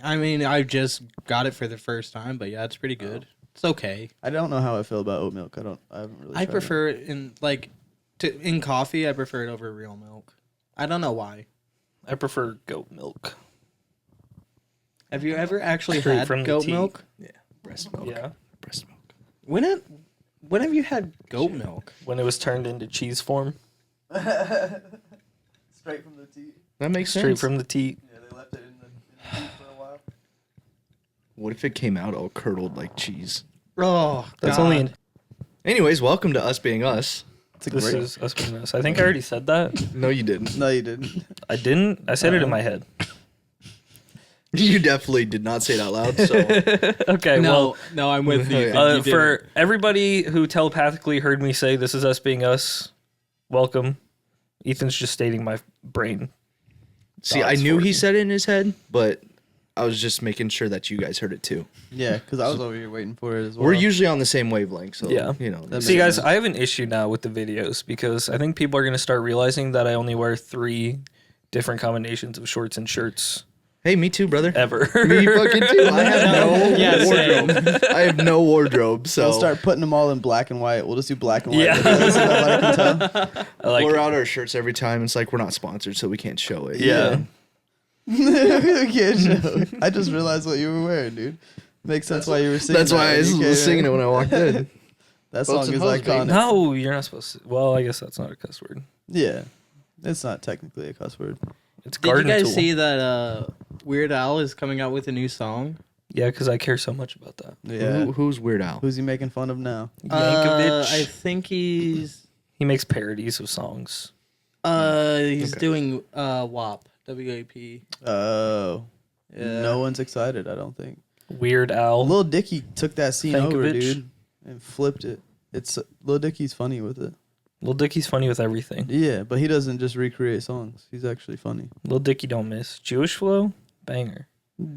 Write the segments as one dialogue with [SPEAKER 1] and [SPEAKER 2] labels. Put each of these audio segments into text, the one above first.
[SPEAKER 1] I mean, I just got it for the first time, but yeah, it's pretty good. It's okay.
[SPEAKER 2] I don't know how I feel about oat milk. I haven't really.
[SPEAKER 1] I
[SPEAKER 2] tried
[SPEAKER 1] prefer it in coffee. I prefer it over real milk. I don't know why.
[SPEAKER 3] I prefer goat milk.
[SPEAKER 1] Have you ever actually
[SPEAKER 3] Straight
[SPEAKER 1] had
[SPEAKER 3] from the
[SPEAKER 1] goat
[SPEAKER 3] tea.
[SPEAKER 1] milk?
[SPEAKER 4] Yeah, breast milk.
[SPEAKER 3] Yeah.
[SPEAKER 4] Breast milk.
[SPEAKER 1] When have you had goat milk?
[SPEAKER 3] When it was turned into cheese form.
[SPEAKER 2] Straight from the teat.
[SPEAKER 4] That makes
[SPEAKER 3] Straight
[SPEAKER 4] sense.
[SPEAKER 3] from the teat.
[SPEAKER 2] Yeah, they left it in the teat for a while.
[SPEAKER 4] What if it came out all curdled like cheese?
[SPEAKER 1] Oh,
[SPEAKER 3] That's
[SPEAKER 1] God.
[SPEAKER 3] only...
[SPEAKER 4] Anyways, welcome to Us Being Us.
[SPEAKER 2] It's a
[SPEAKER 3] This
[SPEAKER 2] great.
[SPEAKER 3] is us being us. I think I already said that.
[SPEAKER 4] No, you didn't.
[SPEAKER 2] No, you didn't.
[SPEAKER 3] I didn't. I said it in my head.
[SPEAKER 4] You definitely did not say it out loud. So
[SPEAKER 3] Okay,
[SPEAKER 1] No, I'm with you.
[SPEAKER 4] Yeah.
[SPEAKER 1] You did
[SPEAKER 3] for
[SPEAKER 1] it.
[SPEAKER 3] everybody who telepathically heard me say this is us being us, welcome. Ethan's just stating my brain.
[SPEAKER 4] see, I
[SPEAKER 3] Thoughts
[SPEAKER 4] knew
[SPEAKER 3] for
[SPEAKER 4] he
[SPEAKER 3] me.
[SPEAKER 4] said it in his head, but I was just making sure that you guys heard it too.
[SPEAKER 2] Yeah, because I was over here waiting for it as well.
[SPEAKER 4] We're usually on the same wavelength, so
[SPEAKER 3] Yeah.
[SPEAKER 4] you know.
[SPEAKER 2] That
[SPEAKER 3] See,
[SPEAKER 2] makes
[SPEAKER 3] guys,
[SPEAKER 2] sense.
[SPEAKER 3] I have an issue now with the videos because I think people are going to start realizing that I only wear 3 different combinations of shorts and shirts
[SPEAKER 4] Hey, me too, brother.
[SPEAKER 3] ever.
[SPEAKER 4] Me fucking too. I have no
[SPEAKER 1] Yeah, same.
[SPEAKER 4] wardrobe. I have no wardrobe, so
[SPEAKER 2] We'll start putting them all in black and white. We'll just do black and white.
[SPEAKER 3] Yeah.
[SPEAKER 2] videos so nobody can tell.
[SPEAKER 3] I like
[SPEAKER 4] we're out our shirts every time. It's like we're not sponsored, so we can't show it.
[SPEAKER 3] Yeah.
[SPEAKER 2] You can't show. I just realized what you were wearing, dude. Makes sense why you were singing.
[SPEAKER 4] That's why
[SPEAKER 2] that.
[SPEAKER 4] I
[SPEAKER 2] You can't-
[SPEAKER 4] was singing it when I walked in.
[SPEAKER 2] That
[SPEAKER 4] Boats
[SPEAKER 2] song
[SPEAKER 4] and
[SPEAKER 2] is
[SPEAKER 4] hoes, baby.
[SPEAKER 2] iconic.
[SPEAKER 3] No, you're not supposed to. Well, I guess that's not a cuss word.
[SPEAKER 2] Yeah, it's not technically a cuss word.
[SPEAKER 3] It's
[SPEAKER 1] Did you
[SPEAKER 3] garden
[SPEAKER 1] guys
[SPEAKER 3] tool.
[SPEAKER 1] see that Weird Al is coming out with a new song?
[SPEAKER 3] Yeah, because I care so much about that.
[SPEAKER 2] Yeah.
[SPEAKER 4] Who's Weird Al?
[SPEAKER 2] Who's he making fun of now?
[SPEAKER 3] Yankovic.
[SPEAKER 1] I think he's
[SPEAKER 3] He makes parodies of songs.
[SPEAKER 1] he's
[SPEAKER 4] Okay.
[SPEAKER 1] doing WAP. WAP.
[SPEAKER 2] Oh,
[SPEAKER 1] Yeah.
[SPEAKER 2] no one's excited. I don't think.
[SPEAKER 3] Weird Al.
[SPEAKER 2] Lil Dicky took that scene over,
[SPEAKER 3] Yankovic.
[SPEAKER 2] dude, and flipped it. It's Lil Dicky's funny with it.
[SPEAKER 3] Lil Dicky's funny with everything.
[SPEAKER 2] Yeah, but he doesn't just recreate songs. He's actually funny.
[SPEAKER 3] Lil Dicky don't miss. Jewish flow, banger.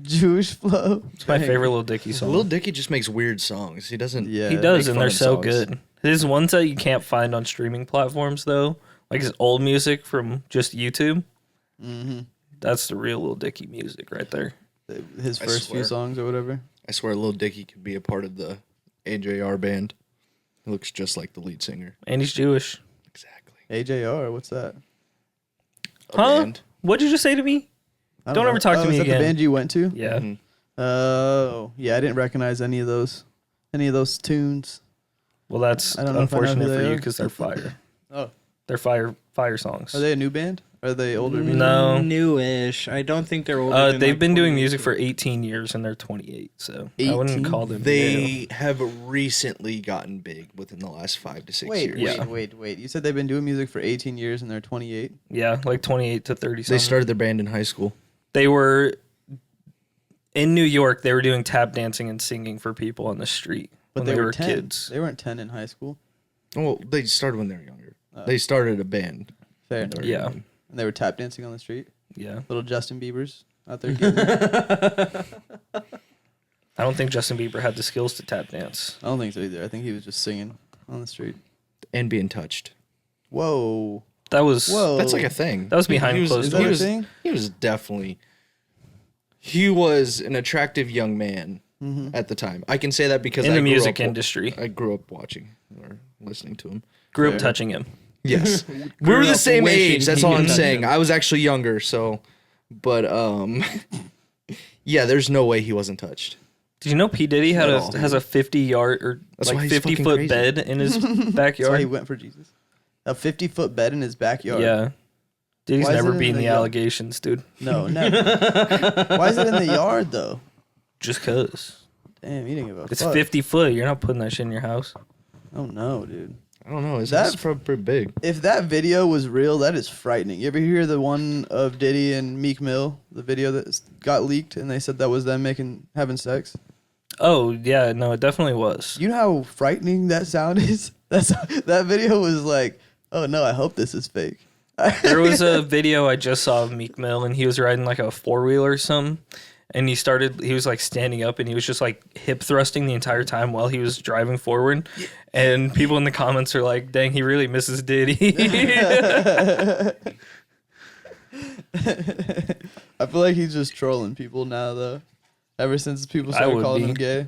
[SPEAKER 2] Jewish flow.
[SPEAKER 3] It's my favorite Lil Dicky song.
[SPEAKER 4] Lil Dicky just makes weird songs. He doesn't.
[SPEAKER 2] Yeah,
[SPEAKER 3] He does,
[SPEAKER 4] make
[SPEAKER 3] and
[SPEAKER 4] fun
[SPEAKER 3] they're
[SPEAKER 4] of
[SPEAKER 3] so
[SPEAKER 4] songs.
[SPEAKER 3] good. His ones that you can't find on streaming platforms, though, like his old music from just YouTube,
[SPEAKER 2] Mm-hmm.
[SPEAKER 3] that's the real Lil Dicky music right there.
[SPEAKER 2] His
[SPEAKER 4] I
[SPEAKER 2] first few
[SPEAKER 4] swear.
[SPEAKER 2] songs or whatever.
[SPEAKER 4] I swear, Lil Dicky could be a part of the AJR band. He looks just like the lead singer.
[SPEAKER 3] And he's Jewish.
[SPEAKER 4] Exactly.
[SPEAKER 2] AJR, what's that?
[SPEAKER 4] A
[SPEAKER 3] Huh?
[SPEAKER 4] band.
[SPEAKER 3] What'd you just say to me?
[SPEAKER 2] I
[SPEAKER 3] Don't
[SPEAKER 2] know.
[SPEAKER 3] ever talk to
[SPEAKER 2] Oh,
[SPEAKER 3] me
[SPEAKER 2] is that
[SPEAKER 3] again.
[SPEAKER 2] the band you went to?
[SPEAKER 3] Yeah.
[SPEAKER 4] Mhm.
[SPEAKER 2] Oh, yeah, I didn't recognize any of those tunes.
[SPEAKER 3] Well, that's
[SPEAKER 2] I don't know if I know who
[SPEAKER 3] unfortunate for
[SPEAKER 2] they
[SPEAKER 3] you
[SPEAKER 2] are.
[SPEAKER 3] because they're fire.
[SPEAKER 2] Oh,
[SPEAKER 3] They're fire songs.
[SPEAKER 2] are they a new band? Are they older? music?
[SPEAKER 3] No.
[SPEAKER 1] Newish. I don't think they're older. than
[SPEAKER 3] They've
[SPEAKER 1] like
[SPEAKER 3] been doing
[SPEAKER 1] 20
[SPEAKER 3] music for
[SPEAKER 1] years.
[SPEAKER 3] 18 years and they're 28, so I
[SPEAKER 2] 18?
[SPEAKER 3] wouldn't call them new.
[SPEAKER 4] They have recently gotten big within the last 5 to 6
[SPEAKER 2] Wait,
[SPEAKER 4] years.
[SPEAKER 3] Yeah.
[SPEAKER 2] wait. You said they've been doing music for 18 years and they're 28?
[SPEAKER 3] Yeah, like 28 to 30
[SPEAKER 4] They
[SPEAKER 3] something.
[SPEAKER 4] started their band in high school.
[SPEAKER 3] They were in New York. They were doing tap dancing and singing for people on the street
[SPEAKER 2] But
[SPEAKER 3] when
[SPEAKER 2] they
[SPEAKER 3] were
[SPEAKER 2] 10.
[SPEAKER 3] kids.
[SPEAKER 2] They weren't 10 in high school.
[SPEAKER 4] Well, they started when they were younger.
[SPEAKER 2] Oh.
[SPEAKER 4] They started a band.
[SPEAKER 2] Fair.
[SPEAKER 4] when they were
[SPEAKER 3] Yeah.
[SPEAKER 4] young.
[SPEAKER 2] And they were tap dancing on the street.
[SPEAKER 3] Yeah,
[SPEAKER 2] Little Justin Biebers out there getting it.
[SPEAKER 3] I don't think Justin Bieber had the skills to tap dance.
[SPEAKER 2] I don't think so either. I think he was just singing on the street.
[SPEAKER 4] And being touched.
[SPEAKER 2] Whoa.
[SPEAKER 3] That was
[SPEAKER 2] Whoa.
[SPEAKER 4] That's like a thing.
[SPEAKER 3] That was behind
[SPEAKER 4] He was-
[SPEAKER 3] closed
[SPEAKER 2] Is that
[SPEAKER 4] he
[SPEAKER 2] a
[SPEAKER 4] was,
[SPEAKER 2] thing?
[SPEAKER 4] he was definitely. He was an attractive young man at the time. I can say that because
[SPEAKER 3] in
[SPEAKER 4] I
[SPEAKER 3] the
[SPEAKER 4] grew
[SPEAKER 3] music
[SPEAKER 4] up-
[SPEAKER 3] industry.
[SPEAKER 4] I grew up watching or listening to him.
[SPEAKER 3] Grew up
[SPEAKER 2] Fair.
[SPEAKER 3] touching him.
[SPEAKER 4] Yes, we
[SPEAKER 1] Grew
[SPEAKER 4] were the
[SPEAKER 1] up
[SPEAKER 4] same
[SPEAKER 1] wishing
[SPEAKER 4] age. That's
[SPEAKER 1] he
[SPEAKER 4] all
[SPEAKER 1] could
[SPEAKER 4] I'm
[SPEAKER 1] touch
[SPEAKER 4] saying.
[SPEAKER 1] him.
[SPEAKER 4] I was actually younger, so, but yeah, there's no way he wasn't touched.
[SPEAKER 3] Did you know P Diddy
[SPEAKER 4] Not at all.
[SPEAKER 3] has a 50-yard or
[SPEAKER 4] That's why
[SPEAKER 3] like
[SPEAKER 4] he's
[SPEAKER 3] 50
[SPEAKER 4] fucking
[SPEAKER 3] foot
[SPEAKER 4] crazy.
[SPEAKER 3] bed in his
[SPEAKER 2] That's why he
[SPEAKER 3] backyard?
[SPEAKER 2] went for Jesus. A 50-foot bed in his backyard.
[SPEAKER 3] Yeah. Diddy's
[SPEAKER 2] Why is
[SPEAKER 3] never
[SPEAKER 2] it in
[SPEAKER 3] beaten
[SPEAKER 2] the
[SPEAKER 3] the
[SPEAKER 2] yard?
[SPEAKER 3] allegations, dude.
[SPEAKER 2] No, never. Why is it in the yard, though?
[SPEAKER 3] Just cause.
[SPEAKER 2] Damn, you didn't give a
[SPEAKER 3] It's
[SPEAKER 2] fuck.
[SPEAKER 3] 50 foot. You're not putting that shit in your house.
[SPEAKER 2] Oh, no, dude.
[SPEAKER 4] I don't know. His
[SPEAKER 2] That-
[SPEAKER 4] house is probably pretty big.
[SPEAKER 2] If that video was real, that is frightening. You ever hear the one of Diddy and Meek Mill, the video that got leaked, and they said that was them having sex?
[SPEAKER 3] Oh, yeah. No, it definitely was.
[SPEAKER 2] You know how frightening that sound is? That video was like, oh no, I hope this is fake.
[SPEAKER 3] There was a video I just saw of Meek Mill, and he was riding like a 4-wheeler or something. And he was like standing up and he was just like hip thrusting the entire time while he was driving forward. And people in the comments are like, dang, he really misses Diddy.
[SPEAKER 2] I feel like he's just trolling people now, though. Ever since people started
[SPEAKER 3] would
[SPEAKER 2] calling
[SPEAKER 3] be.
[SPEAKER 2] him gay.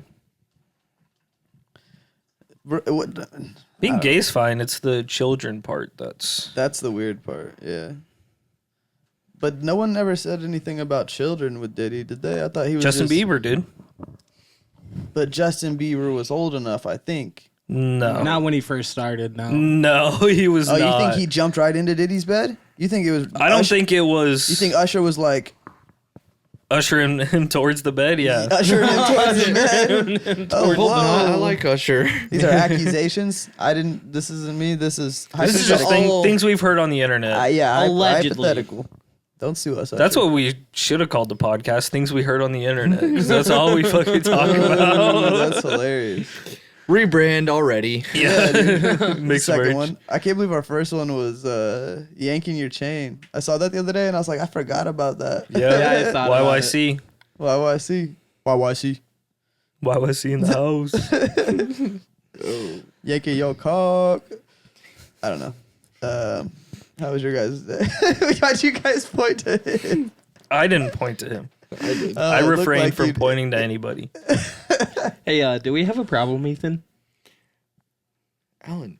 [SPEAKER 3] Being gay is fine. It's the children part
[SPEAKER 2] That's the weird part, yeah. But no one ever said anything about children with Diddy, did they? I thought he was
[SPEAKER 3] Justin
[SPEAKER 2] just,
[SPEAKER 3] Bieber, dude.
[SPEAKER 2] But Justin Bieber was old enough, I think.
[SPEAKER 3] No,
[SPEAKER 1] Not when he first started. No.
[SPEAKER 3] no, he was
[SPEAKER 2] Oh,
[SPEAKER 3] not.
[SPEAKER 2] you think he jumped right into Diddy's bed? You think it was?
[SPEAKER 3] I don't think it was.
[SPEAKER 2] You think Usher was like
[SPEAKER 3] ushering him towards the bed? Yeah.
[SPEAKER 2] ushering him towards the bed? Oh,
[SPEAKER 4] No, I
[SPEAKER 2] whoa!
[SPEAKER 4] like Usher.
[SPEAKER 2] These are accusations. I didn't. This isn't me. This is
[SPEAKER 3] This is just
[SPEAKER 2] hypothetical.
[SPEAKER 3] things we've heard on the internet.
[SPEAKER 2] Yeah,
[SPEAKER 1] Allegedly.
[SPEAKER 2] hypothetical. Don't sue us.
[SPEAKER 3] That's
[SPEAKER 2] Usher.
[SPEAKER 3] what we should have called the podcast. Things we heard on the internet. Because that's all we fucking talk about.
[SPEAKER 2] That's hilarious.
[SPEAKER 4] Rebrand already.
[SPEAKER 3] Yeah. Mixed
[SPEAKER 2] Second
[SPEAKER 3] merch.
[SPEAKER 2] one. I can't believe our first one was yanking your chain. I saw that the other day and I was like, I forgot about that.
[SPEAKER 3] Yeah.
[SPEAKER 1] I thought about
[SPEAKER 3] YYC.
[SPEAKER 2] YYC. YYC.
[SPEAKER 3] YYC in the house.
[SPEAKER 2] Yanking your cock. I don't know. How was your guys' day? Why'd you guys point to him?
[SPEAKER 3] I didn't point to him. I
[SPEAKER 2] It looked
[SPEAKER 3] refrained
[SPEAKER 2] like
[SPEAKER 3] from
[SPEAKER 2] you-
[SPEAKER 3] pointing to anybody.
[SPEAKER 1] Hey, do we have a problem, Ethan?
[SPEAKER 4] Alan.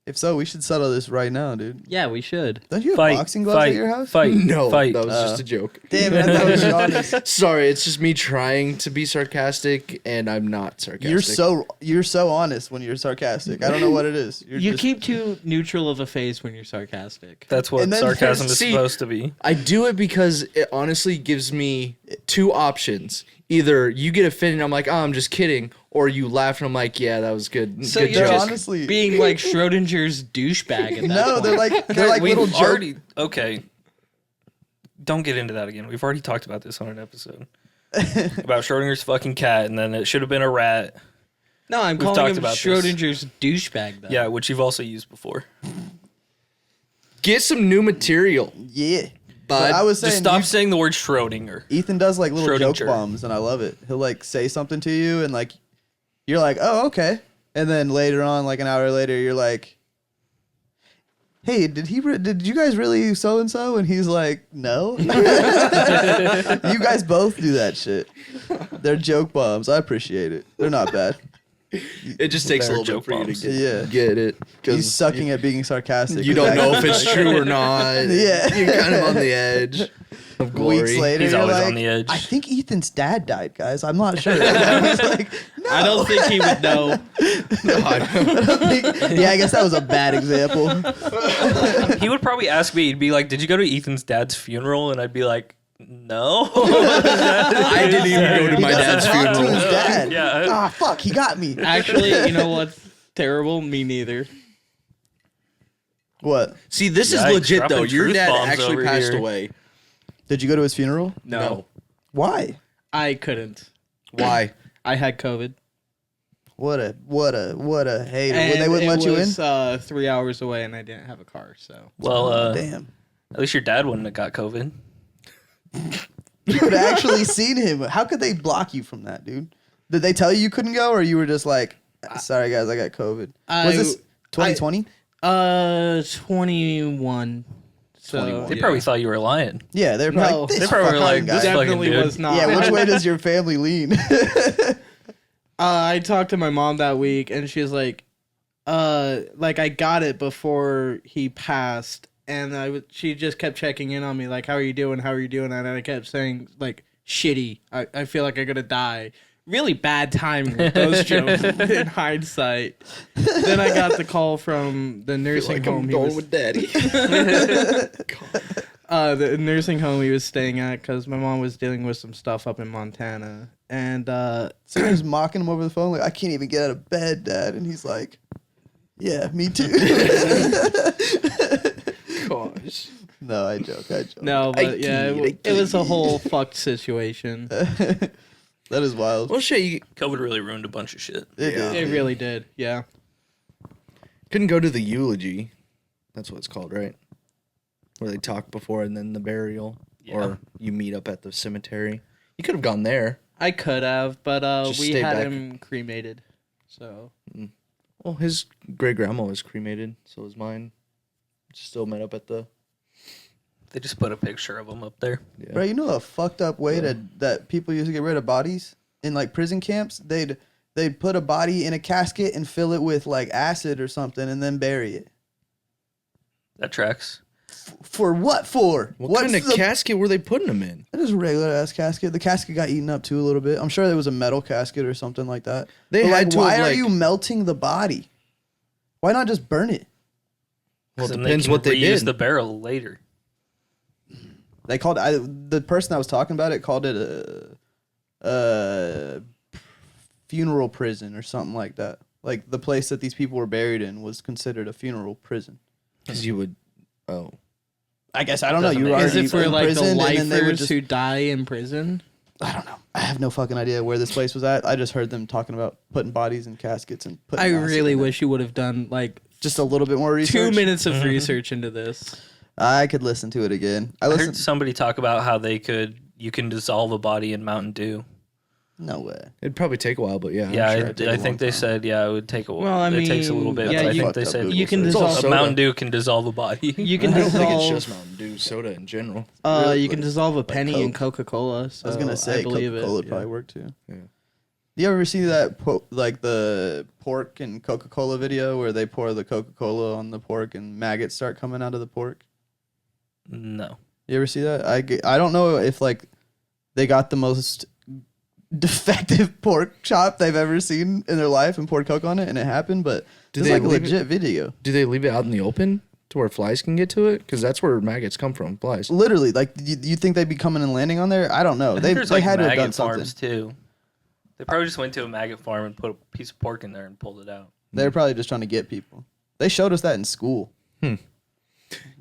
[SPEAKER 2] If so, we should settle this right now, dude.
[SPEAKER 1] Yeah, we should.
[SPEAKER 2] Don't you have
[SPEAKER 3] Fight.
[SPEAKER 2] boxing gloves
[SPEAKER 3] Fight.
[SPEAKER 2] at your house?
[SPEAKER 3] Fight.
[SPEAKER 4] No,
[SPEAKER 3] Fight.
[SPEAKER 4] that was just a joke.
[SPEAKER 2] Damn it, I thought it was honest.
[SPEAKER 4] Sorry, it's just me trying to be sarcastic, and I'm not sarcastic.
[SPEAKER 2] You're so honest when you're sarcastic. I don't know what it is. You're
[SPEAKER 1] You
[SPEAKER 2] just-
[SPEAKER 1] keep too neutral of a face when you're sarcastic.
[SPEAKER 3] That's what
[SPEAKER 2] And then
[SPEAKER 3] sarcasm is
[SPEAKER 4] see-
[SPEAKER 3] supposed to be.
[SPEAKER 4] I do it because it honestly gives me two options. Either you get offended and I'm like, oh, I'm just kidding, or you laugh and I'm like, yeah, that was good.
[SPEAKER 1] So
[SPEAKER 4] good
[SPEAKER 1] you're
[SPEAKER 2] They're
[SPEAKER 4] joke.
[SPEAKER 1] just
[SPEAKER 2] honestly-
[SPEAKER 1] being like Schrodinger's douchebag. At that
[SPEAKER 2] No,
[SPEAKER 1] point.
[SPEAKER 2] they're like
[SPEAKER 3] We've
[SPEAKER 2] little joke.
[SPEAKER 3] already okay. Don't get into that again. We've already talked about this on an episode about Schrodinger's fucking cat, and then it should have been a rat.
[SPEAKER 1] No, I'm
[SPEAKER 3] We've
[SPEAKER 1] calling
[SPEAKER 3] talked
[SPEAKER 1] him
[SPEAKER 3] about this.
[SPEAKER 1] Schrodinger's douchebag. Though.
[SPEAKER 3] Yeah, which you've also used before.
[SPEAKER 4] Get some new material.
[SPEAKER 2] Yeah.
[SPEAKER 4] But
[SPEAKER 2] I was saying
[SPEAKER 3] Just stop
[SPEAKER 2] you-
[SPEAKER 3] saying the word Schrodinger.
[SPEAKER 2] Ethan does like little joke
[SPEAKER 3] Schrodinger.
[SPEAKER 2] bombs, and I love it. He'll like say something to you, and like you're like, oh, okay, and then later on, like an hour later, you're like, hey, did you guys really so and so? And he's like, no. You guys both do that shit. They're joke bombs. I appreciate it. They're not bad.
[SPEAKER 4] it just takes a
[SPEAKER 3] They're
[SPEAKER 4] little
[SPEAKER 3] joke
[SPEAKER 4] bit for you
[SPEAKER 3] bombs.
[SPEAKER 4] to
[SPEAKER 2] Yeah.
[SPEAKER 4] get it.
[SPEAKER 2] He's
[SPEAKER 4] Because
[SPEAKER 2] sucking at being sarcastic.
[SPEAKER 4] you don't know if it's true or not.
[SPEAKER 2] Yeah.
[SPEAKER 4] You're kind of on the edge of glory.
[SPEAKER 2] Weeks later,
[SPEAKER 3] He's
[SPEAKER 2] you're
[SPEAKER 3] always
[SPEAKER 2] like,
[SPEAKER 3] on the edge.
[SPEAKER 2] I think Ethan's dad died, guys. I'm not sure. I was like, no.
[SPEAKER 1] I don't think he would know.
[SPEAKER 2] Yeah, I guess that was a bad example.
[SPEAKER 3] He would probably ask me, he'd be like, did you go to Ethan's dad's funeral? And I'd be like, no.
[SPEAKER 4] I didn't even go to
[SPEAKER 2] He
[SPEAKER 4] my
[SPEAKER 2] doesn't
[SPEAKER 4] dad's
[SPEAKER 2] talk to
[SPEAKER 4] funeral.
[SPEAKER 2] his dad.
[SPEAKER 3] Yeah.
[SPEAKER 2] Ah, fuck, he got me.
[SPEAKER 1] Actually, you know what's terrible? Me neither.
[SPEAKER 2] What?
[SPEAKER 4] See, this is
[SPEAKER 3] Yikes,
[SPEAKER 4] legit though.
[SPEAKER 3] dropping
[SPEAKER 4] Your
[SPEAKER 3] truth
[SPEAKER 4] dad
[SPEAKER 3] bombs
[SPEAKER 4] actually
[SPEAKER 3] over
[SPEAKER 4] passed
[SPEAKER 3] here.
[SPEAKER 4] away.
[SPEAKER 2] Did you go to his funeral?
[SPEAKER 1] No,
[SPEAKER 2] Why?
[SPEAKER 1] I couldn't.
[SPEAKER 4] Why?
[SPEAKER 1] I had COVID.
[SPEAKER 2] What a hater.
[SPEAKER 1] And
[SPEAKER 2] They wouldn't let you in?
[SPEAKER 1] 3 hours away, and I didn't have a car. So
[SPEAKER 3] Well,
[SPEAKER 2] Damn.
[SPEAKER 3] at least your dad wouldn't have got COVID.
[SPEAKER 2] You could have actually seen him. How could they block you from that, dude? Did they tell you couldn't go, or you were just like, sorry guys, I got COVID? Was this 2020?
[SPEAKER 1] 21. So
[SPEAKER 2] 21.
[SPEAKER 3] They probably thought you were lying.
[SPEAKER 2] Yeah, they're
[SPEAKER 1] No.
[SPEAKER 2] probably,
[SPEAKER 1] They
[SPEAKER 2] this
[SPEAKER 3] probably were
[SPEAKER 2] fucking
[SPEAKER 3] like,
[SPEAKER 2] guy.
[SPEAKER 3] this fucking
[SPEAKER 1] definitely
[SPEAKER 3] dude.
[SPEAKER 1] was not.
[SPEAKER 2] Yeah, which way does your family lean?
[SPEAKER 1] I talked to my mom that week, and she's like I got it before he passed, and she just kept checking in on me, like, how are you doing? How are you doing? And I kept saying, like, shitty. I feel like I'm gonna die. Really bad timing with those jokes in hindsight. Then I got the call from the nursing
[SPEAKER 4] Like
[SPEAKER 1] home.
[SPEAKER 4] I'm
[SPEAKER 1] He
[SPEAKER 4] going
[SPEAKER 1] was,
[SPEAKER 4] with daddy.
[SPEAKER 1] the nursing home he was staying at, because my mom was dealing with some stuff up in Montana, and
[SPEAKER 2] Someone's mocking him over the phone, like, I can't even get out of bed, Dad. And he's like, yeah, me too.
[SPEAKER 4] Gosh.
[SPEAKER 2] No, I joke.
[SPEAKER 1] no, but yeah,
[SPEAKER 4] kid,
[SPEAKER 1] it was a whole fucked situation.
[SPEAKER 2] That is wild.
[SPEAKER 4] Well, shit, you
[SPEAKER 3] COVID really ruined a bunch of shit.
[SPEAKER 2] It
[SPEAKER 4] Yeah.
[SPEAKER 2] did.
[SPEAKER 1] It really did, yeah.
[SPEAKER 4] couldn't go to the eulogy. That's what it's called, right? Where they talk before and then the burial.
[SPEAKER 3] Yeah.
[SPEAKER 4] Or you meet up at the cemetery. You could have gone there.
[SPEAKER 1] I could have, but
[SPEAKER 4] Just
[SPEAKER 1] we
[SPEAKER 4] stay
[SPEAKER 1] had
[SPEAKER 4] back.
[SPEAKER 1] him cremated. So
[SPEAKER 4] Well, his great grandma was cremated, so was mine. Still met up at the
[SPEAKER 3] They just put a picture of him up there.
[SPEAKER 4] Yeah.
[SPEAKER 2] Bro, you know a fucked up way that people used to get rid of bodies in like prison camps? They'd put a body in a casket and fill it with like acid or something and then bury it.
[SPEAKER 3] That tracks.
[SPEAKER 2] For what for?
[SPEAKER 4] What kind of casket were they putting him in?
[SPEAKER 2] It was a regular ass casket. The casket got eaten up too a little bit. I'm sure there was a metal casket or something like that.
[SPEAKER 4] They
[SPEAKER 2] But,
[SPEAKER 4] had
[SPEAKER 2] like,
[SPEAKER 4] to
[SPEAKER 2] why
[SPEAKER 4] have,
[SPEAKER 2] are
[SPEAKER 4] like-
[SPEAKER 2] you melting the body? Why not just burn it?
[SPEAKER 4] Well, it
[SPEAKER 3] Then
[SPEAKER 4] depends
[SPEAKER 3] can
[SPEAKER 4] what they
[SPEAKER 3] reuse
[SPEAKER 4] did.
[SPEAKER 3] the barrel later.
[SPEAKER 2] They called the person I was talking about it called it a funeral prison or something like that. Like the place that these people were buried in was considered a funeral prison.
[SPEAKER 4] Because you would. Oh.
[SPEAKER 2] I guess I don't know.
[SPEAKER 3] Doesn't
[SPEAKER 2] You were
[SPEAKER 3] make
[SPEAKER 1] Is
[SPEAKER 2] already
[SPEAKER 1] it for like the
[SPEAKER 2] imprisoned, and then they would
[SPEAKER 1] lifers
[SPEAKER 2] just.
[SPEAKER 1] who die in prison?
[SPEAKER 2] I don't know. I have no fucking idea where this place was at. I just heard them talking about putting bodies in caskets and putting.
[SPEAKER 1] I
[SPEAKER 2] acid
[SPEAKER 1] really
[SPEAKER 2] in it.
[SPEAKER 1] wish you would have done like
[SPEAKER 2] Just a little bit more research.
[SPEAKER 1] 2 minutes of research into this.
[SPEAKER 2] I could listen to it again. I
[SPEAKER 3] I heard
[SPEAKER 2] listened.
[SPEAKER 3] somebody talk about how you can dissolve a body in Mountain Dew.
[SPEAKER 2] No way.
[SPEAKER 4] It'd probably take a while, but yeah. I'm
[SPEAKER 3] Yeah,
[SPEAKER 4] sure
[SPEAKER 3] I,
[SPEAKER 4] it'd take a
[SPEAKER 3] I
[SPEAKER 4] long
[SPEAKER 3] think they
[SPEAKER 4] time.
[SPEAKER 3] said it would take a while.
[SPEAKER 1] Well, I
[SPEAKER 3] it takes a little
[SPEAKER 1] mean,
[SPEAKER 3] bit.
[SPEAKER 1] yeah,
[SPEAKER 3] but I
[SPEAKER 1] you-
[SPEAKER 3] think they said
[SPEAKER 1] You can
[SPEAKER 4] It's all
[SPEAKER 1] dissolve.
[SPEAKER 4] soda.
[SPEAKER 3] a Mountain Dew can dissolve a body.
[SPEAKER 1] You can
[SPEAKER 4] I don't think it's
[SPEAKER 1] dissolve.
[SPEAKER 4] just Mountain Dew soda in general.
[SPEAKER 1] You can dissolve a penny in
[SPEAKER 2] Coke.
[SPEAKER 1] Coca-Cola. So
[SPEAKER 2] I was gonna say
[SPEAKER 1] I believe
[SPEAKER 2] Coca-Cola would
[SPEAKER 1] it.
[SPEAKER 2] probably work too.
[SPEAKER 4] Yeah.
[SPEAKER 2] Do you ever see that like the pork and Coca-Cola video where they pour the Coca-Cola on the pork and maggots start coming out of the pork?
[SPEAKER 3] No.
[SPEAKER 2] You ever see that? I don't know if like they got the most defective pork chop they've ever seen in their life and poured Coke on it and it happened, but
[SPEAKER 4] Did
[SPEAKER 2] it's
[SPEAKER 4] they
[SPEAKER 2] like a
[SPEAKER 4] leave it-
[SPEAKER 2] legit video.
[SPEAKER 4] Do they leave it out in the open to where flies can get to it? Because that's where maggots come from, flies.
[SPEAKER 2] Literally, like you think they'd be coming and landing on there? I don't know.
[SPEAKER 3] I think
[SPEAKER 2] They
[SPEAKER 3] there's like
[SPEAKER 2] had to have
[SPEAKER 3] maggot
[SPEAKER 2] done something.
[SPEAKER 3] farms too. They probably just went to a maggot farm and put a piece of pork in there and pulled it out.
[SPEAKER 2] They're probably just trying to get people. They showed us that in school.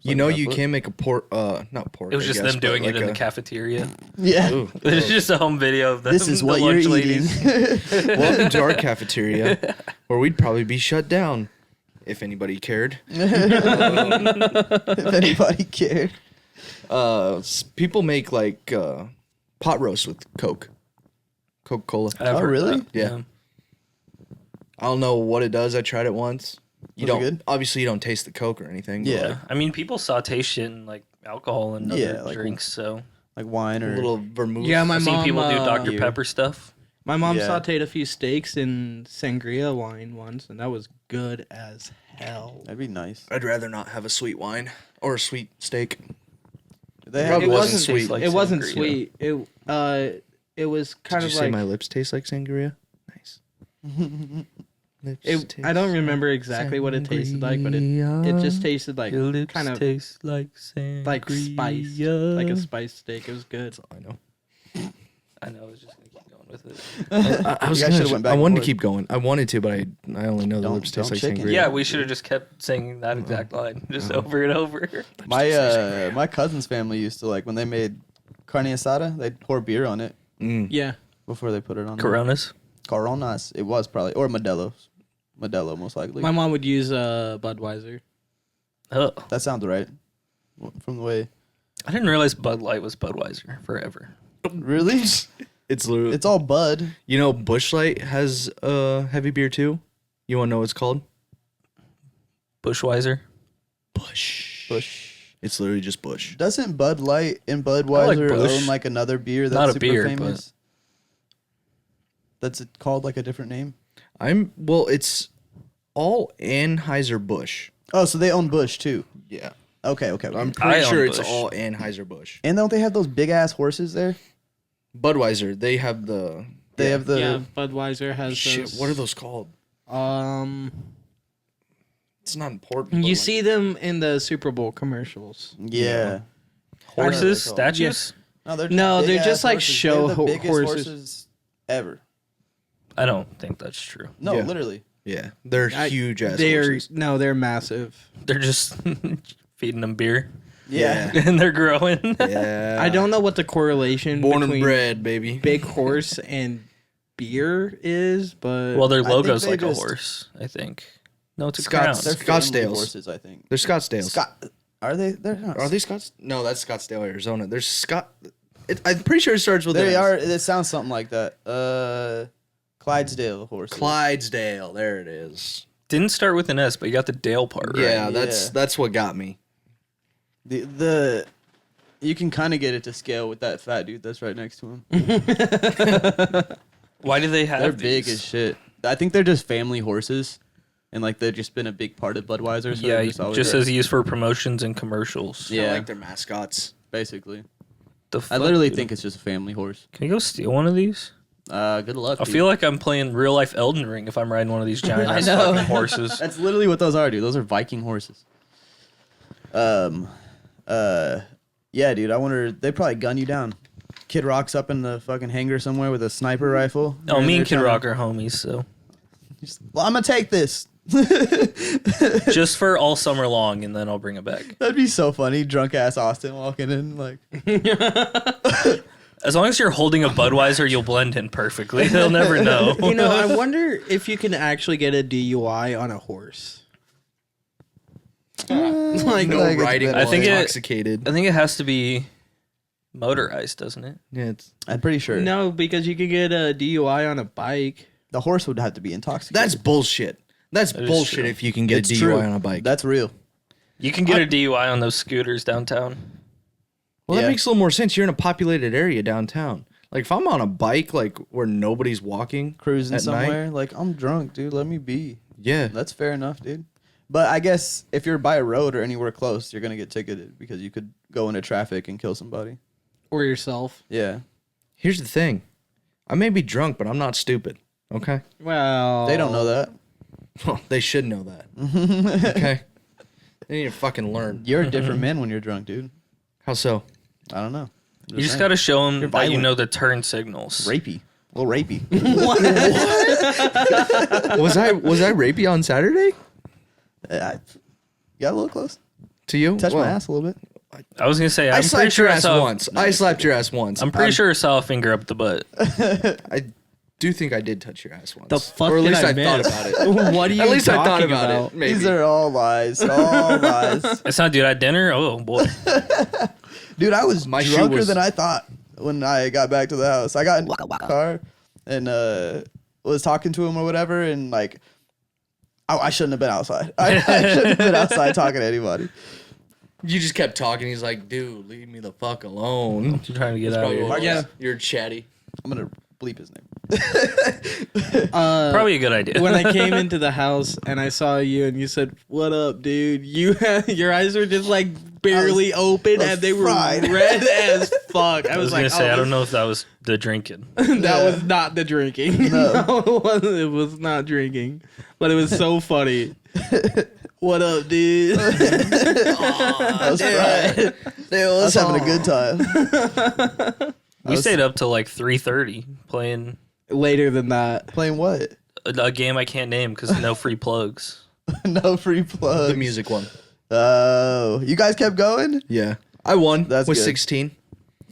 [SPEAKER 4] You know, you can make a not pork.
[SPEAKER 3] It was
[SPEAKER 4] I
[SPEAKER 3] just
[SPEAKER 4] guess,
[SPEAKER 3] them
[SPEAKER 4] but
[SPEAKER 3] doing
[SPEAKER 4] like
[SPEAKER 3] it in the
[SPEAKER 4] a-
[SPEAKER 3] cafeteria.
[SPEAKER 2] Yeah.
[SPEAKER 4] Ooh,
[SPEAKER 3] It's just a home video of them.
[SPEAKER 2] This is
[SPEAKER 3] the
[SPEAKER 2] what you're
[SPEAKER 3] lunch
[SPEAKER 2] eating.
[SPEAKER 3] ladies.
[SPEAKER 4] Welcome to our cafeteria, where we'd probably be shut down if anybody cared.
[SPEAKER 2] If anybody cared.
[SPEAKER 4] People make like pot roast with Coca-Cola.
[SPEAKER 3] I've
[SPEAKER 2] Oh,
[SPEAKER 3] heard
[SPEAKER 2] really?
[SPEAKER 3] that,
[SPEAKER 4] Yeah. I don't know what it does. I tried it once. You
[SPEAKER 2] Was it
[SPEAKER 4] don't
[SPEAKER 2] good?
[SPEAKER 4] Obviously you don't taste the Coke or anything. but,
[SPEAKER 2] Yeah.
[SPEAKER 4] like,
[SPEAKER 3] I mean, people saute shit in like alcohol and other
[SPEAKER 2] Yeah, like-
[SPEAKER 3] drinks. So
[SPEAKER 2] Like wine
[SPEAKER 4] a
[SPEAKER 2] or
[SPEAKER 4] little vermouth.
[SPEAKER 1] Yeah, my
[SPEAKER 3] I've seen
[SPEAKER 1] mom.
[SPEAKER 3] people do Dr.
[SPEAKER 2] beer.
[SPEAKER 3] Pepper stuff.
[SPEAKER 1] My mom
[SPEAKER 2] Yeah.
[SPEAKER 1] sauteed a few steaks in sangria wine once, and that was good as hell.
[SPEAKER 2] that'd be nice.
[SPEAKER 4] I'd rather not have a sweet wine or a sweet steak.
[SPEAKER 2] They
[SPEAKER 4] Probably
[SPEAKER 1] It
[SPEAKER 2] have,
[SPEAKER 4] wasn't
[SPEAKER 1] wasn't
[SPEAKER 4] sweet.
[SPEAKER 3] Like
[SPEAKER 1] it wasn't
[SPEAKER 3] sangria.
[SPEAKER 1] sweet. It was kind
[SPEAKER 4] Did
[SPEAKER 1] of
[SPEAKER 4] you say
[SPEAKER 1] like
[SPEAKER 4] my lips taste like sangria? Nice. Lips
[SPEAKER 1] I don't remember exactly what it tasted like, but it just tasted like
[SPEAKER 3] Your lips
[SPEAKER 1] kind of
[SPEAKER 3] taste like sangria.
[SPEAKER 1] like spiced, like a spiced steak. It was good.
[SPEAKER 4] I know.
[SPEAKER 3] I know. I was just gonna keep going with it.
[SPEAKER 4] I was
[SPEAKER 2] You guys should've
[SPEAKER 4] gonna,
[SPEAKER 2] went back
[SPEAKER 4] I
[SPEAKER 2] and
[SPEAKER 4] wanted to
[SPEAKER 2] forth.
[SPEAKER 4] keep going. I wanted to, but I only know the
[SPEAKER 2] Don't-
[SPEAKER 4] lips taste
[SPEAKER 2] don't
[SPEAKER 4] like
[SPEAKER 2] chicken.
[SPEAKER 4] sangria.
[SPEAKER 3] Yeah, we should have just kept saying that exact line, just over and over.
[SPEAKER 2] my cousin's family used to like when they made carne asada, they'd pour beer on it
[SPEAKER 1] Yeah.
[SPEAKER 2] before they put it on. there.
[SPEAKER 3] Coronas.
[SPEAKER 2] Coronas. It was probably or Modelo's. Modelo most likely.
[SPEAKER 1] My mom would use Budweiser.
[SPEAKER 3] Oh,
[SPEAKER 2] That sounds right. From the way.
[SPEAKER 3] I didn't realize Bud Light was Budweiser forever.
[SPEAKER 2] Really?
[SPEAKER 4] It's literally.
[SPEAKER 2] It's all Bud.
[SPEAKER 4] You know, Busch Light has heavy beer too. You want to know what it's called?
[SPEAKER 3] Bushweiser.
[SPEAKER 2] Bush.
[SPEAKER 4] It's literally just Busch.
[SPEAKER 2] Doesn't Bud Light and Budweiser
[SPEAKER 3] Busch.
[SPEAKER 2] own like another beer that's
[SPEAKER 3] Not a
[SPEAKER 2] super
[SPEAKER 3] beer,
[SPEAKER 2] famous? That's called like a different name.
[SPEAKER 4] It's all Anheuser-Busch.
[SPEAKER 2] Oh, so they own Bush too.
[SPEAKER 4] Yeah.
[SPEAKER 2] Okay.
[SPEAKER 4] I'm
[SPEAKER 3] I
[SPEAKER 4] pretty
[SPEAKER 3] own
[SPEAKER 4] sure it's
[SPEAKER 3] Busch.
[SPEAKER 4] all Anheuser-Busch.
[SPEAKER 2] And don't they have those big ass horses there?
[SPEAKER 4] Budweiser, they have the.
[SPEAKER 2] They have the.
[SPEAKER 1] Yeah, Budweiser has
[SPEAKER 4] Shit,
[SPEAKER 1] those.
[SPEAKER 4] what are those called? It's not important.
[SPEAKER 1] You
[SPEAKER 4] but,
[SPEAKER 1] see them in the Super Bowl commercials.
[SPEAKER 2] Yeah.
[SPEAKER 3] Horses,
[SPEAKER 2] called.
[SPEAKER 3] statues.
[SPEAKER 2] No, they're
[SPEAKER 1] No, they're
[SPEAKER 2] big-ass
[SPEAKER 1] just like
[SPEAKER 2] horses.
[SPEAKER 1] show
[SPEAKER 2] They're the biggest
[SPEAKER 1] horses.
[SPEAKER 2] ever.
[SPEAKER 3] I don't think that's true.
[SPEAKER 2] No,
[SPEAKER 4] Yeah.
[SPEAKER 2] literally.
[SPEAKER 4] yeah, they're huge ass
[SPEAKER 1] They're
[SPEAKER 4] horses.
[SPEAKER 1] they're massive.
[SPEAKER 3] They're just feeding them beer,
[SPEAKER 2] Yeah.
[SPEAKER 3] and they're growing.
[SPEAKER 4] Yeah.
[SPEAKER 1] I don't know what the correlation
[SPEAKER 4] Born
[SPEAKER 1] between
[SPEAKER 4] and bred, baby.
[SPEAKER 1] big horse and beer is, but
[SPEAKER 3] Well, their
[SPEAKER 2] think
[SPEAKER 3] logo's
[SPEAKER 2] they
[SPEAKER 3] like
[SPEAKER 2] just-
[SPEAKER 3] a horse, I think. No, it's a
[SPEAKER 4] Scott's-
[SPEAKER 3] crown.
[SPEAKER 2] They're
[SPEAKER 4] Scottsdales.
[SPEAKER 2] family horses, I think.
[SPEAKER 4] They're Scottsdales.
[SPEAKER 2] Are they? They're not.
[SPEAKER 4] Are they Scotts? No, that's Scottsdale, Arizona. There's Scott. I'm pretty sure it starts with
[SPEAKER 2] They
[SPEAKER 4] an S.
[SPEAKER 2] are. It sounds something like that. Clydesdale horses.
[SPEAKER 4] Clydesdale. There it is.
[SPEAKER 3] Didn't start with an S, but you got the Dale part right.
[SPEAKER 4] Yeah,
[SPEAKER 2] Yeah.
[SPEAKER 4] that's what got me.
[SPEAKER 2] The You can kind of get it to scale with that fat dude that's right next to him.
[SPEAKER 3] Why do they have
[SPEAKER 2] They're big
[SPEAKER 3] these?
[SPEAKER 2] as shit. I think they're just family horses, and like they've just been a big part of Budweiser. So
[SPEAKER 3] Yeah,
[SPEAKER 2] they're just always
[SPEAKER 3] just
[SPEAKER 2] there.
[SPEAKER 3] as used for promotions and commercials.
[SPEAKER 4] Kinda
[SPEAKER 2] Yeah.
[SPEAKER 4] like their mascots.
[SPEAKER 2] basically.
[SPEAKER 3] The
[SPEAKER 2] I
[SPEAKER 3] fuck,
[SPEAKER 2] literally
[SPEAKER 3] dude?
[SPEAKER 2] think it's just a family horse.
[SPEAKER 3] Can you go steal one of these?
[SPEAKER 2] Good luck.
[SPEAKER 3] I
[SPEAKER 2] dude.
[SPEAKER 3] feel like I'm playing real life Elden Ring if I'm riding one of these giant ass
[SPEAKER 2] know.
[SPEAKER 3] fucking horses.
[SPEAKER 2] That's literally what those are, dude. Those are Viking horses. Yeah, dude. I wonder. They probably gun you down. Kid Rock's up in the fucking hangar somewhere with a sniper rifle.
[SPEAKER 3] Oh,
[SPEAKER 2] You're in
[SPEAKER 3] me
[SPEAKER 2] there
[SPEAKER 3] and Kid
[SPEAKER 2] trying to-
[SPEAKER 3] Rock are homies, so
[SPEAKER 2] Well, I'm gonna take this.
[SPEAKER 3] just for all summer long, and then I'll bring it back.
[SPEAKER 2] That'd be so funny. Drunk ass Austin walking in like.
[SPEAKER 3] As long as you're holding a Budweiser, you'll blend in perfectly. They'll never know.
[SPEAKER 1] You know, I wonder if you can actually get a DUI on a horse. Like,
[SPEAKER 4] No
[SPEAKER 2] Like it's
[SPEAKER 4] riding
[SPEAKER 2] better.
[SPEAKER 4] while
[SPEAKER 3] I think it-
[SPEAKER 4] intoxicated.
[SPEAKER 3] I think it has to be motorized, doesn't it?
[SPEAKER 4] Yeah, it's,
[SPEAKER 2] I'm pretty sure.
[SPEAKER 1] no, because you could get a DUI on a bike.
[SPEAKER 2] The horse would have to be intoxicated.
[SPEAKER 4] that's bullshit. That's
[SPEAKER 3] That is
[SPEAKER 4] bullshit
[SPEAKER 3] true.
[SPEAKER 4] if you can get
[SPEAKER 2] It's
[SPEAKER 4] a DUI
[SPEAKER 2] true.
[SPEAKER 4] on a bike.
[SPEAKER 2] That's real.
[SPEAKER 3] You can get a DUI on those scooters downtown.
[SPEAKER 4] Well,
[SPEAKER 2] Yeah.
[SPEAKER 4] that makes a little more sense. You're in a populated area downtown. Like, if I'm on a bike, like, where nobody's walking,
[SPEAKER 2] Cruising
[SPEAKER 4] at night,
[SPEAKER 2] somewhere. Like, I'm drunk, dude. Let me be.
[SPEAKER 4] yeah.
[SPEAKER 2] That's fair enough, dude. But I guess if you're by a road or anywhere close, you're gonna get ticketed because you could go into traffic and kill somebody.
[SPEAKER 1] Or yourself.
[SPEAKER 2] Yeah.
[SPEAKER 4] Here's the thing. I may be drunk, but I'm not stupid. Okay?
[SPEAKER 1] Well,
[SPEAKER 2] They don't know that.
[SPEAKER 4] Well, they should know that. Okay? They need to fucking learn.
[SPEAKER 2] You're a different man when you're drunk, dude.
[SPEAKER 4] How so?
[SPEAKER 2] I don't know.
[SPEAKER 3] You just got to show them that you
[SPEAKER 2] violent.
[SPEAKER 3] know the turn signals.
[SPEAKER 2] rapey. A little rapey.
[SPEAKER 4] Was I rapey on Saturday?
[SPEAKER 2] You got a little close.
[SPEAKER 4] To you?
[SPEAKER 2] Touch
[SPEAKER 4] Well,
[SPEAKER 2] my ass a little bit.
[SPEAKER 3] I was gonna say,
[SPEAKER 4] I
[SPEAKER 3] I'm pretty
[SPEAKER 4] slapped your
[SPEAKER 3] sure I
[SPEAKER 4] ass
[SPEAKER 3] saw.
[SPEAKER 4] once. I slapped your ass once.
[SPEAKER 3] I'm pretty sure I saw a finger up the butt.
[SPEAKER 4] I do think I did touch your ass once.
[SPEAKER 1] The fuck
[SPEAKER 4] or at
[SPEAKER 1] did
[SPEAKER 4] least I
[SPEAKER 1] miss?
[SPEAKER 4] thought about it.
[SPEAKER 1] What are you
[SPEAKER 4] At least I thought
[SPEAKER 1] talking
[SPEAKER 4] about
[SPEAKER 1] about?
[SPEAKER 4] it. Maybe.
[SPEAKER 2] These are all lies. All lies.
[SPEAKER 3] It's not, dude. At dinner, oh boy.
[SPEAKER 2] Dude, I was
[SPEAKER 4] My shoe
[SPEAKER 2] drunker
[SPEAKER 4] was-
[SPEAKER 2] than I thought when I got back to the house. I got in the car and was talking to him or whatever, and like, I shouldn't have been outside. I shouldn't have been outside talking to anybody.
[SPEAKER 4] You just kept talking. He's like, dude, leave me the fuck alone.
[SPEAKER 3] I'm trying to get out of
[SPEAKER 4] Probably
[SPEAKER 3] here.
[SPEAKER 4] what it
[SPEAKER 1] Yeah.
[SPEAKER 4] was. You're chatty.
[SPEAKER 2] I'm gonna bleep his name.
[SPEAKER 3] Probably a good idea.
[SPEAKER 1] When I came into the house and I saw you and you said, "What up, dude?" You your eyes were just like barely open
[SPEAKER 2] I was
[SPEAKER 1] and they were
[SPEAKER 2] fried.
[SPEAKER 1] red as fuck. I
[SPEAKER 3] I was
[SPEAKER 1] was
[SPEAKER 3] gonna
[SPEAKER 1] like,
[SPEAKER 3] say,
[SPEAKER 1] oh,
[SPEAKER 3] I don't know if that was the drinking.
[SPEAKER 1] that was not the drinking.
[SPEAKER 2] No.
[SPEAKER 1] No, it wasn't. It was not drinking, but it was so funny. What up, dude?
[SPEAKER 2] I was fried. I was having a good time.
[SPEAKER 3] We stayed up till like 3:30 playing
[SPEAKER 1] Later than that.
[SPEAKER 2] Playing what?
[SPEAKER 3] a game I can't name because no free plugs.
[SPEAKER 2] No free plug.
[SPEAKER 4] The music one.
[SPEAKER 2] Oh, you guys kept going?
[SPEAKER 4] Yeah. I won.
[SPEAKER 2] That's
[SPEAKER 4] with
[SPEAKER 2] good.
[SPEAKER 4] 16.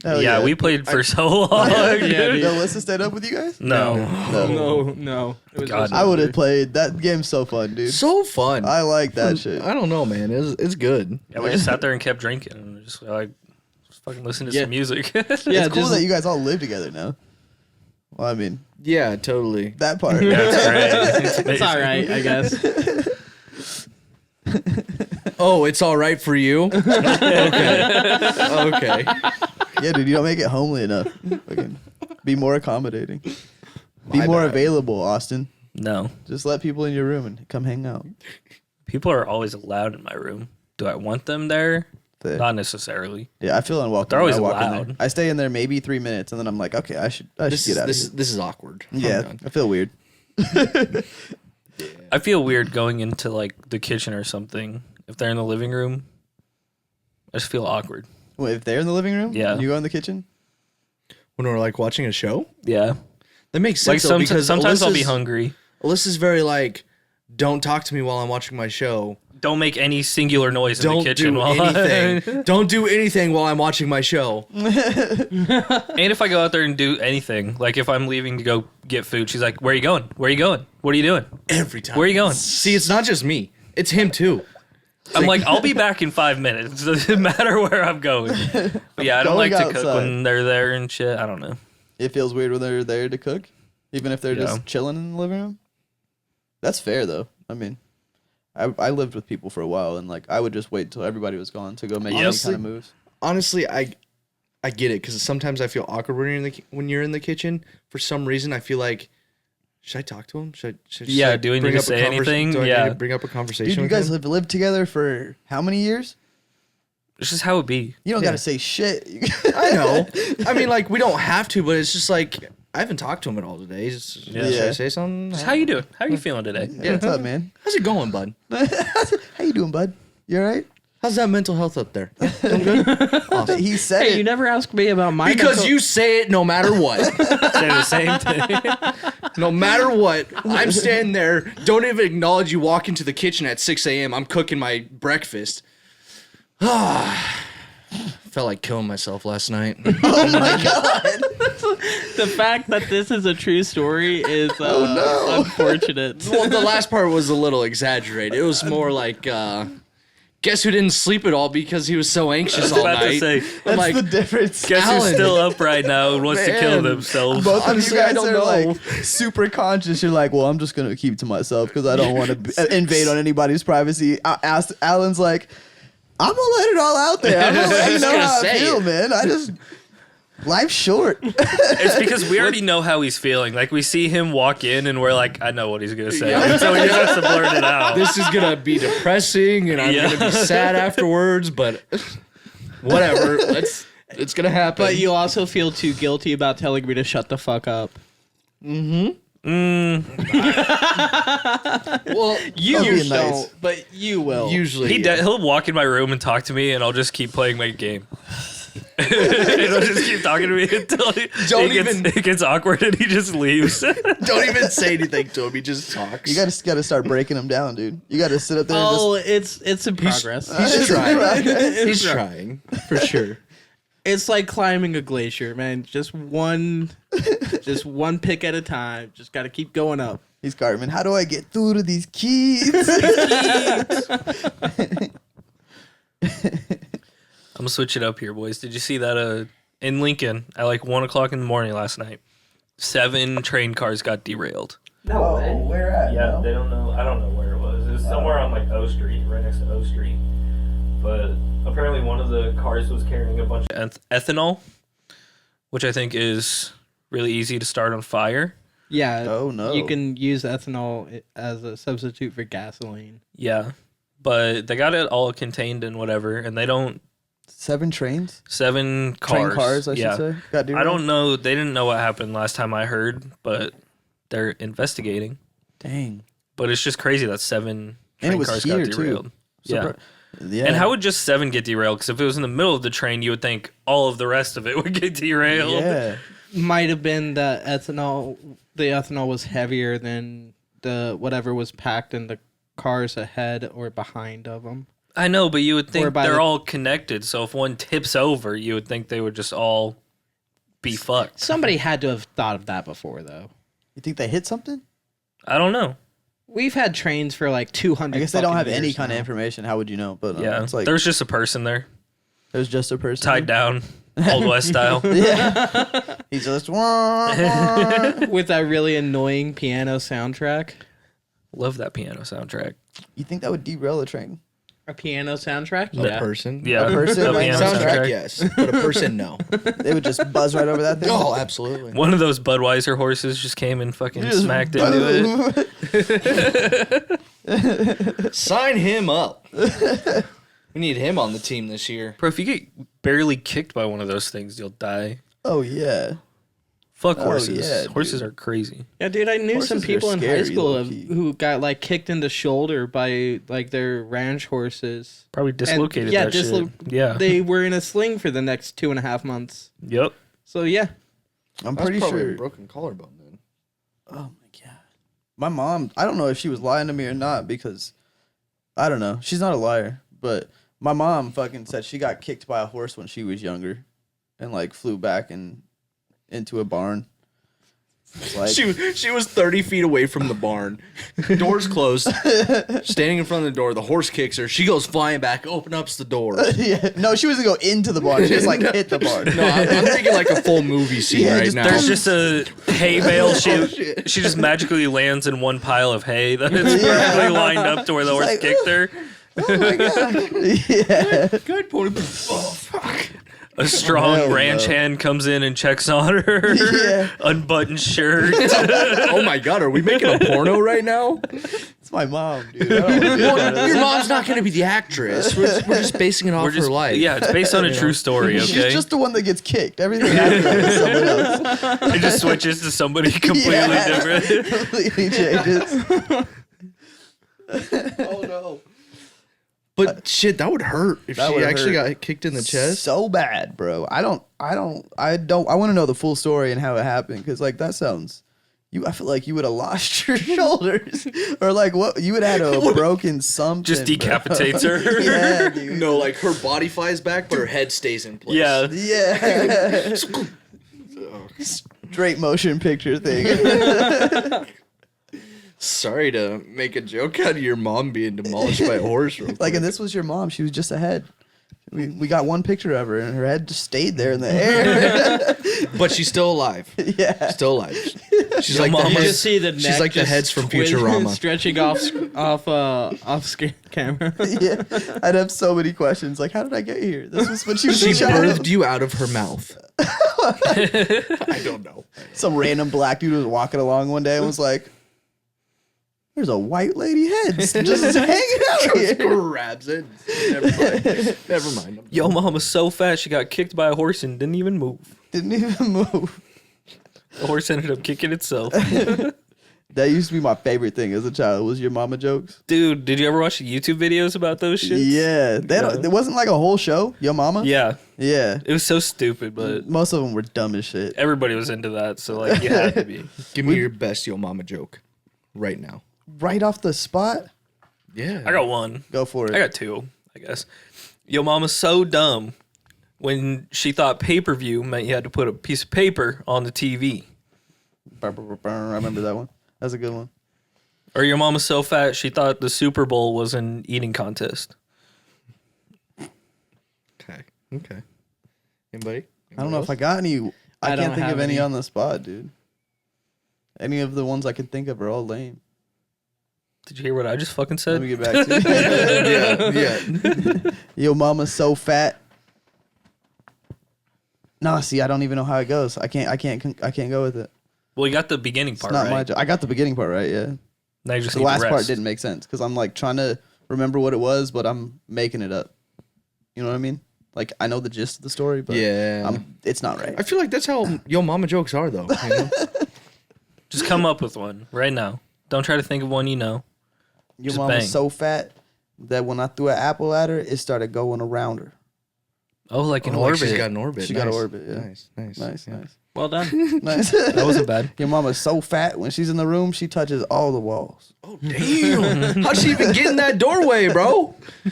[SPEAKER 2] Hell
[SPEAKER 3] Yeah, we played for so long.
[SPEAKER 1] Yeah,
[SPEAKER 3] dude.
[SPEAKER 1] dude.
[SPEAKER 2] No, Alyssa stayed up with you guys?
[SPEAKER 3] No.
[SPEAKER 1] No. It was
[SPEAKER 3] God,
[SPEAKER 1] just-
[SPEAKER 2] I would have played. That game's so fun, dude.
[SPEAKER 4] So fun.
[SPEAKER 2] I like that shit.
[SPEAKER 4] I don't know, man. It's good.
[SPEAKER 3] Yeah, we just sat there and kept drinking and just like fucking listening to
[SPEAKER 1] Yeah.
[SPEAKER 3] some music.
[SPEAKER 1] Yeah,
[SPEAKER 2] It's cool
[SPEAKER 1] just-
[SPEAKER 2] that you guys all live together now. Well, I mean,
[SPEAKER 4] Yeah, totally.
[SPEAKER 2] that part.
[SPEAKER 3] Yeah, it's great. It's
[SPEAKER 1] It's
[SPEAKER 3] amazing.
[SPEAKER 1] all right, I guess.
[SPEAKER 4] Oh, it's all right for you? Okay.
[SPEAKER 2] Yeah, dude, you don't make it homely enough. Fucking be more accommodating. Be
[SPEAKER 4] My
[SPEAKER 2] more
[SPEAKER 4] bad.
[SPEAKER 2] available, Austin.
[SPEAKER 3] No.
[SPEAKER 2] Just let people in your room and come hang out.
[SPEAKER 3] People are always allowed in my room. Do I want them there?
[SPEAKER 2] There.
[SPEAKER 3] Not necessarily.
[SPEAKER 2] Yeah, I feel unwelcome.
[SPEAKER 3] They're
[SPEAKER 2] when
[SPEAKER 3] always
[SPEAKER 2] I walk in
[SPEAKER 3] loud.
[SPEAKER 2] there. I stay in there maybe 3 minutes, and then I'm like, okay, I should
[SPEAKER 4] This
[SPEAKER 2] get out of
[SPEAKER 4] is
[SPEAKER 2] here.
[SPEAKER 4] this is awkward. I'm
[SPEAKER 2] Yeah,
[SPEAKER 4] done.
[SPEAKER 2] I feel weird.
[SPEAKER 3] I feel weird going into like the kitchen or something. If they're in the living room, I just feel awkward.
[SPEAKER 2] Wait, if they're in the living room,
[SPEAKER 3] Yeah.
[SPEAKER 2] you go in the kitchen.
[SPEAKER 4] When we're like watching a show?
[SPEAKER 3] Yeah.
[SPEAKER 4] That makes
[SPEAKER 3] Like
[SPEAKER 4] sense though, because
[SPEAKER 3] sometimes I'll be
[SPEAKER 4] Alyssa's-
[SPEAKER 3] hungry.
[SPEAKER 4] Alyssa's very like, don't talk to me while I'm watching my show.
[SPEAKER 3] Don't make any singular noise in the
[SPEAKER 4] Don't
[SPEAKER 3] kitchen
[SPEAKER 4] do
[SPEAKER 3] while
[SPEAKER 4] anything. Don't do anything while I'm watching my show.
[SPEAKER 3] And if I go out there and do anything, like if I'm leaving to go get food, she's like, "Where are you going? Where are you going? What are you doing?
[SPEAKER 4] Every time.
[SPEAKER 3] Where are you going?"
[SPEAKER 4] See, it's not just me. It's him too.
[SPEAKER 3] I'm like, "I'll be back in 5 minutes. Doesn't matter where I'm going." But yeah, I don't
[SPEAKER 2] Going
[SPEAKER 3] like to cook
[SPEAKER 2] outside.
[SPEAKER 3] when they're there and shit. I don't know.
[SPEAKER 2] It feels weird when they're there to cook, even if they're
[SPEAKER 3] Yeah.
[SPEAKER 2] just chilling in the living room. That's fair though. I mean, I lived with people for a while, and like I would just wait till everybody was gone to go make
[SPEAKER 4] Honestly-
[SPEAKER 2] any kind of moves.
[SPEAKER 4] honestly, I get it because sometimes I feel awkward when you're in the kitchen. For some reason, I feel like, should I talk to him? Should I just, like,
[SPEAKER 3] do we need
[SPEAKER 4] bring
[SPEAKER 3] to
[SPEAKER 4] up a
[SPEAKER 3] say anything?
[SPEAKER 4] Do I
[SPEAKER 3] Yeah.
[SPEAKER 4] need to bring up a conversation?
[SPEAKER 2] Dude, you
[SPEAKER 4] with
[SPEAKER 2] guys
[SPEAKER 4] him?
[SPEAKER 2] have lived together for how many years?
[SPEAKER 3] It's just how it be.
[SPEAKER 2] You don't got to say shit.
[SPEAKER 4] I know. I mean, like, we don't have to, but it's just like I haven't talked to him at all today. Should I say something?
[SPEAKER 3] Just how you doing? How you feeling today?
[SPEAKER 2] Yeah, what's up, man?
[SPEAKER 4] How's it going, bud?
[SPEAKER 2] How you doing, bud? You all right?
[SPEAKER 4] How's that mental health up there? Doing good? Awesome.
[SPEAKER 2] He said
[SPEAKER 1] Hey,
[SPEAKER 2] it.
[SPEAKER 1] you never asked me about my
[SPEAKER 4] Because
[SPEAKER 1] mental-
[SPEAKER 4] you say it no matter what.
[SPEAKER 3] Say the same thing.
[SPEAKER 4] No matter what, I'm standing there. Don't even acknowledge you walk into the kitchen at 6 a.m. I'm cooking my breakfast. Felt like killing myself last night.
[SPEAKER 2] Oh my god.
[SPEAKER 1] The fact that this is a true story is unfortunate.
[SPEAKER 4] Well, the last part was a little exaggerated. It was more like, guess who didn't sleep at all because he was so anxious all
[SPEAKER 3] About to
[SPEAKER 4] night.
[SPEAKER 3] say,
[SPEAKER 2] That's
[SPEAKER 4] like,
[SPEAKER 2] the difference.
[SPEAKER 3] guess who's
[SPEAKER 4] Alan.
[SPEAKER 3] still up right now and wants to kill
[SPEAKER 4] Man.
[SPEAKER 3] themselves?
[SPEAKER 2] Both of
[SPEAKER 4] Honestly,
[SPEAKER 2] you
[SPEAKER 4] I
[SPEAKER 2] guys
[SPEAKER 4] don't
[SPEAKER 2] are
[SPEAKER 4] know.
[SPEAKER 2] like super conscious. You're like, well, I'm just gonna keep it to myself because I don't want to invade on anybody's privacy. I asked Alan's like, I'm gonna let it all out there. I'm gonna let you
[SPEAKER 4] Just
[SPEAKER 2] know
[SPEAKER 4] gonna
[SPEAKER 2] how I
[SPEAKER 4] say
[SPEAKER 2] feel,
[SPEAKER 4] it.
[SPEAKER 2] man. Life's short.
[SPEAKER 3] It's because we already know how he's feeling. Like, we see him walk in and we're like, I know what he's going to say. So he just has to blurt it out.
[SPEAKER 4] This is gonna be depressing, and I'm
[SPEAKER 3] Yeah.
[SPEAKER 4] gonna be sad afterwards. But whatever, it's gonna happen.
[SPEAKER 1] But you also feel too guilty about telling me to shut the fuck up.
[SPEAKER 4] well,
[SPEAKER 1] You
[SPEAKER 2] That'd be
[SPEAKER 1] don't,
[SPEAKER 2] nice.
[SPEAKER 1] but you will.
[SPEAKER 4] usually
[SPEAKER 3] He'll walk in my room and talk to me, and I'll just keep playing my game. And he'll just keep talking to me until it gets awkward and he just leaves.
[SPEAKER 4] don't even say anything to him. He just talks.
[SPEAKER 2] You gotta start breaking them down, dude. You gotta sit up there.
[SPEAKER 1] Oh,
[SPEAKER 2] And
[SPEAKER 1] it's in progress.
[SPEAKER 4] He's trying.
[SPEAKER 1] It's
[SPEAKER 4] He's
[SPEAKER 1] right.
[SPEAKER 4] trying for sure.
[SPEAKER 1] It's like climbing a glacier, man. Just one pick at a time. Just got to keep going up.
[SPEAKER 2] He's Cartman. How do I get through to these kids?
[SPEAKER 3] I'm gonna switch it up here, boys. Did you see that in Lincoln at like 1 o'clock in the morning last night? 7 train cars got derailed.
[SPEAKER 2] No way. Where at?
[SPEAKER 3] Yeah, they don't know. I don't know where it was. It was somewhere on like O Street, right next to O Street. But apparently one of the cars was carrying a bunch of ethanol, which I think is really easy to start on fire.
[SPEAKER 1] Yeah.
[SPEAKER 2] Oh, no.
[SPEAKER 1] You can use ethanol as a substitute for gasoline.
[SPEAKER 3] Yeah. But they got it all contained and whatever, and they don't
[SPEAKER 2] 7 trains?
[SPEAKER 3] 7 cars.
[SPEAKER 2] Train cars, I should say. Got
[SPEAKER 3] I
[SPEAKER 2] derailed?
[SPEAKER 3] don't know. They didn't know what happened last time I heard, but they're investigating.
[SPEAKER 2] Dang.
[SPEAKER 3] But it's just crazy that 7
[SPEAKER 2] And it
[SPEAKER 3] train
[SPEAKER 2] was
[SPEAKER 3] cars
[SPEAKER 2] here,
[SPEAKER 3] got derailed.
[SPEAKER 2] too.
[SPEAKER 3] Yeah.
[SPEAKER 2] Yeah.
[SPEAKER 3] And how would just 7 get derailed? Because if it was in the middle of the train, you would think all of the rest of it would get derailed.
[SPEAKER 2] Yeah.
[SPEAKER 1] Might have been that the ethanol was heavier than the whatever was packed in the cars ahead or behind of them.
[SPEAKER 3] I know, but you would think
[SPEAKER 1] by
[SPEAKER 3] they're
[SPEAKER 1] the-
[SPEAKER 3] all connected. So if one tips over, you would think they would just all be fucked.
[SPEAKER 1] Somebody had to have thought of that before, though.
[SPEAKER 2] You think they hit something?
[SPEAKER 3] I don't know.
[SPEAKER 1] We've had trains for like 200.
[SPEAKER 2] I guess they don't have
[SPEAKER 1] fucking
[SPEAKER 2] any
[SPEAKER 1] years
[SPEAKER 2] kind of
[SPEAKER 1] now.
[SPEAKER 2] information. How would you know? But
[SPEAKER 3] Yeah,
[SPEAKER 2] it's like
[SPEAKER 3] there's just a person there,
[SPEAKER 2] there's just a person
[SPEAKER 3] tied down, Old West style.
[SPEAKER 2] Yeah. He's just wah, wah.
[SPEAKER 1] with that really annoying piano soundtrack.
[SPEAKER 3] Love that piano soundtrack.
[SPEAKER 2] You think that would derail a train?
[SPEAKER 1] A piano soundtrack?
[SPEAKER 4] A person.
[SPEAKER 3] Yeah,
[SPEAKER 2] A person
[SPEAKER 3] the
[SPEAKER 2] like
[SPEAKER 3] piano
[SPEAKER 4] Soundtrack, yes, but a person, no.
[SPEAKER 2] They would just buzz right over that thing.
[SPEAKER 4] Oh, absolutely.
[SPEAKER 3] One of those Budweiser horses just came and fucking
[SPEAKER 2] Just
[SPEAKER 3] smacked into it.
[SPEAKER 2] boom.
[SPEAKER 4] Sign him up. We need him on the team this year.
[SPEAKER 3] Bro, if you get barely kicked by one of those things, you'll die.
[SPEAKER 2] Oh yeah.
[SPEAKER 3] Fuck
[SPEAKER 2] Oh,
[SPEAKER 3] horses.
[SPEAKER 2] yeah,
[SPEAKER 3] Horses
[SPEAKER 2] dude.
[SPEAKER 3] are crazy.
[SPEAKER 1] Yeah, dude, I knew
[SPEAKER 2] Horses
[SPEAKER 1] some
[SPEAKER 2] are
[SPEAKER 1] people in high
[SPEAKER 2] scary,
[SPEAKER 1] school
[SPEAKER 2] low-key.
[SPEAKER 1] who got like kicked in the shoulder by like their ranch horses.
[SPEAKER 3] Probably dislocated
[SPEAKER 1] yeah,
[SPEAKER 3] that shit. Yeah.
[SPEAKER 1] They were in a sling for the next 2.5 months.
[SPEAKER 3] Yep.
[SPEAKER 1] So yeah,
[SPEAKER 2] I'm
[SPEAKER 4] That's
[SPEAKER 2] pretty
[SPEAKER 4] probably
[SPEAKER 2] sure.
[SPEAKER 4] a broken collarbone then.
[SPEAKER 2] Oh my god. My mom, I don't know if she was lying to me or not because I don't know. She's not a liar, but my mom fucking said she got kicked by a horse when she was younger and like flew back and into a barn. It's like,
[SPEAKER 4] She was 30 feet away from the barn. Door's closed. Standing in front of the door. The horse kicks her. She goes flying back. Open up the door.
[SPEAKER 2] yeah. No, she was gonna go into the barn. She just like hit the barn.
[SPEAKER 4] No, I'm thinking like a full movie scene
[SPEAKER 2] Yeah,
[SPEAKER 4] right
[SPEAKER 2] just-
[SPEAKER 4] now.
[SPEAKER 3] There's just a hay bale. She
[SPEAKER 4] shit.
[SPEAKER 3] she just magically lands in one pile of hay that is perfectly lined up to where the horse
[SPEAKER 2] like,
[SPEAKER 3] kicked her.
[SPEAKER 2] Oh my god. Yeah.
[SPEAKER 4] good point. Oh, fuck.
[SPEAKER 3] A strong
[SPEAKER 2] Hell
[SPEAKER 3] ranch
[SPEAKER 2] no.
[SPEAKER 3] hand comes in and checks on her.
[SPEAKER 2] Yeah.
[SPEAKER 3] Unbuttoned shirt.
[SPEAKER 4] Oh my god, are we making a porno right now?
[SPEAKER 2] It's my mom, dude. I don't wanna be a part of
[SPEAKER 4] Your
[SPEAKER 2] this.
[SPEAKER 4] mom's not gonna be the actress. We're just basing it off her life.
[SPEAKER 3] Yeah, it's based on a true story, okay?
[SPEAKER 2] She's just the one that gets kicked. Everything after that is someone else.
[SPEAKER 3] It just switches to somebody completely
[SPEAKER 2] Yeah.
[SPEAKER 3] different.
[SPEAKER 2] Completely changes. Oh no.
[SPEAKER 4] But shit, that would hurt if
[SPEAKER 2] That
[SPEAKER 4] she
[SPEAKER 2] would
[SPEAKER 4] actually
[SPEAKER 2] hurt.
[SPEAKER 4] got kicked in the chest.
[SPEAKER 2] So bad, bro. I want to know the full story and how it happened, because like that sounds. I feel like you would have lost your shoulders, or like what you would have had a broken something.
[SPEAKER 3] Just
[SPEAKER 2] bro.
[SPEAKER 3] decapitates her.
[SPEAKER 2] Yeah, dude.
[SPEAKER 4] No, like her body flies back, but her head stays in place.
[SPEAKER 3] Yeah.
[SPEAKER 2] Yeah. Straight motion picture thing.
[SPEAKER 4] Sorry to make a joke out of your mom being demolished by a horse. Real
[SPEAKER 2] Like,
[SPEAKER 4] quick.
[SPEAKER 2] and this was your mom. She was just ahead. We got one picture of her, and her head just stayed there in the air.
[SPEAKER 4] But she's still alive.
[SPEAKER 2] Yeah.
[SPEAKER 4] Still alive. She's
[SPEAKER 3] Your
[SPEAKER 4] like
[SPEAKER 3] mom
[SPEAKER 4] the
[SPEAKER 1] You
[SPEAKER 3] was-
[SPEAKER 4] heads.
[SPEAKER 1] just see the neck.
[SPEAKER 4] She's like the
[SPEAKER 1] just
[SPEAKER 4] heads from
[SPEAKER 1] twist-
[SPEAKER 4] Futurama.
[SPEAKER 1] stretching off camera.
[SPEAKER 2] Yeah. I'd have so many questions. Like, how did I get here? This was when she was
[SPEAKER 4] She
[SPEAKER 2] a child.
[SPEAKER 4] birthed you out of her mouth. I don't know.
[SPEAKER 2] Some random black dude was walking along one day and was like, "There's a white lady head just hanging out here."
[SPEAKER 4] Grabs it. Never mind. Never mind.
[SPEAKER 3] Yo, mom was so fat she got kicked by a horse and didn't even move.
[SPEAKER 2] Didn't even move.
[SPEAKER 3] The horse ended up kicking itself.
[SPEAKER 2] That used to be my favorite thing as a child. Was your mama jokes?
[SPEAKER 3] Dude, did you ever watch the YouTube videos about those shits?
[SPEAKER 2] Yeah, there wasn't like a whole show. Your mama?
[SPEAKER 3] Yeah.
[SPEAKER 2] Yeah.
[SPEAKER 3] It was so stupid, but
[SPEAKER 2] Most of them were dumb as shit.
[SPEAKER 3] everybody was into that, so like you had to be.
[SPEAKER 4] Give me your best Yo Mama joke right now.
[SPEAKER 2] Right off the spot,
[SPEAKER 4] Yeah.
[SPEAKER 3] I got one.
[SPEAKER 2] go for it.
[SPEAKER 3] I got two, I guess. Yo, mama's so dumb when she thought pay-per-view meant you had to put a piece of paper on the TV.
[SPEAKER 2] I remember that one. That's a good one.
[SPEAKER 3] Or your mama's so fat she thought the Super Bowl was an eating contest.
[SPEAKER 4] Okay. Okay. Anybody?
[SPEAKER 2] I don't know if I got any. I
[SPEAKER 1] I
[SPEAKER 2] can't
[SPEAKER 1] don't
[SPEAKER 2] think of
[SPEAKER 1] have
[SPEAKER 2] any
[SPEAKER 1] any.
[SPEAKER 2] on the spot, dude. Any of the ones I can think of are all lame.
[SPEAKER 3] Did you hear what I just fucking
[SPEAKER 2] Let
[SPEAKER 3] said?
[SPEAKER 2] me get back to you.
[SPEAKER 4] Yeah.
[SPEAKER 2] Yo, mama's so fat. No, see, I don't even know how it goes. I can't go with it.
[SPEAKER 3] Well, you got the beginning
[SPEAKER 2] It's
[SPEAKER 3] part
[SPEAKER 2] not
[SPEAKER 3] right.
[SPEAKER 2] my joke. I got the beginning part right, yeah.
[SPEAKER 3] Now you just
[SPEAKER 2] The
[SPEAKER 3] need
[SPEAKER 2] last
[SPEAKER 3] the
[SPEAKER 2] part
[SPEAKER 3] rest.
[SPEAKER 2] didn't make sense because I'm like trying to remember what it was, but I'm making it up. You know what I mean? Like I know the gist of the story, but
[SPEAKER 4] Yeah.
[SPEAKER 2] it's not right.
[SPEAKER 4] I feel like that's how Yo Mama jokes are, though. You know?
[SPEAKER 3] Just come up with one right now. Don't try to think of one you know.
[SPEAKER 2] Your
[SPEAKER 3] just
[SPEAKER 2] mom
[SPEAKER 3] bang.
[SPEAKER 2] was so fat that when I threw an apple at her, it started going around her.
[SPEAKER 3] Oh, like in
[SPEAKER 4] Oh, like
[SPEAKER 3] orbit.
[SPEAKER 4] she's got an orbit.
[SPEAKER 2] She got
[SPEAKER 4] Nice.
[SPEAKER 2] an orbit, yeah.
[SPEAKER 4] Nice. Nice.
[SPEAKER 2] Nice,
[SPEAKER 4] Yeah.
[SPEAKER 2] nice,
[SPEAKER 1] Well done.
[SPEAKER 2] nice.
[SPEAKER 3] That wasn't bad.
[SPEAKER 2] Your mama's so fat when she's in the room, she touches all the walls.
[SPEAKER 4] Oh, damn. How'd she even get in that doorway, bro?
[SPEAKER 2] I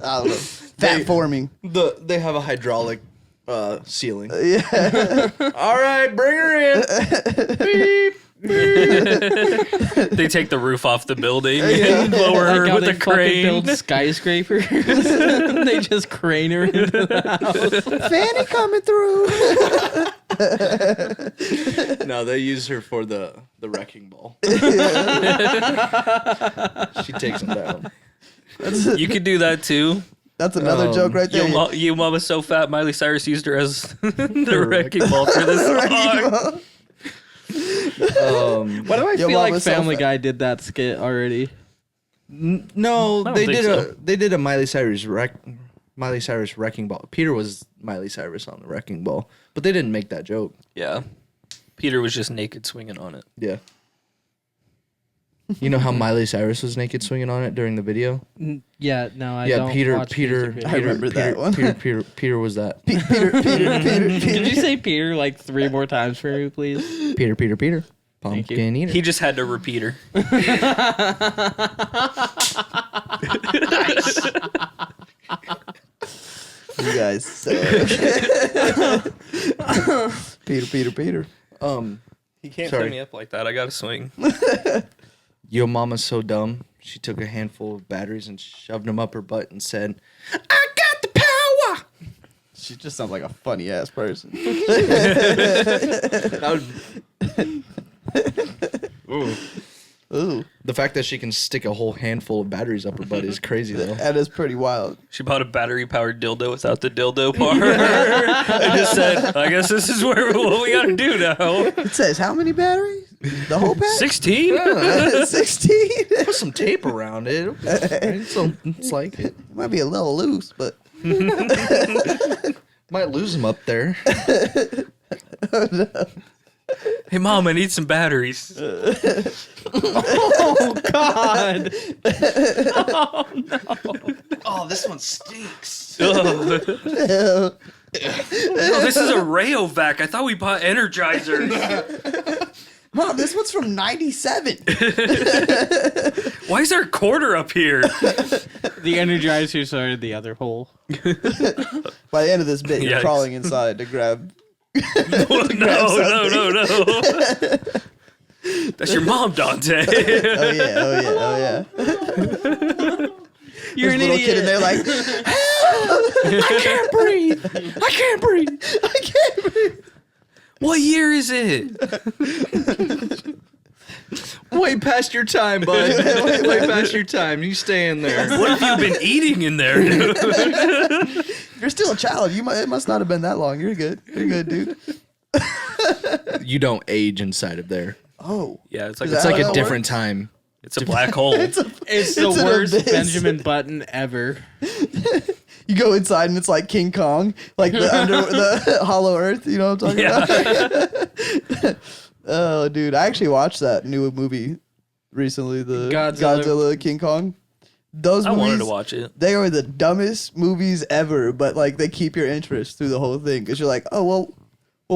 [SPEAKER 2] don't know. Fat forming.
[SPEAKER 4] They have a hydraulic ceiling.
[SPEAKER 2] Yeah.
[SPEAKER 4] All right, bring her in. Beep.
[SPEAKER 3] They take the roof off the building and lower her
[SPEAKER 1] Like how
[SPEAKER 3] with
[SPEAKER 1] they
[SPEAKER 3] a
[SPEAKER 1] fucking
[SPEAKER 3] crane.
[SPEAKER 1] build skyscrapers. They just crane her into the house.
[SPEAKER 2] Fanny coming through.
[SPEAKER 4] No, they use her for the wrecking ball. She takes them down.
[SPEAKER 3] You could do that too.
[SPEAKER 2] That's another joke right there.
[SPEAKER 3] You mama's so fat, Miley Cyrus used her as the wrecking ball for this song.
[SPEAKER 1] Why do I
[SPEAKER 2] Yo,
[SPEAKER 1] feel like
[SPEAKER 2] Mama's so
[SPEAKER 1] Family
[SPEAKER 2] fat.
[SPEAKER 1] Guy did that skit already?
[SPEAKER 4] No,
[SPEAKER 3] I don't
[SPEAKER 4] they
[SPEAKER 3] think
[SPEAKER 4] did
[SPEAKER 3] so.
[SPEAKER 4] they did a Miley Cyrus wrecking ball. Peter was Miley Cyrus on the wrecking ball, but they didn't make that joke.
[SPEAKER 3] Yeah. Peter was just naked swinging on it.
[SPEAKER 4] Yeah. You know how Miley Cyrus was naked swinging on it during the video?
[SPEAKER 1] Yeah, no, I
[SPEAKER 4] Yeah,
[SPEAKER 1] don't
[SPEAKER 4] Peter
[SPEAKER 1] watch
[SPEAKER 4] Peter
[SPEAKER 1] music
[SPEAKER 2] I
[SPEAKER 1] videos.
[SPEAKER 2] remember that one.
[SPEAKER 4] Peter was that.
[SPEAKER 1] Did you say Peter like 3 more times for me, please?
[SPEAKER 4] Peter
[SPEAKER 1] Thank you.
[SPEAKER 4] pumpkin eater.
[SPEAKER 3] He just had to repeat her.
[SPEAKER 2] You guys suck. Peter.
[SPEAKER 3] He can't
[SPEAKER 4] Sorry.
[SPEAKER 3] set me up like that. I gotta swing.
[SPEAKER 4] Yo mama's so dumb. She took a handful of batteries and shoved them up her butt and said, "I got the power."
[SPEAKER 2] She just sounds like a funny ass person.
[SPEAKER 4] That would,
[SPEAKER 2] Ooh.
[SPEAKER 4] The fact that she can stick a whole handful of batteries up her butt is crazy, though.
[SPEAKER 2] That is pretty wild.
[SPEAKER 3] She bought a battery-powered dildo without the dildo part. And just said, I guess this is what we got to do now.
[SPEAKER 2] It says how many batteries? The whole pack?
[SPEAKER 3] 16?
[SPEAKER 2] 16?
[SPEAKER 4] Put some tape around it. So it's like
[SPEAKER 2] It might be a little loose, but
[SPEAKER 4] might lose them up there.
[SPEAKER 3] Hey, Mom, I need some batteries.
[SPEAKER 1] Oh God!
[SPEAKER 4] Oh, this one stinks.
[SPEAKER 3] Oh, this is a Rayovac. I thought we bought Energizers.
[SPEAKER 2] Mom, this one's from 97.
[SPEAKER 3] Why is there a quarter up here?
[SPEAKER 1] The Energizers are in the other hole.
[SPEAKER 2] By the end of this bit, you're
[SPEAKER 3] Yikes.
[SPEAKER 2] crawling inside to grab.
[SPEAKER 3] No. That's your mom, Dante.
[SPEAKER 2] Oh yeah.
[SPEAKER 1] You're an
[SPEAKER 2] There's a little
[SPEAKER 1] idiot.
[SPEAKER 2] kid in there like,
[SPEAKER 4] I can't breathe. I can't breathe.
[SPEAKER 2] I can't breathe.
[SPEAKER 3] What year is it?
[SPEAKER 4] Way past your time, bud. Way past your time. You stay in there.
[SPEAKER 3] What have you been eating in there?
[SPEAKER 2] You're still a child. It must not have been that long. You're good. You're good, dude.
[SPEAKER 4] You don't age inside of there.
[SPEAKER 2] Oh.
[SPEAKER 3] Yeah, it's like
[SPEAKER 2] Is
[SPEAKER 4] It's
[SPEAKER 2] that
[SPEAKER 4] like
[SPEAKER 2] how
[SPEAKER 4] a
[SPEAKER 2] that
[SPEAKER 4] different time.
[SPEAKER 3] it's a black hole.
[SPEAKER 1] It's the
[SPEAKER 2] It's an
[SPEAKER 1] worst
[SPEAKER 2] abyss.
[SPEAKER 1] Benjamin Button ever.
[SPEAKER 2] You go inside and it's like King Kong, like the Hollow Earth. You know what I'm talking about? Oh, dude, I actually watched that new movie recently, the Godzilla King Kong. Those
[SPEAKER 3] I
[SPEAKER 2] movies,
[SPEAKER 3] wanted to watch it.
[SPEAKER 2] they are the dumbest movies ever, but like they keep your interest through the whole thing because you're like, oh well,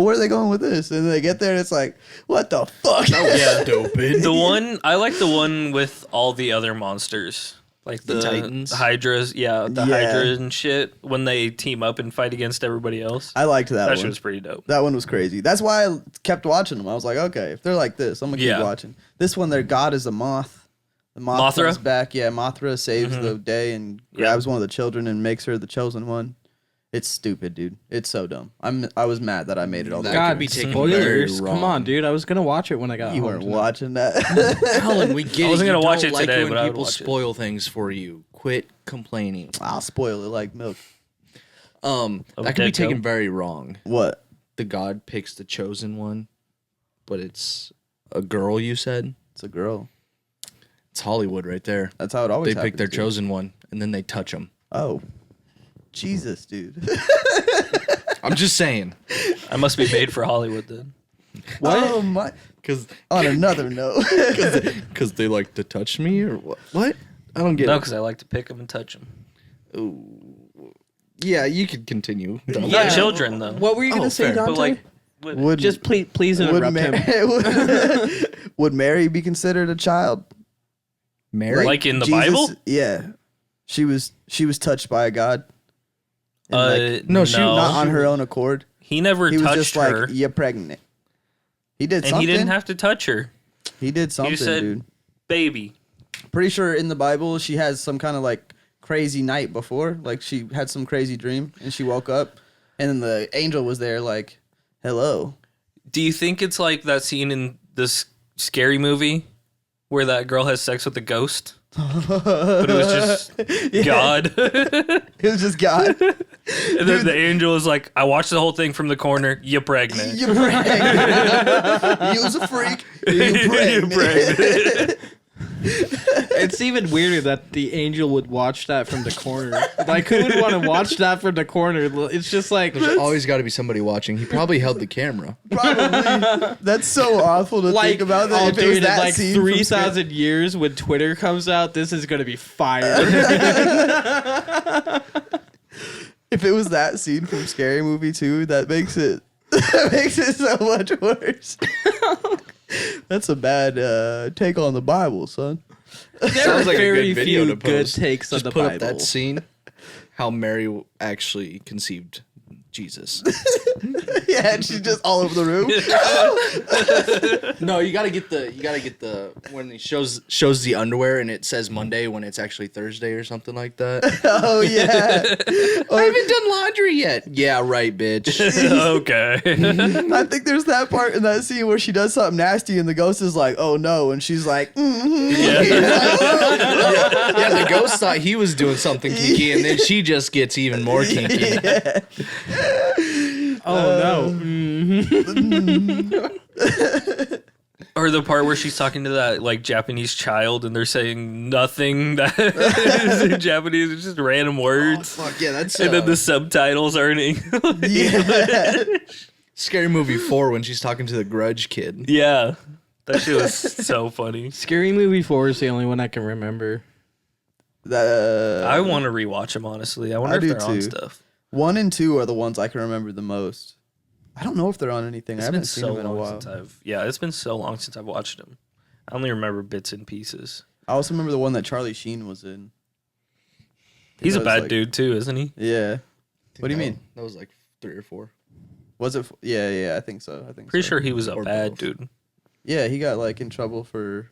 [SPEAKER 2] where are they going with this? And then they get there and it's like, what the fuck?
[SPEAKER 3] Yeah,
[SPEAKER 4] Stupid.
[SPEAKER 3] the one I like the one with all the other monsters, like the
[SPEAKER 4] Titans?
[SPEAKER 3] Hydras. Yeah, the
[SPEAKER 2] Yeah.
[SPEAKER 3] Hydra and shit when they team up and fight against everybody else.
[SPEAKER 2] I liked that
[SPEAKER 3] That
[SPEAKER 2] one.
[SPEAKER 3] shit was pretty dope.
[SPEAKER 2] That one was crazy. That's why I kept watching them. I was like, okay, if they're like this, I'm gonna keep
[SPEAKER 3] Yeah.
[SPEAKER 2] watching. This one, their god is a moth. The moth
[SPEAKER 3] Mothra?
[SPEAKER 2] comes back. Yeah, Mothra saves the day and grabs one of the children and makes her the chosen one. It's stupid, dude. It's so dumb. I was mad that I made it all the way.
[SPEAKER 1] God,
[SPEAKER 4] could be taken
[SPEAKER 1] spoilers.
[SPEAKER 4] very
[SPEAKER 1] Come
[SPEAKER 4] wrong.
[SPEAKER 1] on, dude. I was gonna watch it when I got
[SPEAKER 2] You
[SPEAKER 1] home
[SPEAKER 2] weren't
[SPEAKER 1] tonight.
[SPEAKER 2] watching that.
[SPEAKER 4] Alan, we get
[SPEAKER 3] I wasn't
[SPEAKER 4] it.
[SPEAKER 3] gonna
[SPEAKER 4] You
[SPEAKER 3] watch
[SPEAKER 4] don't
[SPEAKER 3] it
[SPEAKER 4] like
[SPEAKER 3] today,
[SPEAKER 4] when
[SPEAKER 3] but I would
[SPEAKER 4] people
[SPEAKER 3] watch it.
[SPEAKER 4] spoil things for you. Quit complaining.
[SPEAKER 2] I'll spoil it like milk.
[SPEAKER 3] Of
[SPEAKER 4] That could be
[SPEAKER 3] Deadco.
[SPEAKER 4] taken very wrong.
[SPEAKER 2] What?
[SPEAKER 4] The god picks the chosen one, but it's a girl. You said
[SPEAKER 2] It's a girl.
[SPEAKER 4] it's Hollywood right there.
[SPEAKER 2] That's how it always
[SPEAKER 4] They
[SPEAKER 2] happens.
[SPEAKER 4] pick their
[SPEAKER 2] dude.
[SPEAKER 4] chosen one and then they touch them.
[SPEAKER 2] Oh. Jesus, dude.
[SPEAKER 4] I'm just saying.
[SPEAKER 3] I must be made for Hollywood then.
[SPEAKER 2] What? Oh my.
[SPEAKER 4] Because
[SPEAKER 2] On another note.
[SPEAKER 4] they like to touch me or what? What? I don't get
[SPEAKER 3] No,
[SPEAKER 4] it.
[SPEAKER 3] because I like to pick them and touch them.
[SPEAKER 4] Yeah, you could continue.
[SPEAKER 3] Not children though.
[SPEAKER 1] What were you gonna
[SPEAKER 4] Oh,
[SPEAKER 1] say,
[SPEAKER 4] fair.
[SPEAKER 1] Dante?
[SPEAKER 3] But like,
[SPEAKER 2] Would
[SPEAKER 1] Just please
[SPEAKER 2] would,
[SPEAKER 1] interrupt him.
[SPEAKER 2] would Mary be considered a child?
[SPEAKER 4] Mary?
[SPEAKER 3] Like in the Bible?
[SPEAKER 2] Yeah. She was touched by a god. And,
[SPEAKER 4] no, she-
[SPEAKER 2] not on her own accord.
[SPEAKER 3] He never
[SPEAKER 2] He was
[SPEAKER 3] touched
[SPEAKER 2] just
[SPEAKER 3] her,
[SPEAKER 2] like, "You're pregnant." He did
[SPEAKER 3] and
[SPEAKER 2] something.
[SPEAKER 3] he didn't have to touch her.
[SPEAKER 2] He did something,
[SPEAKER 3] He just said,
[SPEAKER 2] dude.
[SPEAKER 3] "Baby."
[SPEAKER 2] Pretty sure in the Bible she has some kind of like crazy night before. Like she had some crazy dream and she woke up and then the angel was there like, "Hello."
[SPEAKER 3] Do you think it's like that scene in this scary movie where that girl has sex with a ghost? But it was just God.
[SPEAKER 2] It was just God.
[SPEAKER 3] And then the angel is like, I watched the whole thing from the corner. You're pregnant.
[SPEAKER 2] You're pregnant. You was a freak. You're pregnant.
[SPEAKER 1] It's even weirder that the angel would watch that from the corner. Like, who would want to watch that from the corner? It's just like,
[SPEAKER 4] There's always got to be somebody watching. He probably held the camera.
[SPEAKER 2] Probably. That's so awful to think about that.
[SPEAKER 1] oh,
[SPEAKER 2] If it was
[SPEAKER 1] dude, in
[SPEAKER 2] that
[SPEAKER 1] like
[SPEAKER 2] scene from
[SPEAKER 1] 3,000 years when Twitter comes out, this is gonna be fire.
[SPEAKER 2] If it was that scene from Scary Movie 2, that makes it so much worse. That's a bad take on the Bible, son.
[SPEAKER 1] There
[SPEAKER 4] Sounds
[SPEAKER 1] are
[SPEAKER 4] like a
[SPEAKER 1] very
[SPEAKER 4] good video
[SPEAKER 1] few
[SPEAKER 4] to
[SPEAKER 1] good
[SPEAKER 4] post.
[SPEAKER 1] takes on
[SPEAKER 4] Just
[SPEAKER 1] the
[SPEAKER 4] put
[SPEAKER 1] Bible.
[SPEAKER 4] up that scene, how Mary actually conceived Jesus.
[SPEAKER 2] Yeah, and she's just all over the room.
[SPEAKER 4] No, you gotta get the when he shows the underwear and it says Monday when it's actually Thursday or something like that.
[SPEAKER 2] Oh yeah.
[SPEAKER 4] I haven't done laundry yet. Yeah, right, bitch.
[SPEAKER 3] Okay.
[SPEAKER 2] I think there's that part in that scene where she does something nasty and the ghost is like, "Oh no," and she's like,
[SPEAKER 3] Yeah.
[SPEAKER 4] Yeah, the ghost thought he was doing something kinky, and then she just gets even more kinky.
[SPEAKER 2] Yeah.
[SPEAKER 1] Oh no.
[SPEAKER 3] Or the part where she's talking to that like Japanese child and they're saying nothing that is in Japanese, it's just random words.
[SPEAKER 4] Oh, fuck yeah, that's
[SPEAKER 3] And then the subtitles are in English.
[SPEAKER 2] Yeah.
[SPEAKER 4] Scary Movie 4 when she's talking to the Grudge kid.
[SPEAKER 3] Yeah. That shit was so funny.
[SPEAKER 1] Scary Movie 4 is the only one I can remember.
[SPEAKER 3] I want to rewatch them, honestly. I wonder
[SPEAKER 2] I
[SPEAKER 3] if
[SPEAKER 2] do
[SPEAKER 3] they're on
[SPEAKER 2] too.
[SPEAKER 3] stuff.
[SPEAKER 2] 1 and 2 are the ones I can remember the most. I don't know if they're on anything. I
[SPEAKER 3] It's
[SPEAKER 2] haven't
[SPEAKER 3] been
[SPEAKER 2] seen
[SPEAKER 3] so
[SPEAKER 2] them in a
[SPEAKER 3] long
[SPEAKER 2] while.
[SPEAKER 3] since it's been so long since I've watched them. I only remember bits and pieces.
[SPEAKER 2] I also remember the one that Charlie Sheen was in.
[SPEAKER 3] He's a
[SPEAKER 2] That was
[SPEAKER 3] bad
[SPEAKER 2] like-
[SPEAKER 3] dude too, isn't he?
[SPEAKER 2] Yeah. What do you mean?
[SPEAKER 4] That was like 3 or 4.
[SPEAKER 2] Was it? Yeah, I think so.
[SPEAKER 3] Pretty sure he was a
[SPEAKER 4] Or
[SPEAKER 3] bad
[SPEAKER 4] both.
[SPEAKER 3] dude.
[SPEAKER 2] Yeah, he got like in trouble for.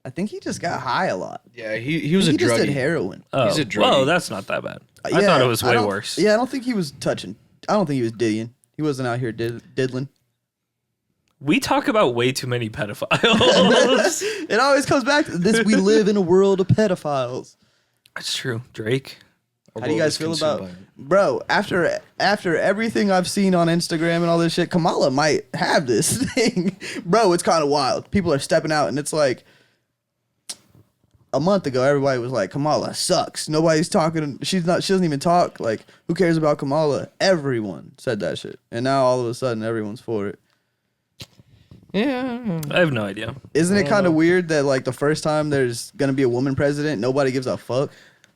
[SPEAKER 2] I think he just got high a lot.
[SPEAKER 4] Yeah, he was a
[SPEAKER 2] He just did
[SPEAKER 4] druggie.
[SPEAKER 2] heroin.
[SPEAKER 3] Oh,
[SPEAKER 4] He's a druggie.
[SPEAKER 3] well, that's not that bad. I
[SPEAKER 2] Yeah,
[SPEAKER 3] thought it was way
[SPEAKER 2] don't-
[SPEAKER 3] worse.
[SPEAKER 2] Yeah, I don't think he was touching. I don't think he was diddying. He wasn't out here diddling.
[SPEAKER 3] We talk about way too many pedophiles.
[SPEAKER 2] It always comes back to this. We live in a world of pedophiles.
[SPEAKER 3] That's true. Drake.
[SPEAKER 2] How do you guys feel about, bro? After everything I've seen on Instagram and all this shit, Kamala might have this thing, bro. It's kind of wild. People are stepping out, and it's like a month ago, everybody was like, Kamala sucks. Nobody's talking. She doesn't even talk. Like, who cares about Kamala? Everyone said that shit, and now all of a sudden, everyone's for it.
[SPEAKER 4] Yeah.
[SPEAKER 3] I have no idea.
[SPEAKER 2] Isn't it kind of weird that like the first time there's gonna be a woman president, nobody gives a fuck?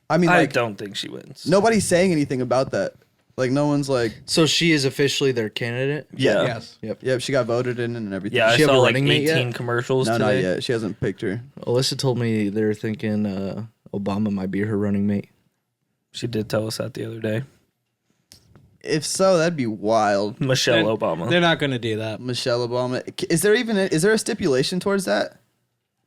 [SPEAKER 2] I mean,
[SPEAKER 3] I
[SPEAKER 2] like
[SPEAKER 3] don't think she wins.
[SPEAKER 2] nobody's saying anything about that. Like no one's like,
[SPEAKER 4] So she is officially their candidate?
[SPEAKER 3] Yeah.
[SPEAKER 1] Yes.
[SPEAKER 2] yep, she got voted in and everything.
[SPEAKER 3] Yeah, I
[SPEAKER 4] She have
[SPEAKER 3] saw
[SPEAKER 4] a
[SPEAKER 3] like
[SPEAKER 4] running mate yet?
[SPEAKER 3] 18 commercials
[SPEAKER 2] No,
[SPEAKER 3] today.
[SPEAKER 2] not yet. She hasn't picked her.
[SPEAKER 4] Alyssa told me they're thinking Obama might be her running mate.
[SPEAKER 3] She did tell us that the other day.
[SPEAKER 2] If so, that'd be wild.
[SPEAKER 3] Michelle
[SPEAKER 1] They're-
[SPEAKER 3] Obama.
[SPEAKER 1] They're not going to do that.
[SPEAKER 2] Michelle Obama. Is there a stipulation towards that?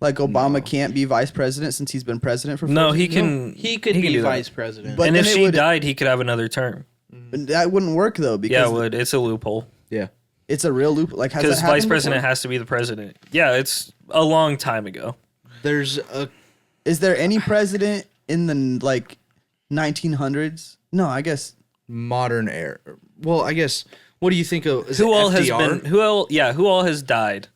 [SPEAKER 2] Like Obama can't be vice president since he's been president for 4
[SPEAKER 3] No,
[SPEAKER 2] years?
[SPEAKER 3] he can.
[SPEAKER 1] He could
[SPEAKER 3] can
[SPEAKER 1] be
[SPEAKER 3] do that.
[SPEAKER 1] vice president.
[SPEAKER 2] But
[SPEAKER 3] and if
[SPEAKER 2] then it
[SPEAKER 3] she
[SPEAKER 2] would-
[SPEAKER 3] died, he could have another term.
[SPEAKER 2] But that wouldn't work though because
[SPEAKER 3] Yeah, it would. It's a loophole.
[SPEAKER 4] Yeah.
[SPEAKER 2] it's a real loop. Like has that
[SPEAKER 3] Because
[SPEAKER 2] happened
[SPEAKER 3] vice president
[SPEAKER 2] before?
[SPEAKER 3] has to be the president. Yeah, it's a long time ago.
[SPEAKER 4] There's a
[SPEAKER 2] Is there any president in the like 1900s? No, I guess.
[SPEAKER 4] modern era. Well, I guess. What do you think of? Is
[SPEAKER 3] Who
[SPEAKER 4] it
[SPEAKER 3] all has
[SPEAKER 4] FDR?
[SPEAKER 3] been? Who all? Yeah, who all has died?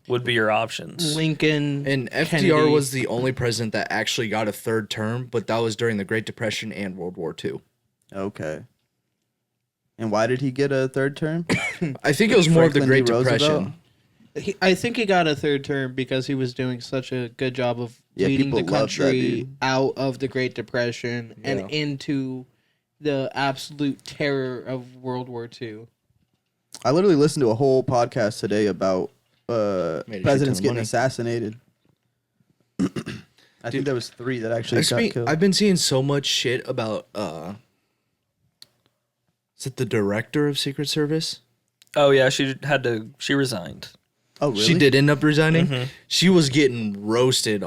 [SPEAKER 3] Would be your options.
[SPEAKER 1] Lincoln
[SPEAKER 4] And FDR
[SPEAKER 1] Kennedy.
[SPEAKER 4] was the only president that actually got a third term, but that was during the Great Depression and World War II.
[SPEAKER 2] Okay. And why did he get a third term?
[SPEAKER 4] I think it was more of the
[SPEAKER 2] Franklin
[SPEAKER 4] Great
[SPEAKER 2] D. Roosevelt?
[SPEAKER 4] Depression.
[SPEAKER 1] I think he got a third term because he was doing such a good job of
[SPEAKER 2] Yeah,
[SPEAKER 1] leading the
[SPEAKER 2] people loved that
[SPEAKER 1] country
[SPEAKER 2] dude.
[SPEAKER 1] out of the Great Depression
[SPEAKER 4] Yeah.
[SPEAKER 1] and into the absolute terror of World War II.
[SPEAKER 2] I literally listened to a whole podcast today about
[SPEAKER 4] Made a shit
[SPEAKER 2] presidents
[SPEAKER 4] ton of
[SPEAKER 2] getting
[SPEAKER 4] money.
[SPEAKER 2] assassinated. I think there was 3 that actually got killed.
[SPEAKER 4] I've been seeing so much shit about is it the director of Secret Service?
[SPEAKER 3] Oh yeah, she resigned.
[SPEAKER 2] Oh, really?
[SPEAKER 4] She did end up resigning.
[SPEAKER 3] Mm-hmm.
[SPEAKER 4] She was getting roasted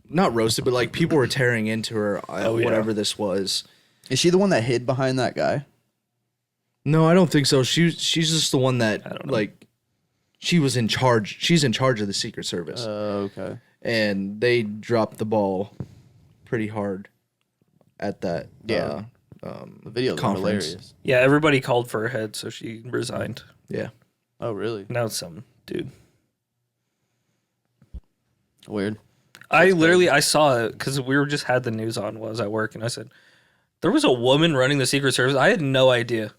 [SPEAKER 4] not roasted, but like people were tearing into her,
[SPEAKER 3] Oh, yeah.
[SPEAKER 4] whatever this was.
[SPEAKER 2] Is she the one that hid behind that guy?
[SPEAKER 4] No, I don't think so. She's just the one that
[SPEAKER 3] don't know.
[SPEAKER 4] like she was in charge. She's in charge of the Secret Service,
[SPEAKER 2] Okay.
[SPEAKER 4] and they dropped the ball pretty hard at that.
[SPEAKER 2] Yeah. The videos are
[SPEAKER 4] conference.
[SPEAKER 2] hilarious.
[SPEAKER 3] Yeah, everybody called for her head, so she resigned.
[SPEAKER 4] Yeah.
[SPEAKER 2] Oh, really?
[SPEAKER 3] Now it's some dude.
[SPEAKER 2] Weird.
[SPEAKER 3] I saw it because we were just had the news on while I was at work, and I said there was a woman running the Secret Service. I had no idea.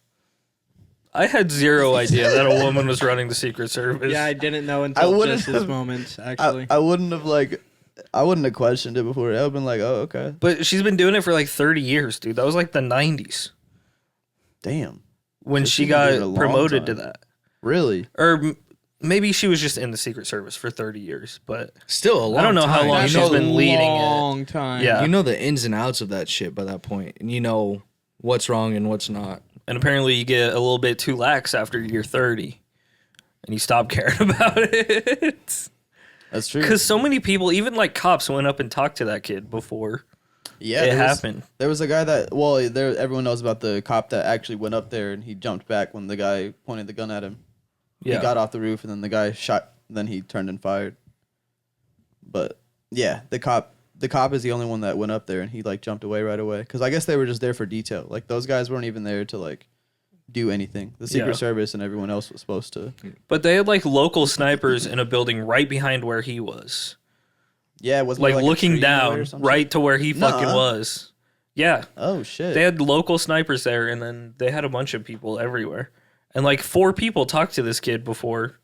[SPEAKER 3] I had zero idea that a woman was running the Secret Service.
[SPEAKER 1] Yeah, I didn't know
[SPEAKER 2] I
[SPEAKER 1] until
[SPEAKER 2] wouldn't
[SPEAKER 1] just this
[SPEAKER 2] have-
[SPEAKER 1] moment, actually.
[SPEAKER 2] I wouldn't have questioned it before. I would have been like, oh, okay.
[SPEAKER 3] But she's been doing it for like 30 years, dude. That was like the 90s
[SPEAKER 2] Damn.
[SPEAKER 3] when
[SPEAKER 2] So
[SPEAKER 3] she
[SPEAKER 2] she's been doing it a
[SPEAKER 3] got
[SPEAKER 2] long
[SPEAKER 3] promoted to
[SPEAKER 2] time.
[SPEAKER 3] that.
[SPEAKER 2] Really?
[SPEAKER 3] Or maybe she was just in the Secret Service for 30 years, but
[SPEAKER 4] Still a long
[SPEAKER 3] I don't know how
[SPEAKER 4] time.
[SPEAKER 3] long
[SPEAKER 1] That's
[SPEAKER 3] she's
[SPEAKER 1] a
[SPEAKER 3] been leading it.
[SPEAKER 1] long time.
[SPEAKER 3] Yeah.
[SPEAKER 4] You know the ins and outs of that shit by that point, and you know what's wrong and what's not.
[SPEAKER 3] And apparently you get a little bit too lax after you're 30 and you stop caring about it.
[SPEAKER 2] That's true.
[SPEAKER 3] Because so many people, even like cops, went up and talked to that kid before
[SPEAKER 2] Yeah,
[SPEAKER 3] it
[SPEAKER 2] there was-
[SPEAKER 3] happened.
[SPEAKER 2] There was a guy that, well, everyone knows about the cop that actually went up there and he jumped back when the guy pointed the gun at him.
[SPEAKER 3] Yeah.
[SPEAKER 2] He got off the roof and then the guy shot, then he turned and fired. But yeah, the cop is the only one that went up there and he like jumped away right away. Because I guess they were just there for detail. Like those guys weren't even there to like do anything. The Secret
[SPEAKER 3] Yeah.
[SPEAKER 2] Service and everyone else was supposed to.
[SPEAKER 3] But they had like local snipers in a building right behind where he was.
[SPEAKER 2] Yeah, it was
[SPEAKER 3] Like looking down right to where he fucking
[SPEAKER 2] Nuh-uh.
[SPEAKER 3] was. Yeah.
[SPEAKER 2] Oh shit.
[SPEAKER 3] They had local snipers there, and then they had a bunch of people everywhere. And like 4 people talked to this kid before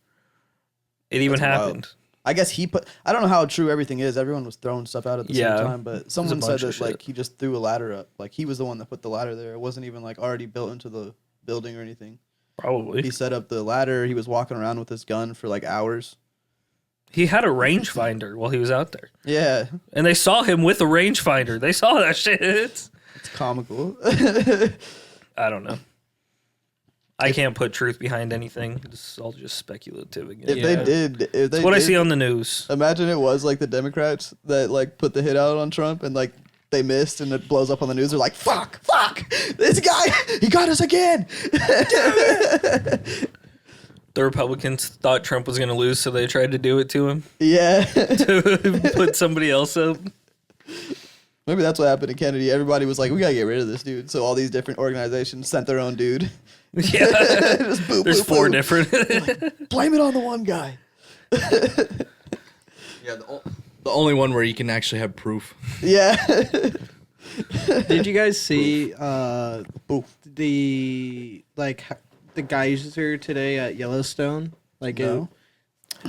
[SPEAKER 3] it even
[SPEAKER 2] That's wild.
[SPEAKER 3] happened.
[SPEAKER 2] I guess I don't know how true everything is. Everyone was throwing stuff out at the
[SPEAKER 3] Yeah.
[SPEAKER 2] same time, but someone said
[SPEAKER 3] bunch of
[SPEAKER 2] that like
[SPEAKER 3] shit.
[SPEAKER 2] he just threw a ladder up. Like he was the one that put the ladder there. It wasn't even like already built into the building or anything.
[SPEAKER 3] Probably.
[SPEAKER 2] He set up the ladder. He was walking around with his gun for like hours.
[SPEAKER 3] He had a rangefinder while he was out there.
[SPEAKER 2] Yeah,
[SPEAKER 3] And they saw him with a rangefinder. They saw that shit.
[SPEAKER 2] it's comical.
[SPEAKER 3] I don't know. I can't put truth behind anything. It's all just speculative again.
[SPEAKER 2] If they did,
[SPEAKER 3] It's what I see on the news.
[SPEAKER 2] Imagine it was like the Democrats that like put the hit out on Trump and like they missed and it blows up on the news. They're like, fuck, this guy, he got us again.
[SPEAKER 3] The Republicans thought Trump was going to lose, so they tried to do it to him
[SPEAKER 2] Yeah.
[SPEAKER 3] to put somebody else up.
[SPEAKER 2] Maybe that's what happened to Kennedy. Everybody was like, we gotta get rid of this dude. So all these different organizations sent their own dude.
[SPEAKER 3] Yeah.
[SPEAKER 2] Just boop,
[SPEAKER 3] There's
[SPEAKER 2] boop,
[SPEAKER 3] 4
[SPEAKER 2] boop.
[SPEAKER 3] different.
[SPEAKER 2] Blame it on the one guy.
[SPEAKER 4] Yeah, the only one where you can actually have proof.
[SPEAKER 2] Yeah.
[SPEAKER 1] Did you guys see the the geyser today at Yellowstone? Like
[SPEAKER 2] No.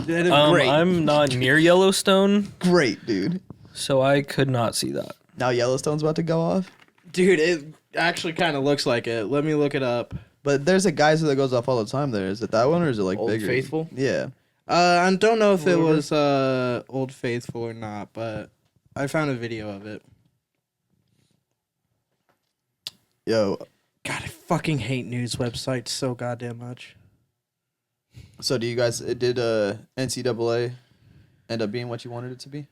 [SPEAKER 1] great.
[SPEAKER 3] I'm not near Yellowstone,
[SPEAKER 2] Great, dude.
[SPEAKER 3] so I could not see that.
[SPEAKER 2] Now Yellowstone's about to go off.
[SPEAKER 1] Dude, it actually kind of looks like it. Let me look it up.
[SPEAKER 2] But there's a geyser that goes off all the time there. Is it that one or is it like
[SPEAKER 4] Old
[SPEAKER 2] bigger?
[SPEAKER 4] Faithful?
[SPEAKER 2] Yeah.
[SPEAKER 1] I don't know if it
[SPEAKER 2] Whatever.
[SPEAKER 1] was Old Faithful or not, but I found a video of it.
[SPEAKER 2] Yo,
[SPEAKER 1] God, I fucking hate news websites so goddamn much.
[SPEAKER 2] so do you guys, did NCAA end up being what you wanted it to be?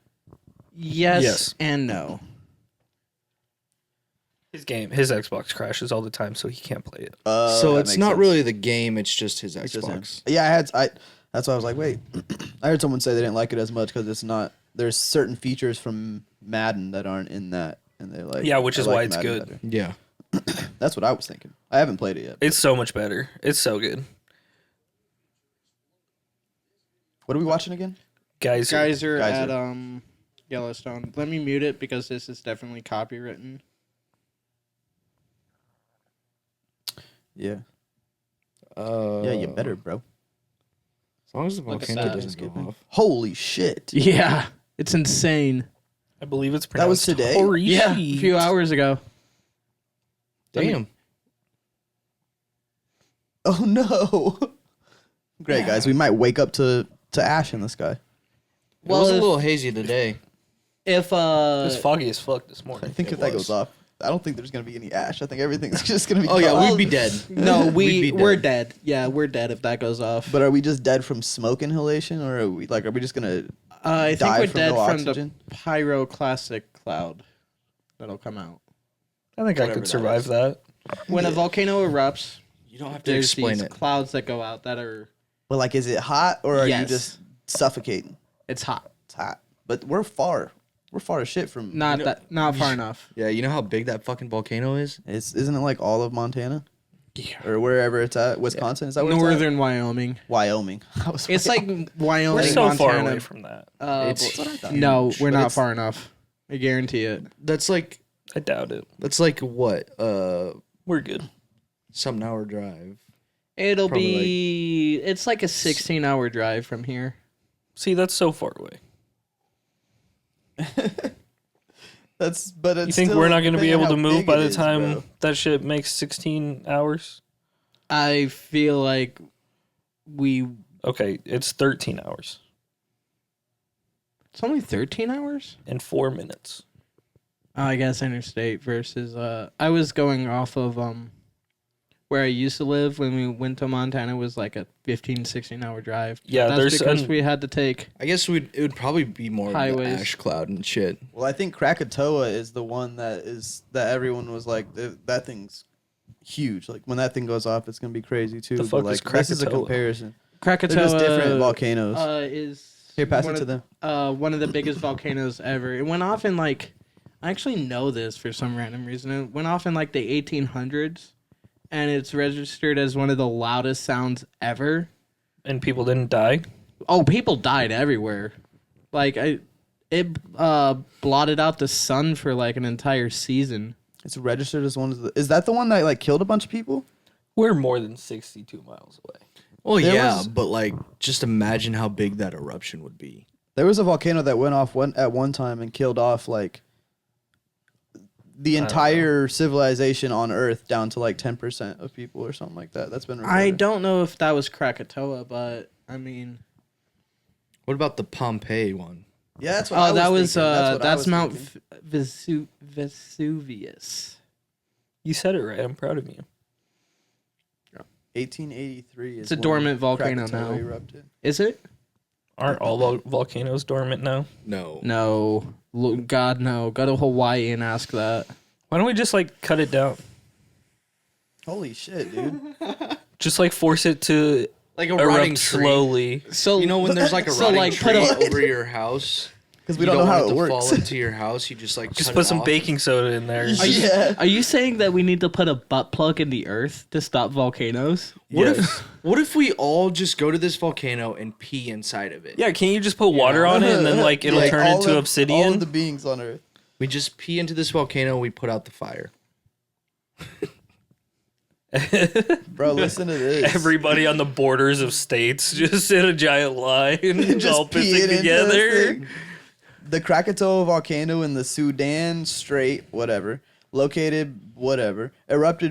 [SPEAKER 1] Yes. And no.
[SPEAKER 3] His Xbox crashes all the time, so he can't play it.
[SPEAKER 4] So
[SPEAKER 2] That
[SPEAKER 4] it's
[SPEAKER 2] makes
[SPEAKER 4] not
[SPEAKER 2] sense.
[SPEAKER 4] really the game, it's just his
[SPEAKER 2] It's just him.
[SPEAKER 4] Xbox.
[SPEAKER 2] Yeah, that's why I was like, wait. I heard someone say they didn't like it as much because it's not. There's certain features from Madden that aren't in that, and they're like,
[SPEAKER 3] Yeah, which
[SPEAKER 2] I
[SPEAKER 3] is
[SPEAKER 2] like
[SPEAKER 3] why it's
[SPEAKER 2] Madden
[SPEAKER 3] good.
[SPEAKER 2] better.
[SPEAKER 4] Yeah.
[SPEAKER 2] That's what I was thinking. I haven't played it yet.
[SPEAKER 3] It's so much better. It's so good.
[SPEAKER 2] What are we watching again?
[SPEAKER 3] Geyser.
[SPEAKER 1] Geyser
[SPEAKER 2] Geyser.
[SPEAKER 1] at Yellowstone. Let me mute it because this is definitely copywritten.
[SPEAKER 2] Yeah.
[SPEAKER 4] Yeah,
[SPEAKER 2] Yeah, you better, bro.
[SPEAKER 4] As long as the
[SPEAKER 1] Look at
[SPEAKER 4] volcano
[SPEAKER 1] that.
[SPEAKER 4] doesn't go off.
[SPEAKER 2] Holy shit.
[SPEAKER 1] Yeah, it's insane.
[SPEAKER 3] I believe it's
[SPEAKER 2] That was
[SPEAKER 3] pronounced
[SPEAKER 2] today?
[SPEAKER 3] Horishi.
[SPEAKER 1] Yeah, a few hours ago.
[SPEAKER 4] Damn.
[SPEAKER 2] Oh no. Great, guys. We might wake up to ash in the sky.
[SPEAKER 4] It
[SPEAKER 1] Well,
[SPEAKER 4] was a
[SPEAKER 1] if-
[SPEAKER 4] little hazy today.
[SPEAKER 1] If
[SPEAKER 3] It was foggy as fuck this
[SPEAKER 2] I
[SPEAKER 3] morning.
[SPEAKER 2] think
[SPEAKER 4] It
[SPEAKER 2] if that
[SPEAKER 4] was.
[SPEAKER 2] goes off, I don't think there's going to be any ash. I think everything's just going to be
[SPEAKER 4] Oh, yeah,
[SPEAKER 2] gone.
[SPEAKER 4] we'd be dead.
[SPEAKER 1] no,
[SPEAKER 4] We'd be
[SPEAKER 1] we're
[SPEAKER 4] dead.
[SPEAKER 1] dead. Yeah, we're dead if that goes off.
[SPEAKER 2] But are we just dead from smoke inhalation, or are we just gonna?
[SPEAKER 1] I think
[SPEAKER 2] die
[SPEAKER 1] we're
[SPEAKER 2] from
[SPEAKER 1] dead
[SPEAKER 2] no
[SPEAKER 1] from
[SPEAKER 2] oxygen?
[SPEAKER 1] the pyroclastic cloud that'll come out
[SPEAKER 3] I think I
[SPEAKER 2] Whatever
[SPEAKER 3] could
[SPEAKER 2] that
[SPEAKER 3] survive
[SPEAKER 2] is.
[SPEAKER 3] that.
[SPEAKER 1] when a volcano erupts.
[SPEAKER 4] You don't have to
[SPEAKER 1] There's
[SPEAKER 4] explain
[SPEAKER 1] these
[SPEAKER 4] it.
[SPEAKER 1] clouds that go out that are
[SPEAKER 2] But like, is it hot or are you
[SPEAKER 1] Yes.
[SPEAKER 2] just suffocating?
[SPEAKER 1] it's hot.
[SPEAKER 2] It's hot, but we're far. We're far as shit from.
[SPEAKER 1] Not
[SPEAKER 4] You know-
[SPEAKER 1] not far enough.
[SPEAKER 4] Yeah, you know how big that fucking volcano is?
[SPEAKER 2] Isn't it like all of Montana
[SPEAKER 1] Yeah.
[SPEAKER 2] or wherever it's at? Wisconsin is that where it's
[SPEAKER 1] Northern Wyoming.
[SPEAKER 2] at? Wyoming. I was
[SPEAKER 1] It's
[SPEAKER 2] way
[SPEAKER 1] like
[SPEAKER 2] off.
[SPEAKER 1] Wyoming.
[SPEAKER 3] We're so far
[SPEAKER 1] Montana.
[SPEAKER 3] away from that.
[SPEAKER 4] It's
[SPEAKER 1] No, we're
[SPEAKER 2] But
[SPEAKER 1] not
[SPEAKER 2] it's-
[SPEAKER 1] far enough. I guarantee it.
[SPEAKER 4] That's like
[SPEAKER 3] I doubt it.
[SPEAKER 4] what?
[SPEAKER 3] We're good.
[SPEAKER 4] Some hour drive.
[SPEAKER 1] It'll
[SPEAKER 4] Probably
[SPEAKER 1] be. It's like a 16-hour drive from here.
[SPEAKER 3] See, that's so far away.
[SPEAKER 2] But it's
[SPEAKER 3] You think
[SPEAKER 2] still
[SPEAKER 3] we're not going to be
[SPEAKER 2] depending
[SPEAKER 3] able to
[SPEAKER 2] how
[SPEAKER 3] move
[SPEAKER 2] big
[SPEAKER 3] by
[SPEAKER 2] it
[SPEAKER 3] the
[SPEAKER 2] is,
[SPEAKER 3] time
[SPEAKER 2] bro.
[SPEAKER 3] that shit makes 16 hours?
[SPEAKER 1] I feel like we.
[SPEAKER 3] Okay, it's 13 hours
[SPEAKER 1] It's only 13 hours.
[SPEAKER 3] and 4 minutes.
[SPEAKER 1] Oh, I guess interstate versus. I was going off of where I used to live when we went to Montana was like a 15, 16-hour drive.
[SPEAKER 3] Yeah,
[SPEAKER 1] That's
[SPEAKER 3] there's
[SPEAKER 1] because we had to take.
[SPEAKER 4] I guess it would probably be more of the
[SPEAKER 1] Highways.
[SPEAKER 4] ash cloud and shit.
[SPEAKER 2] Well, I think Krakatoa is the one that everyone was like, that thing's huge. Like when that thing goes off, it's gonna be crazy too.
[SPEAKER 3] The fuck
[SPEAKER 2] but
[SPEAKER 3] is
[SPEAKER 2] like this is a
[SPEAKER 3] Krakatoa?
[SPEAKER 2] comparison.
[SPEAKER 1] Krakatoa
[SPEAKER 2] They're just different volcanoes.
[SPEAKER 1] Is
[SPEAKER 2] Here, pass
[SPEAKER 1] one
[SPEAKER 2] it to
[SPEAKER 1] of-
[SPEAKER 2] them.
[SPEAKER 1] one of the biggest volcanoes ever. It went off in like, I actually know this for some random reason. It went off in like the 1800s, and it's registered as one of the loudest sounds ever.
[SPEAKER 3] And people didn't die.
[SPEAKER 1] Oh, people died everywhere. Like it blotted out the sun for like an entire season.
[SPEAKER 2] It's registered as one of the. Is that the one that like killed a bunch of people?
[SPEAKER 3] We're more than 62 miles away.
[SPEAKER 4] Well,
[SPEAKER 2] There
[SPEAKER 4] yeah,
[SPEAKER 2] was-
[SPEAKER 4] but like, just imagine how big that eruption would be.
[SPEAKER 2] There was a volcano that went off at one time and killed off like the
[SPEAKER 3] don't
[SPEAKER 2] entire civilization on Earth down to like 10% of people or something like that. That's been reported.
[SPEAKER 1] I don't know if that was Krakatoa, but I mean,
[SPEAKER 4] What about the Pompeii one?
[SPEAKER 2] Yeah, that's what I
[SPEAKER 1] oh,
[SPEAKER 2] was
[SPEAKER 1] that was
[SPEAKER 2] thinking. That's what I
[SPEAKER 1] that's
[SPEAKER 2] was
[SPEAKER 1] Mount
[SPEAKER 2] thinking.
[SPEAKER 1] Vesuvius.
[SPEAKER 3] You said it right. I'm proud of you.
[SPEAKER 2] 1883 is
[SPEAKER 1] It's a
[SPEAKER 2] when
[SPEAKER 1] dormant volcano
[SPEAKER 2] Krakatoa
[SPEAKER 1] now.
[SPEAKER 2] erupted.
[SPEAKER 1] Is it?
[SPEAKER 3] Aren't all volcanoes dormant now?
[SPEAKER 4] No.
[SPEAKER 1] No, God, no. Go to Hawaii and ask that.
[SPEAKER 3] Why don't we just like cut it down?
[SPEAKER 2] Holy shit, dude.
[SPEAKER 3] Just like force it to
[SPEAKER 4] Like a rotting
[SPEAKER 3] erupt
[SPEAKER 4] tree.
[SPEAKER 3] slowly.
[SPEAKER 1] So
[SPEAKER 4] You know when there's like a
[SPEAKER 1] So,
[SPEAKER 4] rotting
[SPEAKER 1] like, put
[SPEAKER 4] tree
[SPEAKER 1] a-
[SPEAKER 4] over your house?
[SPEAKER 2] Because we
[SPEAKER 4] You
[SPEAKER 2] don't know how
[SPEAKER 4] want
[SPEAKER 2] it
[SPEAKER 4] to
[SPEAKER 2] works.
[SPEAKER 4] fall into your house. You just like
[SPEAKER 3] Just
[SPEAKER 4] cut
[SPEAKER 3] put
[SPEAKER 4] it
[SPEAKER 3] some
[SPEAKER 4] off.
[SPEAKER 3] baking soda in there.
[SPEAKER 2] Yeah.
[SPEAKER 1] Are you saying that we need to put a butt plug in the earth to stop volcanoes?
[SPEAKER 4] What if we all just go to this volcano and pee inside of it?
[SPEAKER 3] Yeah, can't you just put water on it and then like it'll
[SPEAKER 2] Like,
[SPEAKER 3] turn
[SPEAKER 2] all
[SPEAKER 3] into
[SPEAKER 2] of-
[SPEAKER 3] obsidian?
[SPEAKER 2] All of the beings on Earth.
[SPEAKER 4] We just pee into this volcano. We put out the fire.
[SPEAKER 2] Bro, listen to this.
[SPEAKER 3] Everybody on the borders of states just in a giant line, all
[SPEAKER 2] peeing
[SPEAKER 3] pissing
[SPEAKER 2] into
[SPEAKER 3] together.
[SPEAKER 2] this thing. The Krakatoa volcano in the Sudan Strait, erupted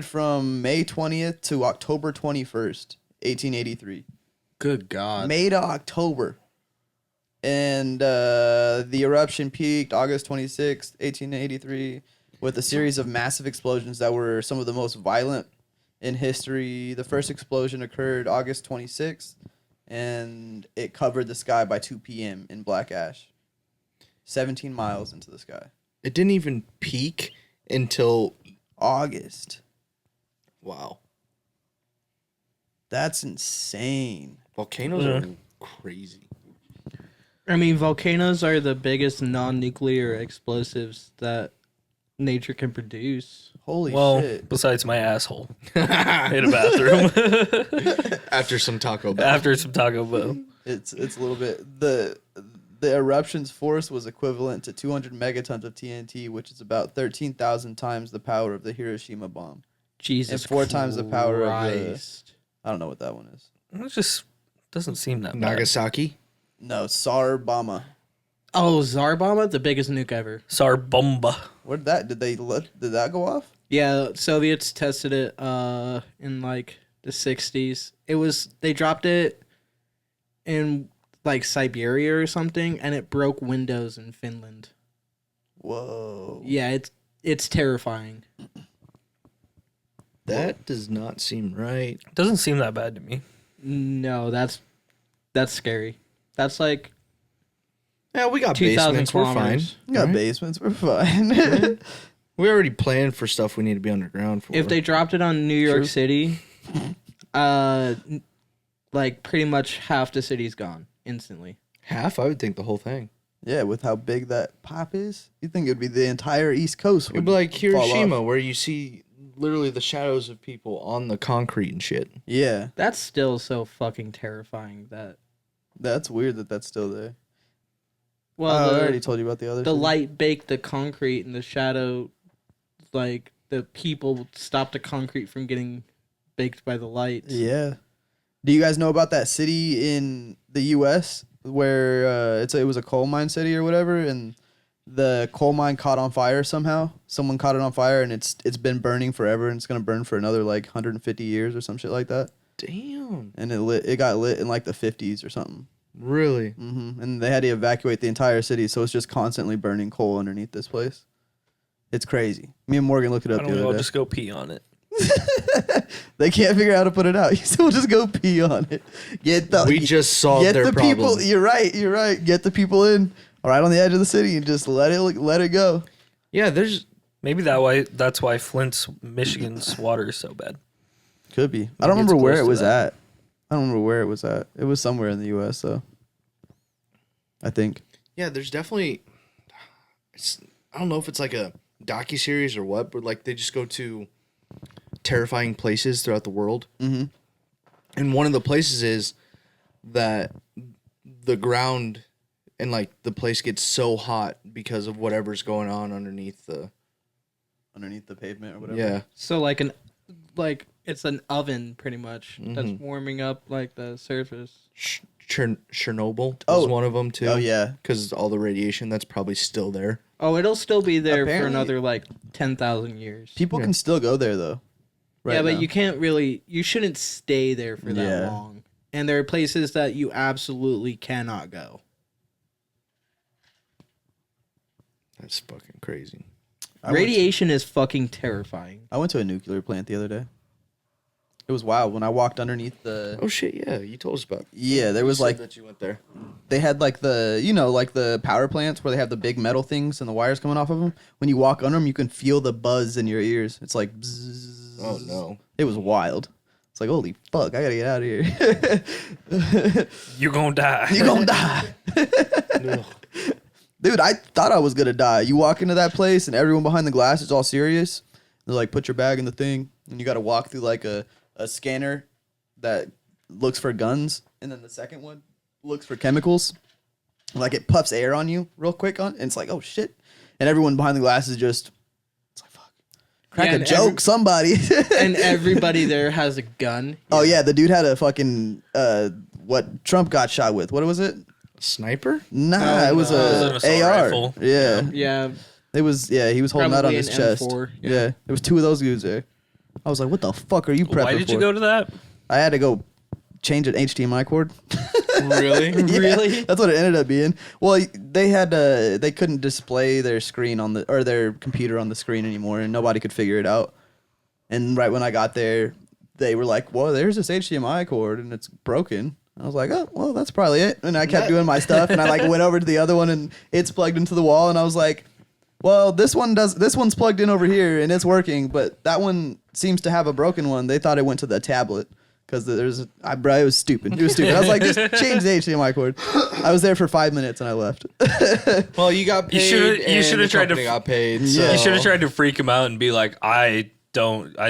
[SPEAKER 2] from May 20th to October 21st, 1883.
[SPEAKER 1] Good God.
[SPEAKER 2] May to October. And the eruption peaked August 26th, 1883, with a series of massive explosions that were some of the most violent in history. The first explosion occurred August 26th, and it covered the sky by 2 p.m. in black ash. 17 miles into the sky.
[SPEAKER 4] It didn't even peak until
[SPEAKER 2] August.
[SPEAKER 4] wow.
[SPEAKER 2] That's insane.
[SPEAKER 4] Volcanoes
[SPEAKER 3] Yeah.
[SPEAKER 4] are crazy.
[SPEAKER 1] I mean, volcanoes are the biggest non-nuclear explosives that nature can produce.
[SPEAKER 2] Holy
[SPEAKER 3] Well,
[SPEAKER 2] shit.
[SPEAKER 3] besides my asshole in a bathroom
[SPEAKER 4] After some Taco Bell.
[SPEAKER 3] after some Taco Bell.
[SPEAKER 2] It's a little bit the eruption's force was equivalent to 200 megatons of TNT, which is about 13,000 times the power of the Hiroshima bomb.
[SPEAKER 1] Jesus,
[SPEAKER 2] And 4 times the power of
[SPEAKER 1] Christ.
[SPEAKER 2] I don't know what that one is.
[SPEAKER 3] It just doesn't seem that bad.
[SPEAKER 4] Nagasaki.
[SPEAKER 2] No, Tsar Bomba.
[SPEAKER 1] Oh, Zarbama, the biggest nuke ever.
[SPEAKER 3] Sarbomba.
[SPEAKER 2] What did that go off?
[SPEAKER 1] Yeah, Soviets tested it in like the 60s. They dropped it in like Siberia or something, and it broke windows in Finland.
[SPEAKER 2] Whoa.
[SPEAKER 1] Yeah, it's terrifying.
[SPEAKER 4] That does not seem right.
[SPEAKER 3] Doesn't seem that bad to me.
[SPEAKER 1] No, that's scary. That's like
[SPEAKER 4] Yeah, we got
[SPEAKER 1] 2,000
[SPEAKER 4] basements. We're fine.
[SPEAKER 1] kilometers.
[SPEAKER 2] We got
[SPEAKER 4] Right?
[SPEAKER 2] basements. We're fine.
[SPEAKER 4] We already planned for stuff we need to be underground for.
[SPEAKER 1] If they dropped it on New York
[SPEAKER 2] True.
[SPEAKER 1] City, like pretty much half the city's gone instantly.
[SPEAKER 4] half, I would think the whole thing.
[SPEAKER 2] Yeah, with how big that pop is, you'd think it'd be the entire East Coast.
[SPEAKER 4] It'd be like Hiroshima, where you see literally the shadows of people on the concrete and shit.
[SPEAKER 2] Yeah,
[SPEAKER 1] That's still so fucking terrifying.
[SPEAKER 2] that's weird that that's still there.
[SPEAKER 1] Well,
[SPEAKER 2] I
[SPEAKER 1] the,
[SPEAKER 2] already told you about the other.
[SPEAKER 1] the
[SPEAKER 2] city.
[SPEAKER 1] light baked the concrete, and the shadow, like the people stopped the concrete from getting baked by the lights.
[SPEAKER 2] Yeah. Do you guys know about that city in the U.S. where it was a coal mine city or whatever, and the coal mine caught on fire somehow? Someone caught it on fire, and it's been burning forever, and it's gonna burn for another like 150 years or some shit like that.
[SPEAKER 4] Damn.
[SPEAKER 2] And it got lit in like the 50s or something.
[SPEAKER 4] Really?
[SPEAKER 2] And they had to evacuate the entire city, so it's just constantly burning coal underneath this place. It's crazy. Me and Morgan looked it
[SPEAKER 3] Why
[SPEAKER 2] up
[SPEAKER 3] don't
[SPEAKER 2] the
[SPEAKER 3] we
[SPEAKER 2] other
[SPEAKER 3] all
[SPEAKER 2] day.
[SPEAKER 3] just go pee on it?
[SPEAKER 2] They can't figure out how to put it out. So we'll just go pee on it.
[SPEAKER 4] We just solved
[SPEAKER 2] get
[SPEAKER 4] their
[SPEAKER 2] the
[SPEAKER 4] problem.
[SPEAKER 2] people. You're right. Get the people in right on the edge of the city and just let it go.
[SPEAKER 4] Yeah, there's
[SPEAKER 3] Maybe that's why Flint's, Michigan's water is so bad.
[SPEAKER 2] Could be. I don't
[SPEAKER 3] Maybe it's
[SPEAKER 2] remember where
[SPEAKER 3] close
[SPEAKER 2] it
[SPEAKER 3] to
[SPEAKER 2] was
[SPEAKER 3] that.
[SPEAKER 2] at. I don't remember where it was at. It was somewhere in the U.S. though. I think.
[SPEAKER 4] Yeah, there's definitely. I don't know if it's like a docuseries or what, but like they just go to terrifying places throughout the world.
[SPEAKER 2] Mm-hmm.
[SPEAKER 4] And one of the places is that the ground and like the place gets so hot because of whatever's going on underneath the
[SPEAKER 2] pavement or whatever.
[SPEAKER 4] Yeah.
[SPEAKER 1] So it's an oven pretty much that's warming up like the surface.
[SPEAKER 4] Chernobyl was
[SPEAKER 2] Oh.
[SPEAKER 4] one of them too.
[SPEAKER 2] Oh yeah.
[SPEAKER 4] Because all the radiation that's probably still there.
[SPEAKER 1] Oh, it'll still be there
[SPEAKER 2] Apparently-
[SPEAKER 1] for another like 10,000 years.
[SPEAKER 2] People can still go there though. Right
[SPEAKER 1] yeah, but
[SPEAKER 2] now.
[SPEAKER 1] you can't really. You shouldn't stay there for that
[SPEAKER 2] Yeah.
[SPEAKER 1] long. And there are places that you absolutely cannot go.
[SPEAKER 4] That's fucking crazy.
[SPEAKER 1] Radiation is fucking terrifying.
[SPEAKER 2] I went to a nuclear plant the other day. It was wild when I walked underneath the.
[SPEAKER 4] Oh shit! Yeah, you told us about.
[SPEAKER 2] Yeah, there
[SPEAKER 4] You
[SPEAKER 2] was
[SPEAKER 4] said
[SPEAKER 2] like
[SPEAKER 4] that you went there.
[SPEAKER 2] they had like the power plants where they have the big metal things and the wires coming off of them. When you walk under them, you can feel the buzz in your ears. It's like. Bzzz.
[SPEAKER 4] Oh no!
[SPEAKER 2] It was wild. It's like holy fuck! I gotta get out of here.
[SPEAKER 3] You gonna die.
[SPEAKER 2] You gonna die. Dude, I thought I was gonna die. You walk into that place and everyone behind the glass is all serious. They're like, put your bag in the thing, and you gotta walk through like a scanner that looks for guns, and then the second one looks for chemicals. Like it puffs air on you real quick and it's like, oh shit. And everyone behind the glass is just it's like fuck. Crack
[SPEAKER 1] Yeah,
[SPEAKER 2] a
[SPEAKER 1] and
[SPEAKER 2] joke, somebody.
[SPEAKER 1] And everybody there has a gun.
[SPEAKER 2] Oh yeah, the dude had a fucking what Trump got shot with. What was it?
[SPEAKER 4] Sniper?
[SPEAKER 2] Nah, it was
[SPEAKER 3] It was
[SPEAKER 2] a
[SPEAKER 3] an assault
[SPEAKER 2] AR.
[SPEAKER 3] rifle.
[SPEAKER 2] Yeah.
[SPEAKER 1] Yeah.
[SPEAKER 2] It was he was holding that on
[SPEAKER 1] Probably
[SPEAKER 2] his
[SPEAKER 1] an
[SPEAKER 2] chest.
[SPEAKER 1] M4,
[SPEAKER 2] Yeah.
[SPEAKER 1] yeah.
[SPEAKER 2] There was two of those dudes there. I was like, what the fuck are you prepping
[SPEAKER 3] Why did you
[SPEAKER 2] for?
[SPEAKER 3] go to that?
[SPEAKER 2] I had to go change an HDMI cord.
[SPEAKER 4] Really?
[SPEAKER 2] Yeah,
[SPEAKER 1] Really?
[SPEAKER 2] That's what it ended up being. Well, they had they couldn't display their screen or their computer on the screen anymore, and nobody could figure it out. And right when I got there, they were like, "Well, there's this HDMI cord, and it's broken." I was like, "Oh, well, that's probably it." And I kept doing my stuff, and I like went over to the other one, and it's plugged into the wall, and I was like, "Well, this one's plugged in over here, and it's working, but that one seems to have a broken one." They thought it went to the tablet. Because it was stupid. It was stupid. I was like, just change the HDMI cord. I was there for 5 minutes and I left.
[SPEAKER 4] Well, you got paid.
[SPEAKER 3] You should have tried to.
[SPEAKER 4] Got paid. So.
[SPEAKER 2] Yeah.
[SPEAKER 3] You should have tried to freak him out and be like, I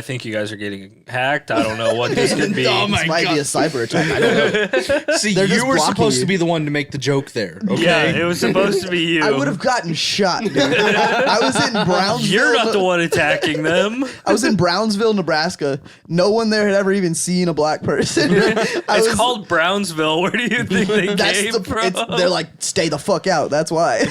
[SPEAKER 3] think you guys are getting hacked. I don't know what this could be.
[SPEAKER 4] Oh my
[SPEAKER 2] This might be a cyber attack. I don't know.
[SPEAKER 4] See,
[SPEAKER 2] They're
[SPEAKER 4] you
[SPEAKER 2] just
[SPEAKER 4] were
[SPEAKER 2] blocking
[SPEAKER 4] supposed
[SPEAKER 2] you.
[SPEAKER 4] to be the one to make the joke there. Okay.
[SPEAKER 3] Yeah, it was supposed to be you.
[SPEAKER 2] I would have gotten shot, dude. I was in Brownsville.
[SPEAKER 3] You're not the one attacking them.
[SPEAKER 2] I was in Brownsville, Nebraska. No one there had ever even seen a black person.
[SPEAKER 3] It's called Brownsville. Where do you think they came from?
[SPEAKER 2] They're like, stay the fuck out. That's why.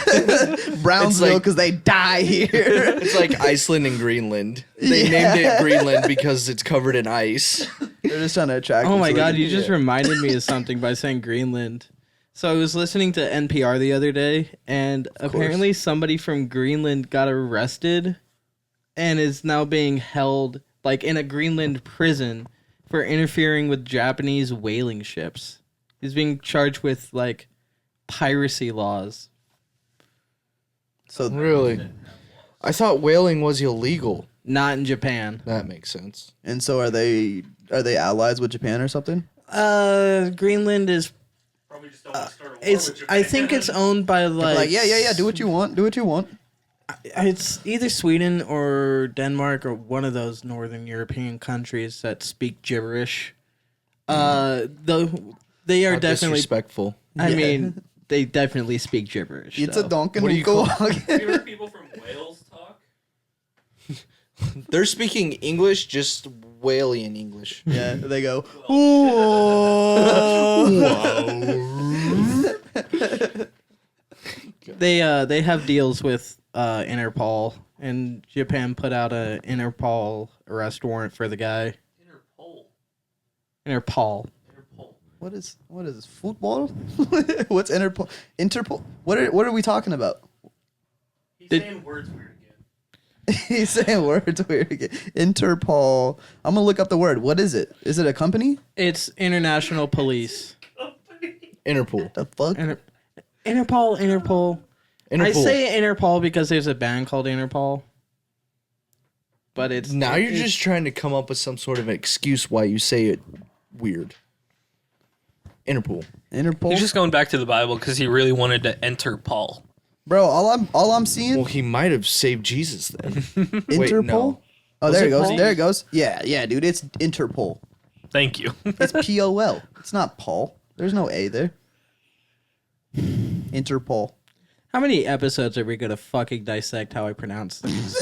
[SPEAKER 2] Brownsville, because they die here.
[SPEAKER 4] It's like Iceland and Greenland. They named it Greenland because it's covered in ice.
[SPEAKER 2] They're just trying to attract.
[SPEAKER 1] Oh
[SPEAKER 2] them
[SPEAKER 1] my
[SPEAKER 2] so they
[SPEAKER 1] god,
[SPEAKER 2] can-
[SPEAKER 1] you just reminded me of something by saying Greenland. So I was listening to NPR the other day, and apparently somebody from Greenland got arrested and is now being held like in a Greenland prison for interfering with Japanese whaling ships. He's being charged with like piracy laws.
[SPEAKER 2] So
[SPEAKER 4] Really? I thought whaling was illegal.
[SPEAKER 1] Not in Japan.
[SPEAKER 4] That makes sense.
[SPEAKER 2] and so are they allies with Japan or something?
[SPEAKER 1] Greenland is
[SPEAKER 3] Probably just don't want to start a war
[SPEAKER 1] it's
[SPEAKER 3] with Japan.
[SPEAKER 1] I think it's owned by
[SPEAKER 2] Like, yeah, do what you want. Do what you want.
[SPEAKER 1] It's either Sweden or Denmark or one of those northern European countries that speak gibberish. Though they are
[SPEAKER 4] How
[SPEAKER 1] definitely.
[SPEAKER 4] disrespectful.
[SPEAKER 1] I
[SPEAKER 2] Yeah.
[SPEAKER 1] mean, they definitely speak gibberish.
[SPEAKER 2] It's
[SPEAKER 1] though.
[SPEAKER 2] a donkin'
[SPEAKER 4] What do you
[SPEAKER 2] go.
[SPEAKER 3] Have you heard people from Wales talk?
[SPEAKER 4] They're speaking English, just whalian English.
[SPEAKER 2] Yeah, they go.
[SPEAKER 1] They have deals with Interpol, and Japan put out a Interpol arrest warrant for the guy.
[SPEAKER 3] Interpol.
[SPEAKER 1] Interpol.
[SPEAKER 3] Interpol.
[SPEAKER 2] What is this, football? What's Interpol? Interpol? What are we talking about?
[SPEAKER 3] He's
[SPEAKER 1] Did-
[SPEAKER 3] saying words weird
[SPEAKER 2] He's saying words weird again. Interpol. I'm gonna look up the word. What is it? Is it a company?
[SPEAKER 1] It's international police.
[SPEAKER 4] Interpol.
[SPEAKER 2] The fuck?
[SPEAKER 1] Interpol. I
[SPEAKER 4] Interpol.
[SPEAKER 1] say Interpol because there's a band called Interpol. But it's
[SPEAKER 4] Now you're just trying to come up with some sort of excuse why you say it weird. Interpol.
[SPEAKER 2] Interpol.
[SPEAKER 3] He's just going back to the Bible because he really wanted to enter Paul.
[SPEAKER 2] Bro, all I'm seeing.
[SPEAKER 4] Well, he might have saved Jesus then. Wait,
[SPEAKER 2] Interpol.
[SPEAKER 4] no.
[SPEAKER 2] Oh,
[SPEAKER 4] Was
[SPEAKER 2] there
[SPEAKER 4] it
[SPEAKER 2] it goes.
[SPEAKER 4] Paul?
[SPEAKER 2] There it goes. Yeah, dude. It's Interpol.
[SPEAKER 3] Thank you.
[SPEAKER 2] It's POL. It's not Paul. There's no A there. Interpol.
[SPEAKER 1] How many episodes are we gonna fucking dissect how I pronounce things?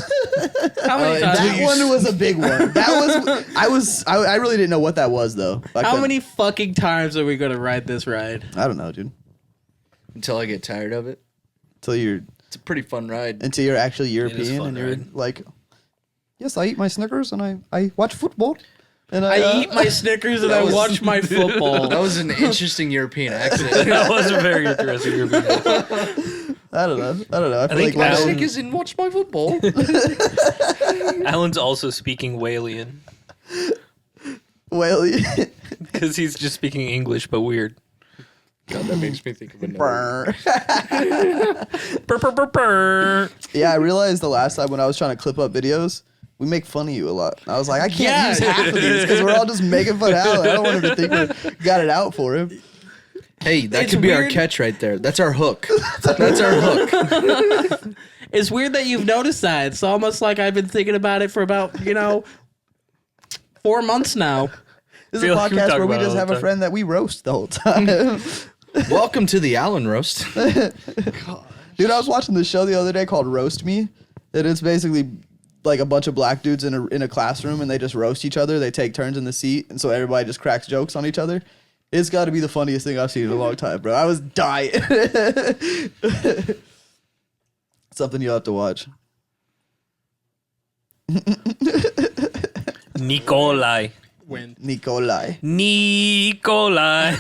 [SPEAKER 1] How many
[SPEAKER 4] until
[SPEAKER 1] times?
[SPEAKER 2] That one was a big one. That was. I really didn't know what that was though.
[SPEAKER 1] How many fucking times are we gonna ride this ride?
[SPEAKER 2] I don't know, dude.
[SPEAKER 4] Until I get tired of it.
[SPEAKER 2] Until you're
[SPEAKER 4] It's a pretty fun ride.
[SPEAKER 2] actually European
[SPEAKER 3] fun
[SPEAKER 2] and you're
[SPEAKER 3] ride.
[SPEAKER 2] like, yes, I eat my Snickers and I watch football. And
[SPEAKER 1] I eat my Snickers and I watch my football.
[SPEAKER 4] That was an interesting European accent.
[SPEAKER 3] That was a very interesting review.
[SPEAKER 2] I don't know. I feel
[SPEAKER 3] think
[SPEAKER 2] like
[SPEAKER 3] Alan-
[SPEAKER 4] Stick is in watch my football.
[SPEAKER 3] Alan's also speaking Walian
[SPEAKER 2] well,
[SPEAKER 3] because he's just speaking English but weird.
[SPEAKER 4] God, that makes me think of another.
[SPEAKER 2] Brr.
[SPEAKER 3] Burr, burr, burr, burr.
[SPEAKER 2] Yeah, I realized the last time when I was trying to clip up videos, we make fun of you a lot. I was like, I can't
[SPEAKER 1] Yeah.
[SPEAKER 2] use half of these because we're all just making fun of Alan. I don't want him to think we got it out for him.
[SPEAKER 4] Hey, that
[SPEAKER 1] It's
[SPEAKER 4] could be our
[SPEAKER 1] weird.
[SPEAKER 4] catch right there. That's our hook. That's our hook.
[SPEAKER 1] It's weird that you've noticed that. It's almost like I've been thinking about it for about 4 months now.
[SPEAKER 2] This is
[SPEAKER 3] Feel
[SPEAKER 2] a
[SPEAKER 3] like we
[SPEAKER 2] podcast
[SPEAKER 3] talk
[SPEAKER 2] where we
[SPEAKER 3] about it
[SPEAKER 2] just
[SPEAKER 3] all
[SPEAKER 2] have
[SPEAKER 3] the
[SPEAKER 2] a
[SPEAKER 3] time.
[SPEAKER 2] friend that we roast the whole time.
[SPEAKER 4] Welcome to the Allen Roast.
[SPEAKER 2] Dude, I was watching this show the other day called Roast Me. And it's basically like a bunch of black dudes in a classroom and they just roast each other. They take turns in the seat. And so everybody just cracks jokes on each other. It's got to be the funniest thing I've seen in a long time, bro. I was dying. Something you'll have to watch.
[SPEAKER 3] Nikolai.
[SPEAKER 1] When
[SPEAKER 2] Nikolai.
[SPEAKER 3] Nikolai.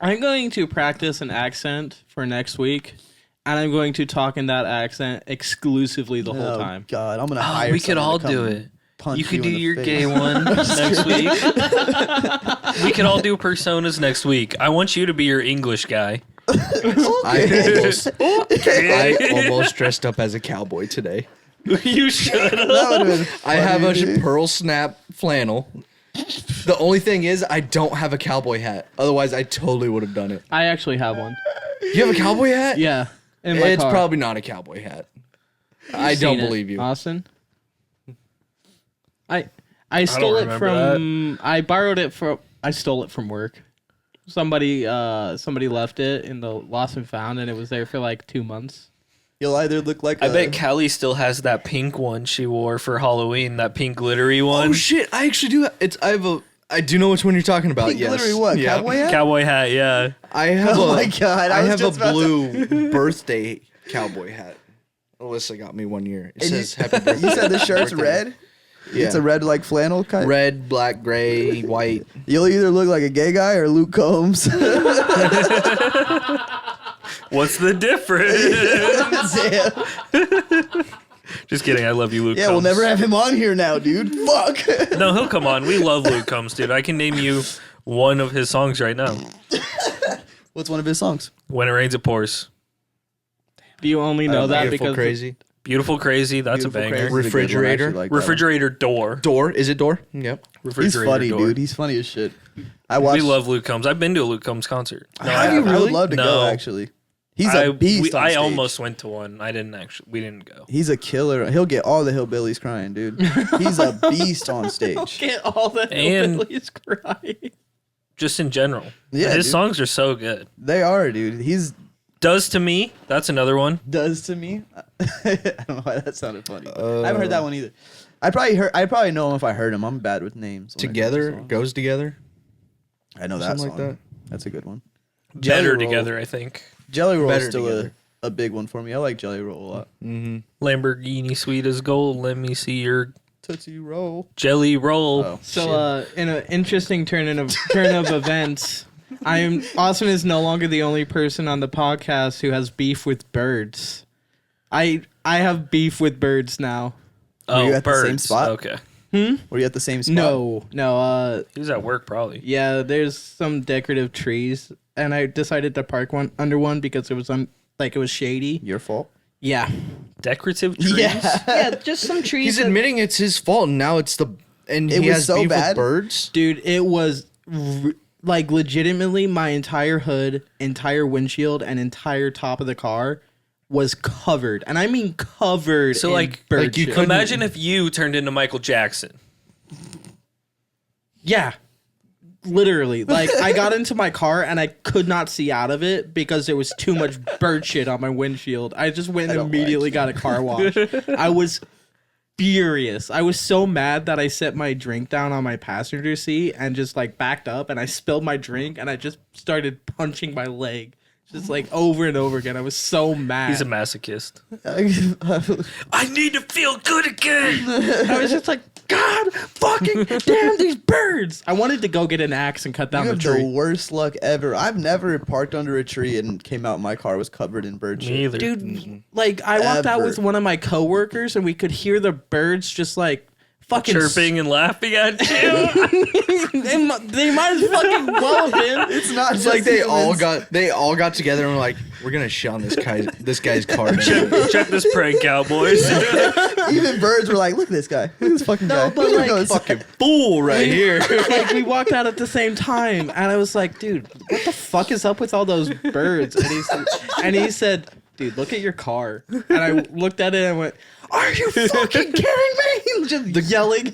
[SPEAKER 1] I'm going to practice an accent for next week, and I'm going to talk in that accent exclusively the whole time.
[SPEAKER 2] God, I'm going to
[SPEAKER 3] Oh,
[SPEAKER 2] hire
[SPEAKER 3] we could
[SPEAKER 2] someone
[SPEAKER 3] all
[SPEAKER 2] to come
[SPEAKER 3] do
[SPEAKER 2] and
[SPEAKER 3] it.
[SPEAKER 2] punch
[SPEAKER 3] You could do
[SPEAKER 2] in the
[SPEAKER 3] your
[SPEAKER 2] face.
[SPEAKER 3] gay one next week. We could all do personas next week. I want you to be your English guy.
[SPEAKER 4] I almost dressed up as a cowboy today.
[SPEAKER 3] You should.
[SPEAKER 2] That would've been
[SPEAKER 4] I have
[SPEAKER 2] funny,
[SPEAKER 4] a
[SPEAKER 2] dude.
[SPEAKER 4] pearl snap flannel. The only thing is, I don't have a cowboy hat. Otherwise, I totally would have done it.
[SPEAKER 1] I actually have one.
[SPEAKER 4] You have a cowboy hat?
[SPEAKER 1] Yeah, in my
[SPEAKER 4] It's
[SPEAKER 1] car.
[SPEAKER 4] probably not a cowboy hat. I don't
[SPEAKER 1] Seen it.
[SPEAKER 4] believe you.
[SPEAKER 1] Austin. I stole it
[SPEAKER 3] remember
[SPEAKER 1] from. I borrowed it from. I stole it from work. Somebody left it in the lost and found, and it was there for like 2 months.
[SPEAKER 2] You'll either look like
[SPEAKER 3] I bet Callie still has that pink one she wore for Halloween, that pink glittery one.
[SPEAKER 4] Oh shit! I actually do. I do know which one you're talking about.
[SPEAKER 2] pink
[SPEAKER 4] Yes.
[SPEAKER 2] glittery what?
[SPEAKER 4] Yeah.
[SPEAKER 2] Cowboy hat?
[SPEAKER 3] Cowboy hat, yeah.
[SPEAKER 4] I have
[SPEAKER 2] Oh
[SPEAKER 4] a.
[SPEAKER 2] my God, I
[SPEAKER 4] I
[SPEAKER 2] was
[SPEAKER 4] have
[SPEAKER 2] just
[SPEAKER 4] a
[SPEAKER 2] about to-
[SPEAKER 4] blue birthday cowboy hat. Alyssa got me one year. It
[SPEAKER 2] And
[SPEAKER 4] says "Happy Birthday."
[SPEAKER 2] You said the shirt's
[SPEAKER 4] Birthday.
[SPEAKER 2] red?
[SPEAKER 4] Yeah.
[SPEAKER 2] It's a red like flannel kind?
[SPEAKER 4] Red, black, gray, white.
[SPEAKER 2] You'll either look like a gay guy or Luke Combs.
[SPEAKER 3] What's the difference?
[SPEAKER 2] Damn.
[SPEAKER 3] Just kidding. I love you, Luke.
[SPEAKER 2] Yeah, we'll
[SPEAKER 3] Combs.
[SPEAKER 2] never have him on here now, dude. Fuck.
[SPEAKER 3] No, he'll come on. We love Luke Combs, dude. I can name you one of his songs right now.
[SPEAKER 2] What's one of his songs?
[SPEAKER 3] When It Rains, It Pours.
[SPEAKER 1] Do you only know that
[SPEAKER 4] Beautiful,
[SPEAKER 1] because
[SPEAKER 4] crazy.
[SPEAKER 3] Beautiful Crazy. That's
[SPEAKER 2] Beautiful
[SPEAKER 3] a banger.
[SPEAKER 2] Crazy is a good one. I
[SPEAKER 4] Refrigerator.
[SPEAKER 2] actually like that one.
[SPEAKER 3] Refrigerator Door.
[SPEAKER 4] Door. Is it door? Yep.
[SPEAKER 2] He's
[SPEAKER 3] Refrigerator
[SPEAKER 2] funny,
[SPEAKER 3] Door.
[SPEAKER 2] dude. He's funny as shit. I watched.
[SPEAKER 3] We love Luke Combs. I've been to a Luke Combs concert. No,
[SPEAKER 2] I,
[SPEAKER 3] I,
[SPEAKER 2] I would love to
[SPEAKER 3] No.
[SPEAKER 2] go, actually. He's a beast on
[SPEAKER 3] I
[SPEAKER 2] stage.
[SPEAKER 3] almost went to one. I didn't actually. We didn't go.
[SPEAKER 2] He's a killer. He'll get all the hillbillies crying, dude. He's a beast on stage.
[SPEAKER 1] get all the
[SPEAKER 3] And-
[SPEAKER 1] hillbillies crying.
[SPEAKER 3] Just in general.
[SPEAKER 2] Yeah,
[SPEAKER 3] His
[SPEAKER 2] dude.
[SPEAKER 3] songs are so good.
[SPEAKER 2] They are, dude. He's
[SPEAKER 3] Does to Me. That's another one.
[SPEAKER 2] does to me. I don't know why that sounded funny. But I haven't heard that one either. I'd probably know him if I heard him. I'm bad with names. when it comes to
[SPEAKER 4] Together
[SPEAKER 2] songs.
[SPEAKER 4] goes together.
[SPEAKER 2] I know that
[SPEAKER 4] Something
[SPEAKER 2] song.
[SPEAKER 4] like that.
[SPEAKER 2] That's a good one.
[SPEAKER 3] Better
[SPEAKER 2] Roll.
[SPEAKER 3] together, I think.
[SPEAKER 2] Jelly Roll is
[SPEAKER 4] Better
[SPEAKER 2] still
[SPEAKER 4] Together.
[SPEAKER 2] a big one for me. I like Jelly Roll a lot.
[SPEAKER 3] Lamborghini Sweet as Gold. Let me see your
[SPEAKER 2] Tootsie Roll.
[SPEAKER 3] Jelly Roll.
[SPEAKER 2] Oh,
[SPEAKER 1] So, in an interesting turn of events, Austin is no longer the only person on the podcast who has beef with birds. I have beef with birds now.
[SPEAKER 2] Were you at the
[SPEAKER 3] birds.
[SPEAKER 2] same spot?
[SPEAKER 3] Okay.
[SPEAKER 2] Were you at the same spot?
[SPEAKER 1] No.
[SPEAKER 3] He was at work probably.
[SPEAKER 1] Yeah, there's some decorative trees, and I decided to park under one because it was it was shady.
[SPEAKER 2] Your fault.
[SPEAKER 1] Yeah.
[SPEAKER 3] Decorative trees?
[SPEAKER 1] Yeah, just some trees.
[SPEAKER 4] He's admitting it's his fault, and now it's
[SPEAKER 2] It
[SPEAKER 4] he
[SPEAKER 2] was
[SPEAKER 4] has
[SPEAKER 2] so
[SPEAKER 4] beef
[SPEAKER 2] bad.
[SPEAKER 4] with birds.
[SPEAKER 1] Dude, it was legitimately my entire hood, entire windshield, and entire top of the car was covered, and I mean covered.
[SPEAKER 3] So,
[SPEAKER 1] in
[SPEAKER 3] like
[SPEAKER 1] bird
[SPEAKER 4] you
[SPEAKER 1] shit.
[SPEAKER 4] couldn't-
[SPEAKER 3] Imagine if you turned into Michael Jackson.
[SPEAKER 1] Yeah. Literally. Like, I got into my car and I could not see out of it because there was too much bird shit on my windshield. I just went and immediately got a car wash. I was furious. I was so mad that I set my drink down on my passenger seat and just like backed up, and I spilled my drink and I just started punching my leg. Just like over and over again. I was so mad.
[SPEAKER 3] He's a masochist.
[SPEAKER 2] You
[SPEAKER 3] I need to feel good again.
[SPEAKER 1] I was just like, God fucking damn these birds. I wanted to go get an axe and cut down the
[SPEAKER 2] have
[SPEAKER 1] tree.
[SPEAKER 2] the worst luck ever. I've never parked under a tree and came out. My car was covered in bird shit.
[SPEAKER 3] Me either.
[SPEAKER 1] Dude, like I walked out
[SPEAKER 2] Ever.
[SPEAKER 1] with one of my coworkers and we could hear the birds just like fucking
[SPEAKER 3] Chirping and laughing at you.
[SPEAKER 1] they might as fucking well have been.
[SPEAKER 2] It's not
[SPEAKER 4] It's
[SPEAKER 2] just
[SPEAKER 4] like they
[SPEAKER 2] humans.
[SPEAKER 4] all got together and were like, we're gonna shit on this guy's car.
[SPEAKER 3] Check this prank out, boys.
[SPEAKER 2] Even birds were like, look at this guy. Look at this fucking guy.
[SPEAKER 1] but like,
[SPEAKER 2] Goes,
[SPEAKER 4] Fucking fool right here.
[SPEAKER 1] Like we walked out at the same time and I was like, dude, what the fuck is up with all those birds? And he said, dude, look at your car. And I looked at it and went, are you fucking kidding me? Just yelling.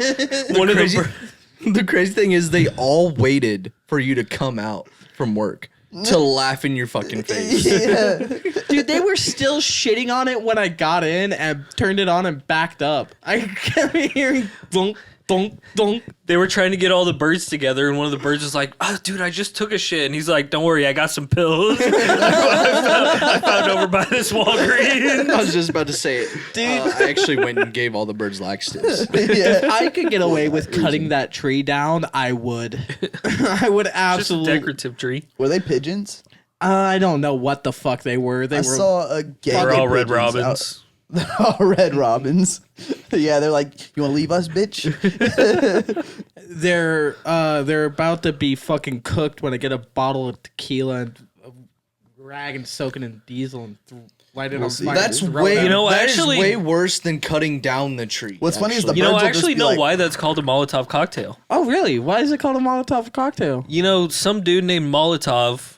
[SPEAKER 3] One of
[SPEAKER 4] crazy,
[SPEAKER 3] the
[SPEAKER 4] the crazy thing is they all waited for you to come out from work to laugh in your fucking face.
[SPEAKER 2] yeah.
[SPEAKER 1] Dude, they were still shitting on it when I got in and turned it on and backed up. I kept hearing thunk, thunk, thunk.
[SPEAKER 3] They were trying to get all the birds together, and one of the birds was like, "Oh, dude, I just took a shit," and he's like, "Don't worry, I got some pills. I found over by this Walgreens."
[SPEAKER 4] I was just about to say it. Dude. I actually went and gave all the birds laxatives.
[SPEAKER 1] If I could get away with cutting that tree down, I would. I would
[SPEAKER 3] Just a
[SPEAKER 1] absolutely.
[SPEAKER 3] decorative tree.
[SPEAKER 2] Were they pigeons?
[SPEAKER 1] I don't know what the fuck they were. They
[SPEAKER 2] I
[SPEAKER 1] were.
[SPEAKER 2] saw a gang
[SPEAKER 3] They're
[SPEAKER 2] of
[SPEAKER 3] all red
[SPEAKER 2] pigeons out-
[SPEAKER 3] robins.
[SPEAKER 2] They're all red robins. Yeah, they're like, you want to leave us, bitch?
[SPEAKER 1] They're about to be fucking cooked when I get a bottle of tequila and a rag and soak it in diesel and light it on
[SPEAKER 2] see.
[SPEAKER 1] fire.
[SPEAKER 4] That's
[SPEAKER 1] and throw
[SPEAKER 4] way
[SPEAKER 1] it out.
[SPEAKER 3] You know,
[SPEAKER 4] that
[SPEAKER 3] actually-
[SPEAKER 4] is way worse than cutting down the tree.
[SPEAKER 2] What's funny is the
[SPEAKER 3] You know,
[SPEAKER 2] birds
[SPEAKER 3] I
[SPEAKER 2] will just
[SPEAKER 3] actually
[SPEAKER 2] be
[SPEAKER 3] know
[SPEAKER 2] like,
[SPEAKER 3] why that's called a Molotov cocktail.
[SPEAKER 1] Oh, really? Why is it called a Molotov cocktail?
[SPEAKER 3] You know, some dude named Molotov.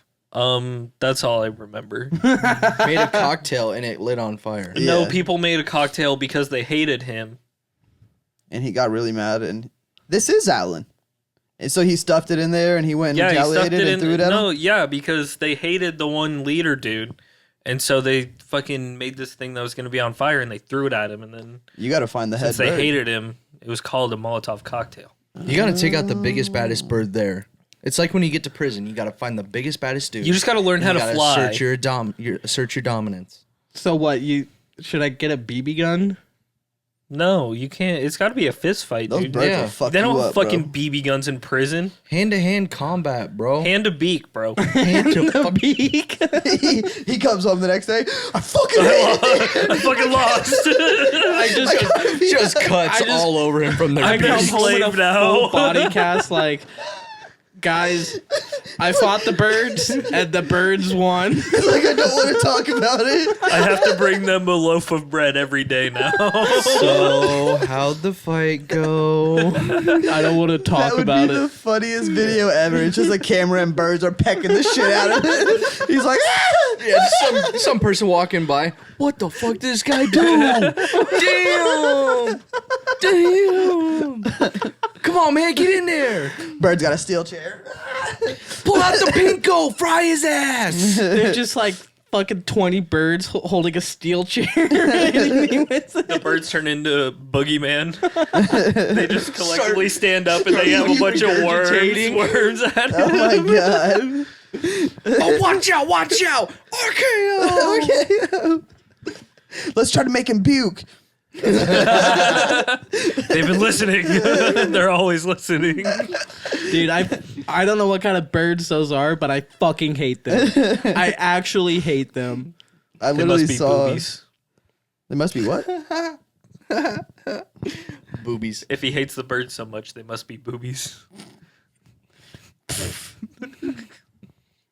[SPEAKER 3] That's all I remember.
[SPEAKER 4] made a cocktail and it lit on fire.
[SPEAKER 2] Yeah.
[SPEAKER 3] No, people made a cocktail because they hated him.
[SPEAKER 2] And he got really mad. And this is Alan. And so he stuffed it in there and he went and
[SPEAKER 3] Yeah, he stuffed
[SPEAKER 2] retaliated
[SPEAKER 3] it
[SPEAKER 2] and
[SPEAKER 3] in.
[SPEAKER 2] threw it at
[SPEAKER 3] No,
[SPEAKER 2] him.
[SPEAKER 3] yeah, because they hated the one leader dude, and so they fucking made this thing that was going to be on fire, and they threw it at him, and then
[SPEAKER 2] You got to find the head
[SPEAKER 3] since they
[SPEAKER 2] bird.
[SPEAKER 3] hated him, it was called a Molotov cocktail.
[SPEAKER 4] You gotta take out the biggest, baddest bird there. It's like when you get to prison, you gotta find the biggest, baddest dude.
[SPEAKER 3] You just got to learn
[SPEAKER 4] and
[SPEAKER 3] how
[SPEAKER 4] you
[SPEAKER 3] to
[SPEAKER 4] gotta
[SPEAKER 3] fly.
[SPEAKER 4] Search your dominance.
[SPEAKER 1] So what? Should I get a BB gun?
[SPEAKER 3] No, you can't. It's got to be a fist fight,
[SPEAKER 2] Those
[SPEAKER 3] dude.
[SPEAKER 2] birds
[SPEAKER 4] Yeah.
[SPEAKER 2] will fuck
[SPEAKER 3] They
[SPEAKER 2] you
[SPEAKER 3] don't
[SPEAKER 2] up,
[SPEAKER 3] fucking
[SPEAKER 2] bro.
[SPEAKER 3] BB guns in prison.
[SPEAKER 4] Hand to hand combat, bro.
[SPEAKER 3] Hand to beak, bro.
[SPEAKER 4] Hand to fuck-
[SPEAKER 1] Beak.
[SPEAKER 2] he comes home the next day. I fucking hate it.
[SPEAKER 3] I fucking lost.
[SPEAKER 1] I
[SPEAKER 4] just cuts all over him from the
[SPEAKER 1] I come
[SPEAKER 3] beast.
[SPEAKER 1] home in a
[SPEAKER 3] Slave now.
[SPEAKER 1] full body cast like, guys, I fought the birds and the birds won.
[SPEAKER 2] Like, I don't want to talk about it.
[SPEAKER 3] I have to bring them a loaf of bread every day now.
[SPEAKER 4] So how'd the fight go?
[SPEAKER 1] I don't want to
[SPEAKER 2] That
[SPEAKER 1] talk
[SPEAKER 2] would
[SPEAKER 1] about
[SPEAKER 2] be the
[SPEAKER 1] it.
[SPEAKER 2] funniest video ever. It's just a camera and birds are pecking the shit out of it. He's like, ah!
[SPEAKER 4] Yeah, just some person walking by. What the fuck did this guy do? Damn! Come on, man, get in there!
[SPEAKER 2] Bird's got a steel chair.
[SPEAKER 4] Pull out the pinko, fry his ass!
[SPEAKER 1] They're just like fucking 20 birds holding a steel chair. hitting me with it.
[SPEAKER 3] The birds turn into boogeyman. They just collectively stand up and they have a bunch of worms at
[SPEAKER 2] Oh
[SPEAKER 3] him.
[SPEAKER 2] my god.
[SPEAKER 4] Oh, watch out, watch out! RKO!
[SPEAKER 2] Okay. Let's try to make him puke.
[SPEAKER 3] They've been listening. They're always listening.
[SPEAKER 1] Dude, I don't know what kind of birds those are, but I fucking hate them. I actually hate them.
[SPEAKER 2] I
[SPEAKER 3] They
[SPEAKER 2] literally
[SPEAKER 3] must be
[SPEAKER 2] saw.
[SPEAKER 3] boobies.
[SPEAKER 2] They must be what?
[SPEAKER 4] Boobies.
[SPEAKER 3] If he hates the birds so much, they must be boobies.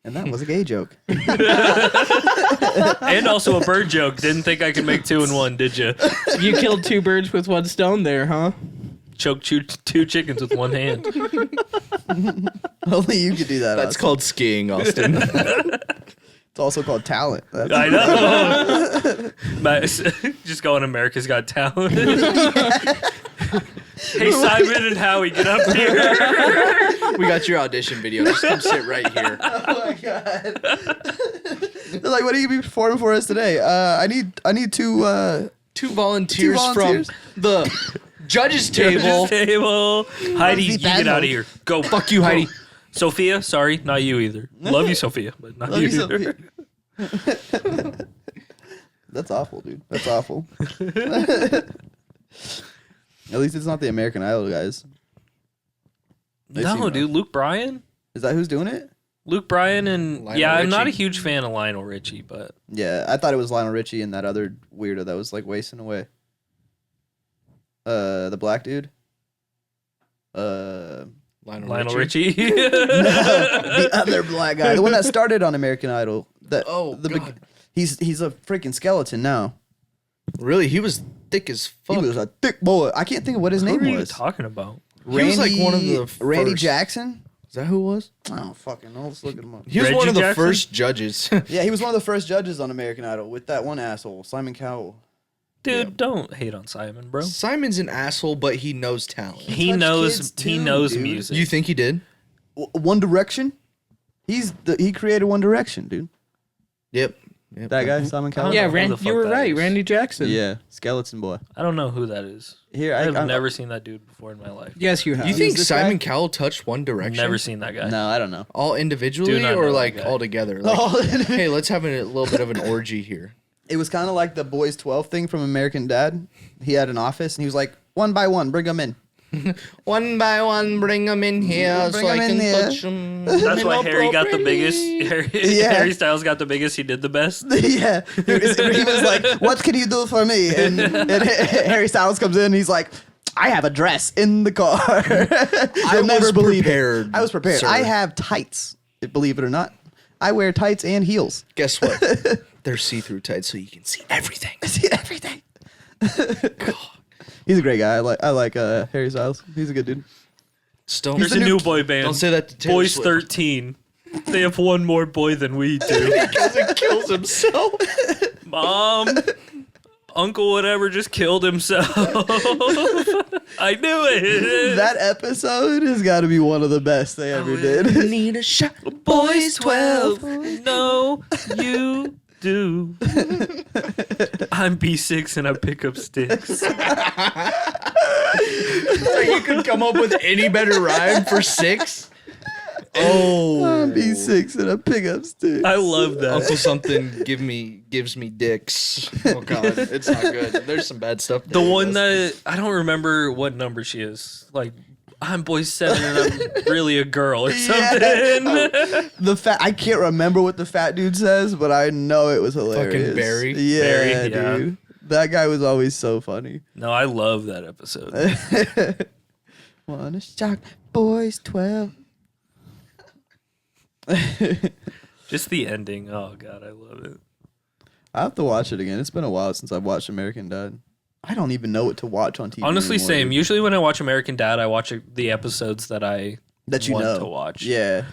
[SPEAKER 2] And that was a gay joke.
[SPEAKER 3] And also a bird joke. Didn't think I could make 2 in 1, did you?
[SPEAKER 1] You killed 2 birds with 1 stone there, huh?
[SPEAKER 3] Choked 2 chickens with 1 hand.
[SPEAKER 2] Only you could do that.
[SPEAKER 4] That's
[SPEAKER 2] Austin.
[SPEAKER 4] called skiing, Austin.
[SPEAKER 2] It's also called talent. That's
[SPEAKER 3] I know. Just going America's Got Talent. Hey, Simon and Howie, get up here.
[SPEAKER 4] We got your audition video. Just come sit right here.
[SPEAKER 2] Oh my god! They're like, what are you be performing for us today? I need to.
[SPEAKER 4] Two volunteers
[SPEAKER 2] volunteers?
[SPEAKER 4] from the judges table.
[SPEAKER 3] Table. Heidi, you get out of here. Go.
[SPEAKER 4] Fuck you, Heidi.
[SPEAKER 3] Sophia, sorry, not you either. Love you, Sophia, but not
[SPEAKER 2] Love
[SPEAKER 3] you
[SPEAKER 2] you,
[SPEAKER 3] either.
[SPEAKER 2] Sophia. That's awful, dude. That's awful. At least it's not the American Idol guys. They seem
[SPEAKER 3] No,
[SPEAKER 2] rough.
[SPEAKER 3] dude, Luke Bryan.
[SPEAKER 2] Is that who's doing it?
[SPEAKER 3] Luke Bryan and
[SPEAKER 4] Lionel
[SPEAKER 3] yeah, I'm not a
[SPEAKER 4] Richie.
[SPEAKER 3] huge fan of Lionel Richie, but
[SPEAKER 2] Yeah, I thought it was Lionel Richie and that other weirdo that was like wasting away. The black dude.
[SPEAKER 3] Lionel Richie.
[SPEAKER 2] The other black guy, the one that started on American Idol. That
[SPEAKER 4] God.
[SPEAKER 2] He's a freaking skeleton now.
[SPEAKER 4] Really? He was thick as fuck.
[SPEAKER 2] He was a thick boy. I can't think of what his
[SPEAKER 3] Who
[SPEAKER 2] name
[SPEAKER 3] are you
[SPEAKER 2] was.
[SPEAKER 3] talking about?
[SPEAKER 4] He was like one of the
[SPEAKER 2] Randy
[SPEAKER 4] first.
[SPEAKER 2] Jackson.
[SPEAKER 4] Is that who it was?
[SPEAKER 2] I don't fucking know. Let's look at him up.
[SPEAKER 4] He was
[SPEAKER 3] Reggie
[SPEAKER 4] one of the
[SPEAKER 3] Jackson?
[SPEAKER 4] first judges.
[SPEAKER 2] Yeah, he was one of the first judges on American Idol with that one asshole, Simon Cowell.
[SPEAKER 3] Dude, don't hate on Simon, bro.
[SPEAKER 4] Simon's an asshole, but he knows talent.
[SPEAKER 3] He
[SPEAKER 2] touched
[SPEAKER 3] knows
[SPEAKER 2] kids
[SPEAKER 3] he
[SPEAKER 2] too,
[SPEAKER 3] knows
[SPEAKER 2] dude.
[SPEAKER 3] music.
[SPEAKER 4] You think he did?
[SPEAKER 2] One Direction. He created One Direction, dude.
[SPEAKER 4] Yep.
[SPEAKER 2] That guy, Simon Cowell.
[SPEAKER 1] Yeah,
[SPEAKER 3] know who the fuck
[SPEAKER 1] you were
[SPEAKER 3] that
[SPEAKER 1] right.
[SPEAKER 3] is.
[SPEAKER 1] Randy Jackson.
[SPEAKER 2] Yeah, skeleton boy.
[SPEAKER 3] I don't know who that is.
[SPEAKER 2] Here,
[SPEAKER 3] I've
[SPEAKER 2] I'm-
[SPEAKER 3] never seen that dude before in my life.
[SPEAKER 1] Yes, you have.
[SPEAKER 4] You think
[SPEAKER 2] this
[SPEAKER 4] Simon
[SPEAKER 2] guy?
[SPEAKER 4] Cowell touched One Direction?
[SPEAKER 3] Never seen that guy.
[SPEAKER 2] No, I don't know.
[SPEAKER 4] All individually
[SPEAKER 3] Do not know
[SPEAKER 4] or
[SPEAKER 3] that
[SPEAKER 4] like
[SPEAKER 3] guy.
[SPEAKER 4] all together? Like, hey, let's have a little bit of an orgy here.
[SPEAKER 2] It was kind of like the Boys 12 thing from American Dad. He had an office, and he was like, one by one, bring them in.
[SPEAKER 4] One by one, bring them in here
[SPEAKER 2] Bring
[SPEAKER 4] so I
[SPEAKER 2] 'em in
[SPEAKER 4] can
[SPEAKER 2] here.
[SPEAKER 4] touch them.
[SPEAKER 3] That's why Harry got the biggest.
[SPEAKER 2] Yeah.
[SPEAKER 3] Harry Styles got the biggest. He did the best.
[SPEAKER 2] Yeah. He was like, what can you do for me? And Harry Styles comes in, and he's like, I have a dress in the car. You'll never believe
[SPEAKER 4] prepared,
[SPEAKER 2] it. I was prepared.
[SPEAKER 4] sir.
[SPEAKER 2] I have tights, believe it or not. I wear tights and heels.
[SPEAKER 4] Guess what? They're see-through tights, so you can see everything.
[SPEAKER 2] I see everything. He's a great guy. I like Harry Styles. He's a good dude.
[SPEAKER 4] Still,
[SPEAKER 3] There's a new boy band.
[SPEAKER 4] Don't say that to Taylor
[SPEAKER 3] Boys
[SPEAKER 4] Swift.
[SPEAKER 3] 13. They have one more boy than we do.
[SPEAKER 4] because he kills himself.
[SPEAKER 3] Mom, Uncle whatever just killed himself. I knew it.
[SPEAKER 2] That episode has got to be one of the best they ever did.
[SPEAKER 4] Need a shot.
[SPEAKER 3] Boys 12. No, you do. I'm B6 and I pick up sticks.
[SPEAKER 4] So you could come up with any better rhyme for 6? Oh.
[SPEAKER 2] B6 and a pickup stick.
[SPEAKER 3] I love that.
[SPEAKER 4] Uncle something gives me dicks. Oh god, it's not good. There's some bad stuff.
[SPEAKER 3] The one that I don't remember what number she is. Like I'm boy 7 and I'm really a girl or something.
[SPEAKER 2] I can't remember what the fat dude says, but I know it was hilarious.
[SPEAKER 4] Fucking Barry?
[SPEAKER 2] Yeah,
[SPEAKER 3] Barry, yeah.
[SPEAKER 2] dude. That guy was always so funny.
[SPEAKER 3] No, I love that episode.
[SPEAKER 2] Wanna shock boys 12.
[SPEAKER 3] Just the ending. Oh god, I love it.
[SPEAKER 2] I have to watch it again. It's been a while since I've watched American Dad. I don't even know what to watch on TV.
[SPEAKER 3] Honestly,
[SPEAKER 2] anymore,
[SPEAKER 3] same.
[SPEAKER 2] dude.
[SPEAKER 3] Usually when I watch American Dad, I watch the episodes that I
[SPEAKER 2] That you
[SPEAKER 3] want
[SPEAKER 2] know
[SPEAKER 3] to watch.
[SPEAKER 2] Yeah.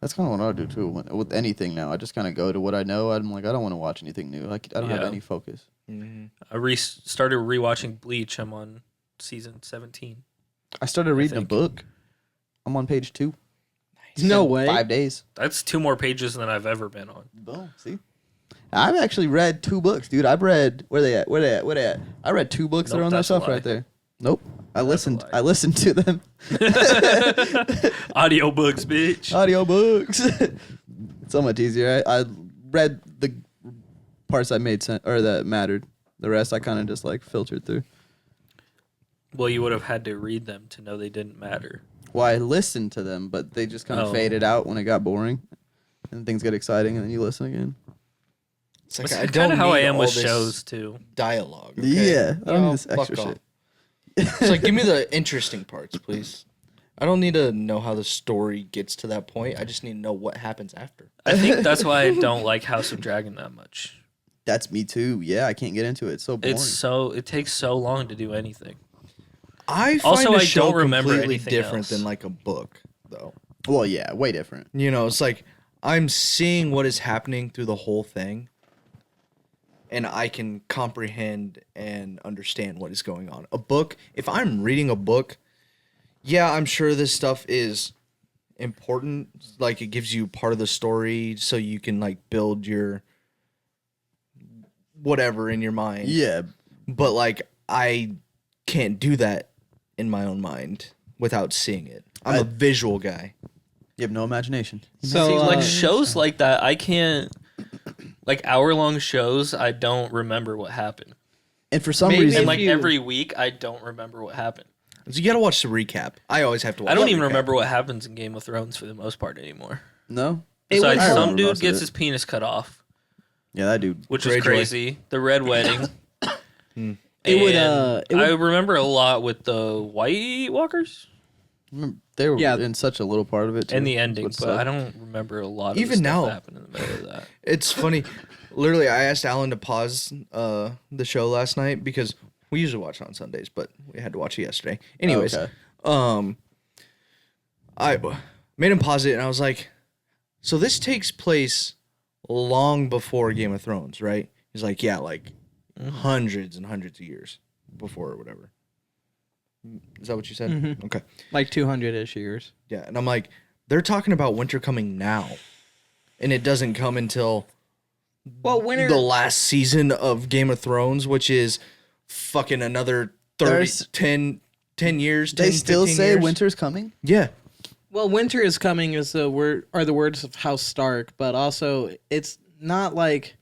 [SPEAKER 2] That's kind of what I do too. With anything now, I just kind of go to what I know. I'm like, I don't want to watch anything new. Like, I don't have
[SPEAKER 3] Yeah.
[SPEAKER 2] any focus.
[SPEAKER 3] I started rewatching Bleach. I'm on season 17.
[SPEAKER 2] I started reading a
[SPEAKER 3] think.
[SPEAKER 2] book. I'm on page 2.
[SPEAKER 1] No way.
[SPEAKER 2] 5 days.
[SPEAKER 3] That's 2 more pages than I've ever been on.
[SPEAKER 2] Boom. See? I've actually read 2 books, dude. I've read where they at? I read 2 books that
[SPEAKER 3] Nope,
[SPEAKER 2] are on that
[SPEAKER 3] that's a
[SPEAKER 2] shelf
[SPEAKER 3] lie.
[SPEAKER 2] right there. Nope. I listened
[SPEAKER 3] lie.
[SPEAKER 2] I listened to them.
[SPEAKER 3] Audiobooks, bitch.
[SPEAKER 2] Audiobooks. It's so much easier. I read the parts that made sense or that mattered. The rest I kind of just like filtered through.
[SPEAKER 3] Well, you would have had to read them to know they didn't matter.
[SPEAKER 2] Well, I listened to them, but they just kind of faded out when it got boring, and things get exciting, and then you listen again.
[SPEAKER 4] It's like,
[SPEAKER 3] That's
[SPEAKER 4] I
[SPEAKER 3] kind
[SPEAKER 4] don't
[SPEAKER 3] of how I
[SPEAKER 4] need
[SPEAKER 3] am
[SPEAKER 4] all
[SPEAKER 3] with
[SPEAKER 4] this
[SPEAKER 3] shows too.
[SPEAKER 4] dialogue. Okay?
[SPEAKER 2] Yeah, I don't
[SPEAKER 4] No,
[SPEAKER 2] need this extra
[SPEAKER 4] fuck off.
[SPEAKER 2] shit.
[SPEAKER 4] It's like, give me the interesting parts, please. I don't need to know how the story gets to that point. I just need to know what happens after.
[SPEAKER 3] I think that's why I don't like House of Dragon that much.
[SPEAKER 2] That's me too. Yeah, I can't get into it. It's so boring.
[SPEAKER 3] It takes so long to do anything.
[SPEAKER 4] I find
[SPEAKER 3] Also,
[SPEAKER 4] a
[SPEAKER 3] I
[SPEAKER 4] show
[SPEAKER 3] don't remember
[SPEAKER 4] completely
[SPEAKER 3] anything
[SPEAKER 4] different
[SPEAKER 3] else.
[SPEAKER 4] than like a book, though.
[SPEAKER 2] Well, yeah, way different.
[SPEAKER 4] You know, it's like I'm seeing what is happening through the whole thing, and I can comprehend and understand what is going on. A book, if I'm reading a book, yeah, I'm sure this stuff is important. Like, it gives you part of the story so you can, like, build your whatever in your mind.
[SPEAKER 2] Yeah,
[SPEAKER 4] But, like, I can't do that in my own mind without seeing it. I'm a visual guy.
[SPEAKER 2] you have no imagination.
[SPEAKER 1] So
[SPEAKER 3] See, like shows like that, I can't. Like hour-long shows, I don't remember what happened.
[SPEAKER 2] And for some
[SPEAKER 1] Maybe
[SPEAKER 2] reason,
[SPEAKER 3] And like
[SPEAKER 1] you-
[SPEAKER 3] every week, I don't remember what happened.
[SPEAKER 4] So you gotta watch the recap. I always have to watch
[SPEAKER 3] I don't
[SPEAKER 4] the
[SPEAKER 3] even
[SPEAKER 4] recap.
[SPEAKER 3] remember what happens in Game of Thrones for the most part anymore.
[SPEAKER 2] no.
[SPEAKER 1] It
[SPEAKER 3] Besides,
[SPEAKER 1] was-
[SPEAKER 2] I
[SPEAKER 3] some
[SPEAKER 2] remember
[SPEAKER 3] dude
[SPEAKER 2] most of
[SPEAKER 3] gets
[SPEAKER 2] it.
[SPEAKER 3] his penis cut off,
[SPEAKER 2] Yeah, that dude.
[SPEAKER 3] which is
[SPEAKER 4] Greyjoy.
[SPEAKER 3] crazy. The Red Wedding.
[SPEAKER 1] It would,
[SPEAKER 3] And I remember a lot with the White Walkers
[SPEAKER 2] Remember, they were
[SPEAKER 1] Yeah.
[SPEAKER 2] in such a little part of it too.
[SPEAKER 3] and the ending,
[SPEAKER 2] That's
[SPEAKER 3] but
[SPEAKER 2] what
[SPEAKER 3] I
[SPEAKER 2] sucked.
[SPEAKER 3] don't remember a lot of
[SPEAKER 4] Even
[SPEAKER 3] the stuff
[SPEAKER 4] now.
[SPEAKER 3] that happened in the middle of that.
[SPEAKER 4] It's funny. Literally, I asked Alan to pause the show last night because we usually watch it on Sundays, but we had to watch it yesterday. Anyways,
[SPEAKER 2] Okay.
[SPEAKER 4] I made him pause it, and I was like, "So this takes place long before Game of Thrones, right?" He's like, "Yeah, like hundreds and hundreds of years before or whatever." Is that what you said?
[SPEAKER 1] Mhm.
[SPEAKER 4] Okay.
[SPEAKER 1] like 200-ish years.
[SPEAKER 4] Yeah, and I'm like, they're talking about winter coming now, and it doesn't come until
[SPEAKER 1] Well, winter.
[SPEAKER 4] the last season of Game of Thrones, which is fucking another 30,
[SPEAKER 2] There's-
[SPEAKER 4] 10 years.
[SPEAKER 2] They
[SPEAKER 4] 10,
[SPEAKER 2] still
[SPEAKER 4] 15
[SPEAKER 2] say
[SPEAKER 4] years.
[SPEAKER 2] winter's coming.
[SPEAKER 4] Yeah.
[SPEAKER 1] Well, winter is coming is the words of House Stark, but also it's not like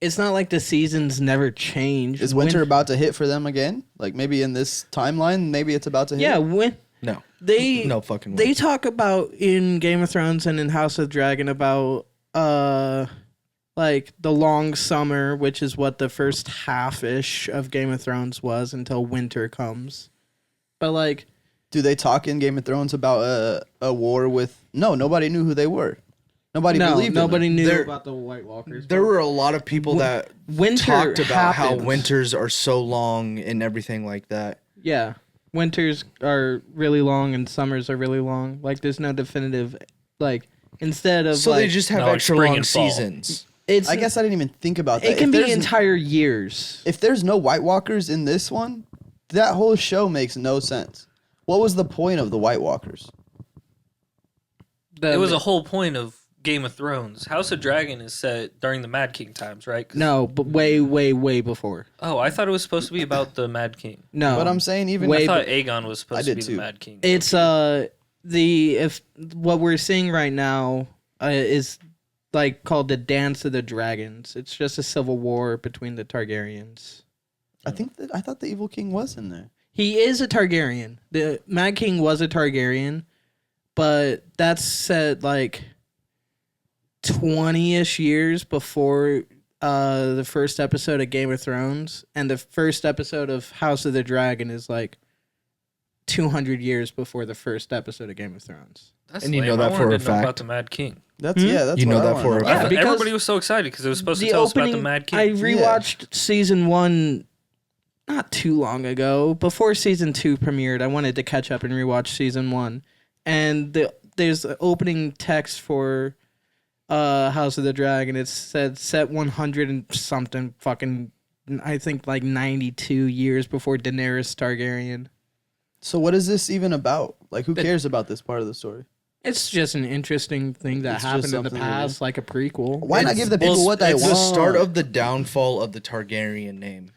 [SPEAKER 1] the seasons never change.
[SPEAKER 2] Is winter about to hit for them again? Like maybe in this timeline, maybe it's about to hit.
[SPEAKER 1] Yeah,
[SPEAKER 4] No.
[SPEAKER 1] they
[SPEAKER 4] No fucking way.
[SPEAKER 1] they talk about in Game of Thrones and in House of Dragon about like the long summer, which is what the first half-ish of Game of Thrones was until winter comes. But like
[SPEAKER 2] Do they talk in Game of Thrones about a war with? No, nobody knew who they were. Nobody believed.
[SPEAKER 1] nobody
[SPEAKER 2] in them.
[SPEAKER 1] knew
[SPEAKER 4] There-
[SPEAKER 1] about the White Walkers.
[SPEAKER 4] There were a lot of people that
[SPEAKER 1] winter
[SPEAKER 4] talked about how
[SPEAKER 1] happens.
[SPEAKER 4] winters are so long and everything like that.
[SPEAKER 1] Yeah. Winters are really long and summers are really long. Like there's no definitive like instead of
[SPEAKER 4] So
[SPEAKER 1] like
[SPEAKER 4] they just have
[SPEAKER 3] No, like
[SPEAKER 4] extra
[SPEAKER 3] spring
[SPEAKER 4] long
[SPEAKER 3] and fall.
[SPEAKER 4] seasons.
[SPEAKER 1] it's
[SPEAKER 2] I guess I didn't even think about that.
[SPEAKER 1] it can
[SPEAKER 2] If
[SPEAKER 1] be
[SPEAKER 2] there's-
[SPEAKER 1] entire years.
[SPEAKER 2] If there's no White Walkers in this one, that whole show makes no sense. What was the point of the White Walkers?
[SPEAKER 3] It was a whole point of Game of Thrones. House of Dragon is set during the Mad King times, right? 'Cause-
[SPEAKER 1] no, but way before.
[SPEAKER 3] Oh, I thought it was supposed to be about the Mad King.
[SPEAKER 1] No.
[SPEAKER 2] But I'm saying even
[SPEAKER 1] Way
[SPEAKER 3] I thought Aegon was
[SPEAKER 2] I
[SPEAKER 3] supposed to
[SPEAKER 2] did
[SPEAKER 3] be
[SPEAKER 2] too.
[SPEAKER 3] the Mad King.
[SPEAKER 1] it's if what we're seeing right now is like called the Dance of the Dragons. It's just a civil war between the Targaryens.
[SPEAKER 2] I thought the Evil King was in there.
[SPEAKER 1] He is a Targaryen. The Mad King was a Targaryen, but that's set like 20-ish years before the first episode of Game of Thrones, and the first episode of House of the Dragon is like 200 years before the first episode of Game of Thrones.
[SPEAKER 3] That's
[SPEAKER 4] And you
[SPEAKER 3] lame.
[SPEAKER 4] know that
[SPEAKER 3] I
[SPEAKER 4] for
[SPEAKER 3] wanted
[SPEAKER 4] a
[SPEAKER 3] to know about
[SPEAKER 4] fact?
[SPEAKER 3] the Mad King.
[SPEAKER 2] That's that's
[SPEAKER 4] You know
[SPEAKER 2] what I
[SPEAKER 4] that
[SPEAKER 2] wanna
[SPEAKER 4] for a
[SPEAKER 2] know.
[SPEAKER 1] Yeah,
[SPEAKER 4] fact.
[SPEAKER 1] because
[SPEAKER 3] Everybody was so excited because it was supposed to
[SPEAKER 1] The
[SPEAKER 3] tell us about the
[SPEAKER 1] opening,
[SPEAKER 3] Mad King.
[SPEAKER 1] I rewatched season 1 not too long ago. Before season 2 premiered, I wanted to catch up and rewatch season 1. And there's an opening text for House of the Dragon. It said set 100 and something fucking, I think like 92 years before Daenerys Targaryen.
[SPEAKER 2] So what is this even about? Like, who cares about this part of the story?
[SPEAKER 1] It's just an interesting thing that
[SPEAKER 2] It's just
[SPEAKER 1] happened in the
[SPEAKER 2] something
[SPEAKER 1] past, like a prequel.
[SPEAKER 2] Why not
[SPEAKER 4] It's-
[SPEAKER 2] give the people
[SPEAKER 4] well,
[SPEAKER 2] what they
[SPEAKER 4] it's
[SPEAKER 2] want?
[SPEAKER 4] the start of the downfall of the Targaryen name.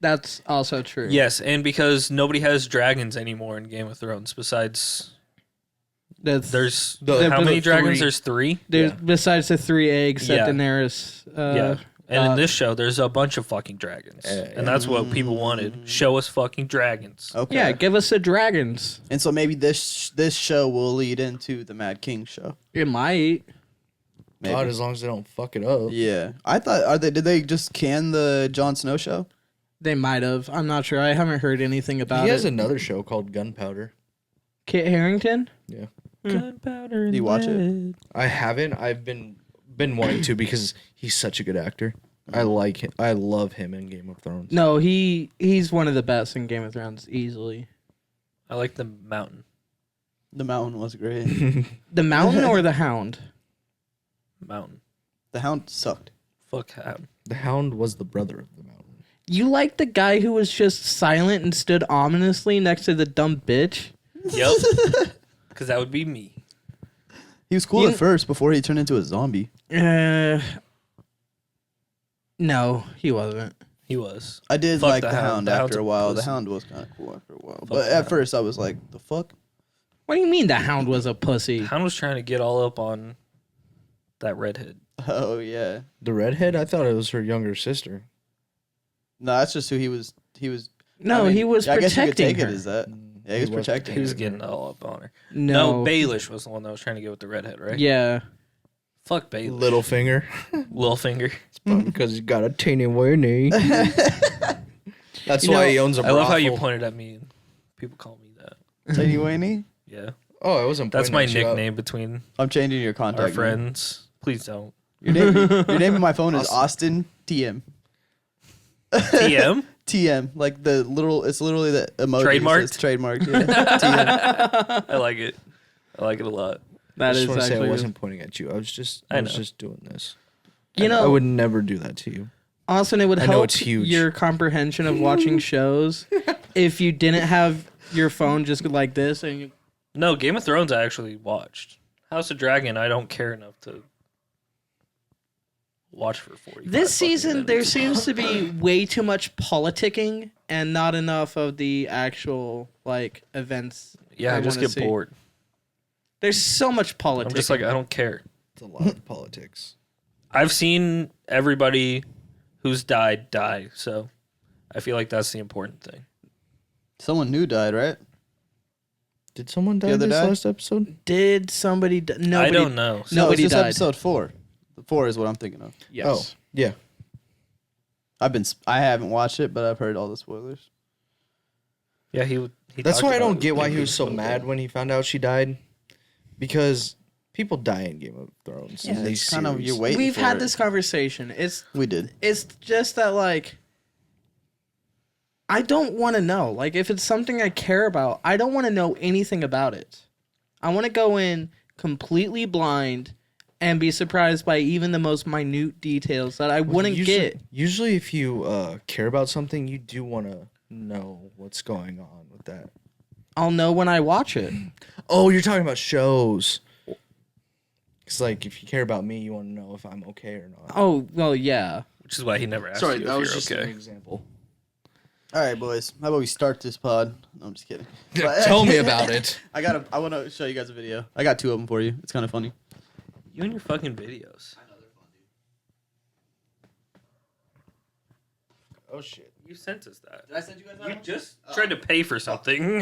[SPEAKER 1] That's also true.
[SPEAKER 3] Yes, and because nobody has dragons anymore in Game of Thrones besides
[SPEAKER 1] There's
[SPEAKER 3] there's
[SPEAKER 4] The-
[SPEAKER 3] how
[SPEAKER 4] the
[SPEAKER 3] many dragons?
[SPEAKER 4] three.
[SPEAKER 3] There's 3.
[SPEAKER 1] besides the 3 eggs that
[SPEAKER 3] Yeah.
[SPEAKER 1] Daenerys
[SPEAKER 3] Yeah. And in this show, there's a bunch of fucking dragons, and that's what people wanted. Show us fucking dragons.
[SPEAKER 2] Okay.
[SPEAKER 1] Yeah, give us the dragons.
[SPEAKER 2] And so maybe this show will lead into the Mad King show.
[SPEAKER 1] It might.
[SPEAKER 2] Maybe.
[SPEAKER 4] God, as long as they don't fuck it up.
[SPEAKER 2] Yeah, I thought did they just can the Jon Snow show?
[SPEAKER 1] They might have. I'm not sure. I haven't heard anything about
[SPEAKER 4] He has
[SPEAKER 1] it.
[SPEAKER 4] another show called Gunpowder.
[SPEAKER 1] Kit Harington?
[SPEAKER 4] Yeah.
[SPEAKER 3] Gunpowder.
[SPEAKER 2] Do you watch it?
[SPEAKER 4] I haven't. I've been wanting to because he's such a good actor. I like him. I love him in Game of Thrones.
[SPEAKER 1] No, he's one of the best in Game of Thrones, easily.
[SPEAKER 3] I like the mountain.
[SPEAKER 2] The Mountain was great.
[SPEAKER 1] The Mountain or the Hound?
[SPEAKER 3] Mountain.
[SPEAKER 2] The Hound sucked.
[SPEAKER 3] Fuck him.
[SPEAKER 4] The Hound was the brother of the Mountain.
[SPEAKER 1] You like the guy who was just silent and stood ominously next to the dumb bitch?
[SPEAKER 3] Yep. Because that would be me.
[SPEAKER 2] He was cool at first before he turned into a zombie.
[SPEAKER 1] No, he wasn't.
[SPEAKER 3] He was.
[SPEAKER 2] I did
[SPEAKER 3] Fuck
[SPEAKER 2] like
[SPEAKER 3] the
[SPEAKER 2] the
[SPEAKER 3] Hound.
[SPEAKER 2] Hound
[SPEAKER 3] The Hound's
[SPEAKER 2] after
[SPEAKER 3] a
[SPEAKER 2] a while. The
[SPEAKER 3] pussy.
[SPEAKER 2] Hound was kind of cool after a while.
[SPEAKER 3] Fuck
[SPEAKER 2] But
[SPEAKER 3] the
[SPEAKER 2] at
[SPEAKER 3] Hound.
[SPEAKER 2] first I was like, the fuck?
[SPEAKER 1] What do you mean the Hound was a pussy?
[SPEAKER 3] Hound was trying to get all up on that redhead.
[SPEAKER 2] Oh, yeah.
[SPEAKER 4] The redhead? I thought it was her younger sister.
[SPEAKER 2] No, that's just who he was.
[SPEAKER 1] No,
[SPEAKER 2] I mean,
[SPEAKER 1] he was
[SPEAKER 2] I guess you could
[SPEAKER 1] protecting
[SPEAKER 2] take
[SPEAKER 1] her.
[SPEAKER 2] it as that. Yeah, he was protecting
[SPEAKER 3] He was
[SPEAKER 2] her.
[SPEAKER 3] getting all up on her.
[SPEAKER 1] No.
[SPEAKER 3] No, Baelish was the one that was trying to get with the redhead, right?
[SPEAKER 1] Yeah.
[SPEAKER 3] Fuck Baelish.
[SPEAKER 4] Littlefinger.
[SPEAKER 3] Littlefinger.
[SPEAKER 4] Because he's got a teeny weeny. That's
[SPEAKER 1] You
[SPEAKER 4] why
[SPEAKER 1] know,
[SPEAKER 4] he owns a
[SPEAKER 3] I
[SPEAKER 4] brothel.
[SPEAKER 3] love how you pointed at me and people call me that.
[SPEAKER 2] Tiny Wayne?
[SPEAKER 3] Yeah.
[SPEAKER 4] Oh, I wasn't.
[SPEAKER 3] That's my
[SPEAKER 4] pointing at you.
[SPEAKER 3] nickname between
[SPEAKER 2] I'm changing your contact.
[SPEAKER 3] our
[SPEAKER 2] name.
[SPEAKER 3] friends. Please don't.
[SPEAKER 2] Your name in my phone is Austin TM.
[SPEAKER 3] TM?
[SPEAKER 2] TM, like the little. It's literally the emoji.
[SPEAKER 3] Trademarked?
[SPEAKER 2] It's trademarked. Yeah. TM.
[SPEAKER 3] I like it. I like it a lot.
[SPEAKER 1] That
[SPEAKER 4] I
[SPEAKER 1] is
[SPEAKER 4] just want to say I
[SPEAKER 1] actually.
[SPEAKER 4] wasn't pointing at you. I was just doing this.
[SPEAKER 1] You know,
[SPEAKER 4] I would never do that to you.
[SPEAKER 1] Austin, it would
[SPEAKER 4] I know
[SPEAKER 1] help
[SPEAKER 4] it's huge.
[SPEAKER 1] your comprehension of watching shows if you didn't have your phone just like this and you.
[SPEAKER 3] No, Game of Thrones I actually watched. House of Dragon I don't care enough to watch for 40.
[SPEAKER 1] This season, there seems to be way too much politicking and not enough of the actual like events.
[SPEAKER 3] Yeah, I just
[SPEAKER 1] wanna
[SPEAKER 3] get
[SPEAKER 1] see.
[SPEAKER 3] bored.
[SPEAKER 1] There's so much politics.
[SPEAKER 3] I'm just like, I don't care.
[SPEAKER 4] It's a lot of politics.
[SPEAKER 3] I've seen everybody who's died die, so I feel like that's the important thing.
[SPEAKER 2] Someone new died, right?
[SPEAKER 4] Did someone die
[SPEAKER 2] The other
[SPEAKER 4] this
[SPEAKER 2] day?
[SPEAKER 4] last episode?
[SPEAKER 1] Did somebody? Nobody.
[SPEAKER 3] I don't know.
[SPEAKER 1] No. Nobody
[SPEAKER 2] it's just
[SPEAKER 1] died.
[SPEAKER 2] episode 4. 4 is what I'm thinking of.
[SPEAKER 1] Yes.
[SPEAKER 4] Oh, yeah.
[SPEAKER 2] I haven't watched it, but I've heard all the spoilers.
[SPEAKER 3] Yeah, he
[SPEAKER 4] That's
[SPEAKER 3] talked
[SPEAKER 4] why I
[SPEAKER 3] about
[SPEAKER 4] don't
[SPEAKER 3] it.
[SPEAKER 4] get why he was so mad when he found out she died. Because people die in Game of Thrones.
[SPEAKER 2] Yeah,
[SPEAKER 4] in these
[SPEAKER 2] it's kind of
[SPEAKER 4] series.
[SPEAKER 2] you're waiting.
[SPEAKER 1] We've
[SPEAKER 2] for
[SPEAKER 1] had
[SPEAKER 2] it.
[SPEAKER 1] this conversation.
[SPEAKER 2] We did.
[SPEAKER 1] It's just that like I don't want to know. Like if it's something I care about, I don't want to know anything about it. I want to go in completely blind and be surprised by even the most minute details that I wouldn't get.
[SPEAKER 4] Usually, if you care about something, you do want to know what's going on with that.
[SPEAKER 1] I'll know when I watch it.
[SPEAKER 4] Oh, you're talking about shows. It's like if you care about me, you want to know if I'm okay or not.
[SPEAKER 1] Oh, well, yeah.
[SPEAKER 3] Which is why he never asked
[SPEAKER 4] Sorry,
[SPEAKER 3] you
[SPEAKER 4] that
[SPEAKER 3] if
[SPEAKER 4] was
[SPEAKER 3] you're
[SPEAKER 4] just
[SPEAKER 3] okay.
[SPEAKER 4] an example.
[SPEAKER 2] All right, boys. How about we start this pod? No, I'm just kidding.
[SPEAKER 4] Tell me about it.
[SPEAKER 2] I want to show you guys a video. I got 2 of them for you. It's kind of funny.
[SPEAKER 3] You and your fucking videos.
[SPEAKER 4] Oh shit.
[SPEAKER 3] You sent us that.
[SPEAKER 2] Did I send you guys
[SPEAKER 3] You just tried to pay for something.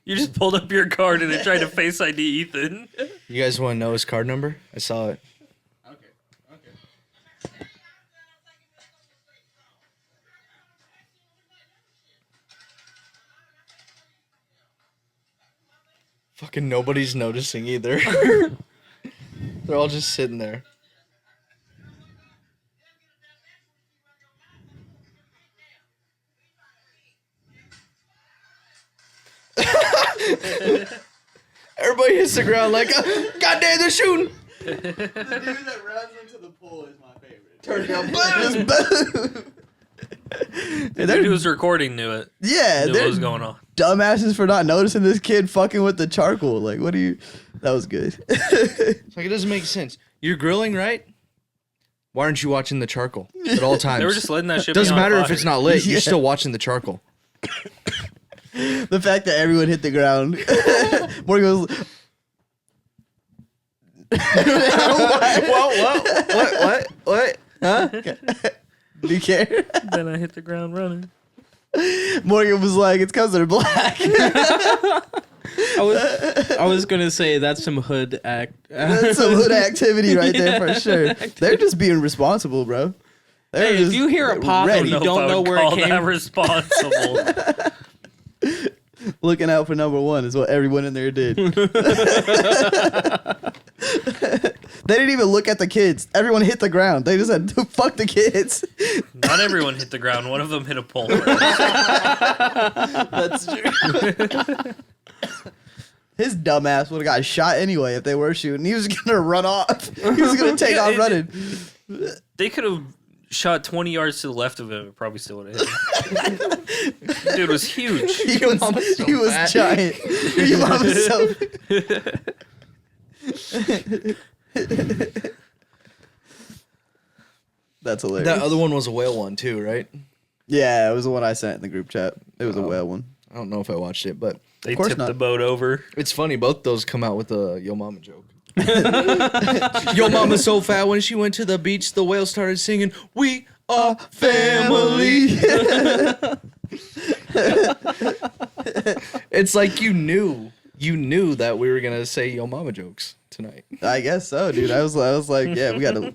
[SPEAKER 3] You just pulled up your card and then tried to Face ID Ethan.
[SPEAKER 4] You guys want to know his card number? I saw it.
[SPEAKER 2] Okay.
[SPEAKER 4] Fucking nobody's noticing either. They're all just sitting there. Everybody hits the ground like, God damn, they're shooting.
[SPEAKER 2] The dude that runs into the pool is my favorite.
[SPEAKER 4] Turn it down.
[SPEAKER 2] Boom!
[SPEAKER 3] The dude who was recording knew it.
[SPEAKER 2] Yeah,
[SPEAKER 3] Knew what
[SPEAKER 2] they're
[SPEAKER 3] was going on.
[SPEAKER 2] dumbasses for not noticing this kid fucking with the charcoal. Like, what do you? That was good.
[SPEAKER 4] It's like, it doesn't make sense. You're grilling, right? Why aren't you watching the charcoal at all times?
[SPEAKER 3] They were just letting that shit
[SPEAKER 4] Doesn't
[SPEAKER 3] be on
[SPEAKER 4] matter if
[SPEAKER 3] fire.
[SPEAKER 4] it's not lit.
[SPEAKER 2] Yeah.
[SPEAKER 4] You're still watching the charcoal.
[SPEAKER 2] The fact that everyone hit the ground. Morgan goes.
[SPEAKER 4] What?
[SPEAKER 2] Huh? Do you care?
[SPEAKER 3] Then I hit the ground running.
[SPEAKER 2] Morgan was like, it's because they're black.
[SPEAKER 1] I was gonna say that's some hood act.
[SPEAKER 2] That's some hood activity right there for sure. They're just being responsible, bro. They're
[SPEAKER 1] Hey, if you hear a pop and you don't know where it came
[SPEAKER 3] from, responsible.
[SPEAKER 2] Looking out for number one is what everyone in there did. They didn't even look at the kids. Everyone hit the ground. They just said, fuck the kids.
[SPEAKER 3] Not everyone hit the ground. One of them hit a pole.
[SPEAKER 2] That's true. His dumbass would have got shot anyway if they were shooting. He was going to run off. He was going to take off running.
[SPEAKER 3] They could have shot 20 yards to the left of him. It probably still would have hit him. Dude was huge.
[SPEAKER 2] He was giant. Your mom was so... That's hilarious.
[SPEAKER 4] That other one was a whale one too, right?
[SPEAKER 2] Yeah, it was the one I sent in the group chat. It was a whale one.
[SPEAKER 4] I don't know if I watched it, but
[SPEAKER 3] They
[SPEAKER 2] course
[SPEAKER 3] tipped
[SPEAKER 2] not.
[SPEAKER 3] the boat over.
[SPEAKER 4] it's funny. Both those come out with a Yo Mama joke. Yo Mama's so fat when she went to the beach, the whale started singing, "We are family." It's like you knew that we were gonna say Yo Mama jokes tonight.
[SPEAKER 2] I guess so, dude. I was like, yeah, we got to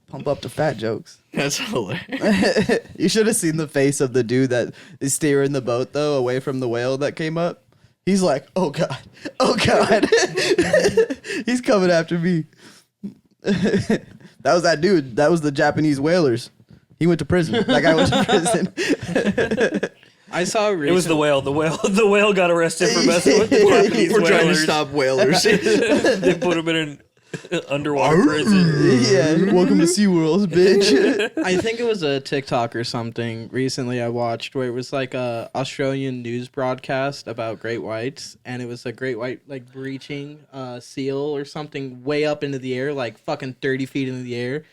[SPEAKER 2] pump up the fat jokes.
[SPEAKER 4] That's hilarious.
[SPEAKER 2] You should have seen the face of the dude that is steering the boat though away from the whale that came up. He's like, oh god, oh god. He's coming after me. That was that dude. That was the Japanese whalers. He went to prison. That guy went to prison.
[SPEAKER 1] I saw a
[SPEAKER 3] It was the whale. The whale got arrested for messing with the Japanese
[SPEAKER 4] We're trying to
[SPEAKER 3] whalers.
[SPEAKER 4] stop whalers.
[SPEAKER 3] They put him in an underwater prison.
[SPEAKER 2] Yeah, welcome to SeaWorld, bitch.
[SPEAKER 1] I think it was a TikTok or something recently I watched where it was like a Australian news broadcast about great whites, and it was a great white like breaching seal or something way up into the air, like fucking 30 feet into the air,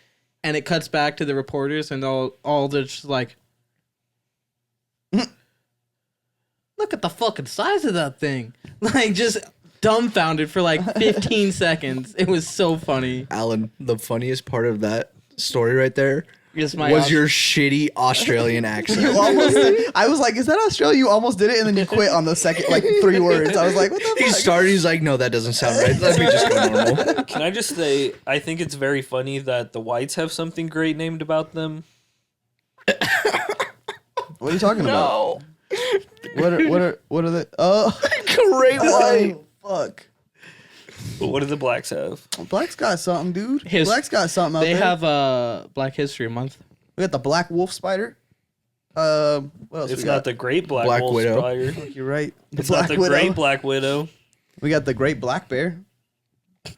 [SPEAKER 1] and it cuts back to the reporters and all just like, look at the fucking size of that thing, like just dumbfounded for like 15 seconds. It was so funny.
[SPEAKER 4] Alan, the funniest part of that story right there
[SPEAKER 1] Just my
[SPEAKER 4] was your shitty Australian accent.
[SPEAKER 2] You almost did. I was like, is that Australia? You almost did it, and then you quit on the second, like 3 words. I was like, what the
[SPEAKER 4] He
[SPEAKER 2] fuck?
[SPEAKER 4] started, he's like, no, that doesn't sound right. Let me just go normal.
[SPEAKER 3] Can I just say, I think it's very funny that the whites have something great named about them.
[SPEAKER 2] What are you talking about? What are they? Oh,
[SPEAKER 4] Great white.
[SPEAKER 2] oh, fuck.
[SPEAKER 3] But what do the blacks have?
[SPEAKER 2] Black's got something, dude.
[SPEAKER 1] His-
[SPEAKER 2] Black's got something out
[SPEAKER 1] They
[SPEAKER 2] there.
[SPEAKER 1] have Black History Month.
[SPEAKER 2] We got the black wolf spider. What else
[SPEAKER 3] It's
[SPEAKER 2] we
[SPEAKER 3] not
[SPEAKER 2] got?
[SPEAKER 3] the great black,
[SPEAKER 4] Black
[SPEAKER 3] wolf
[SPEAKER 4] widow.
[SPEAKER 3] spider.
[SPEAKER 2] You're right. The
[SPEAKER 3] It's not the great black widow.
[SPEAKER 2] We got the great black bear.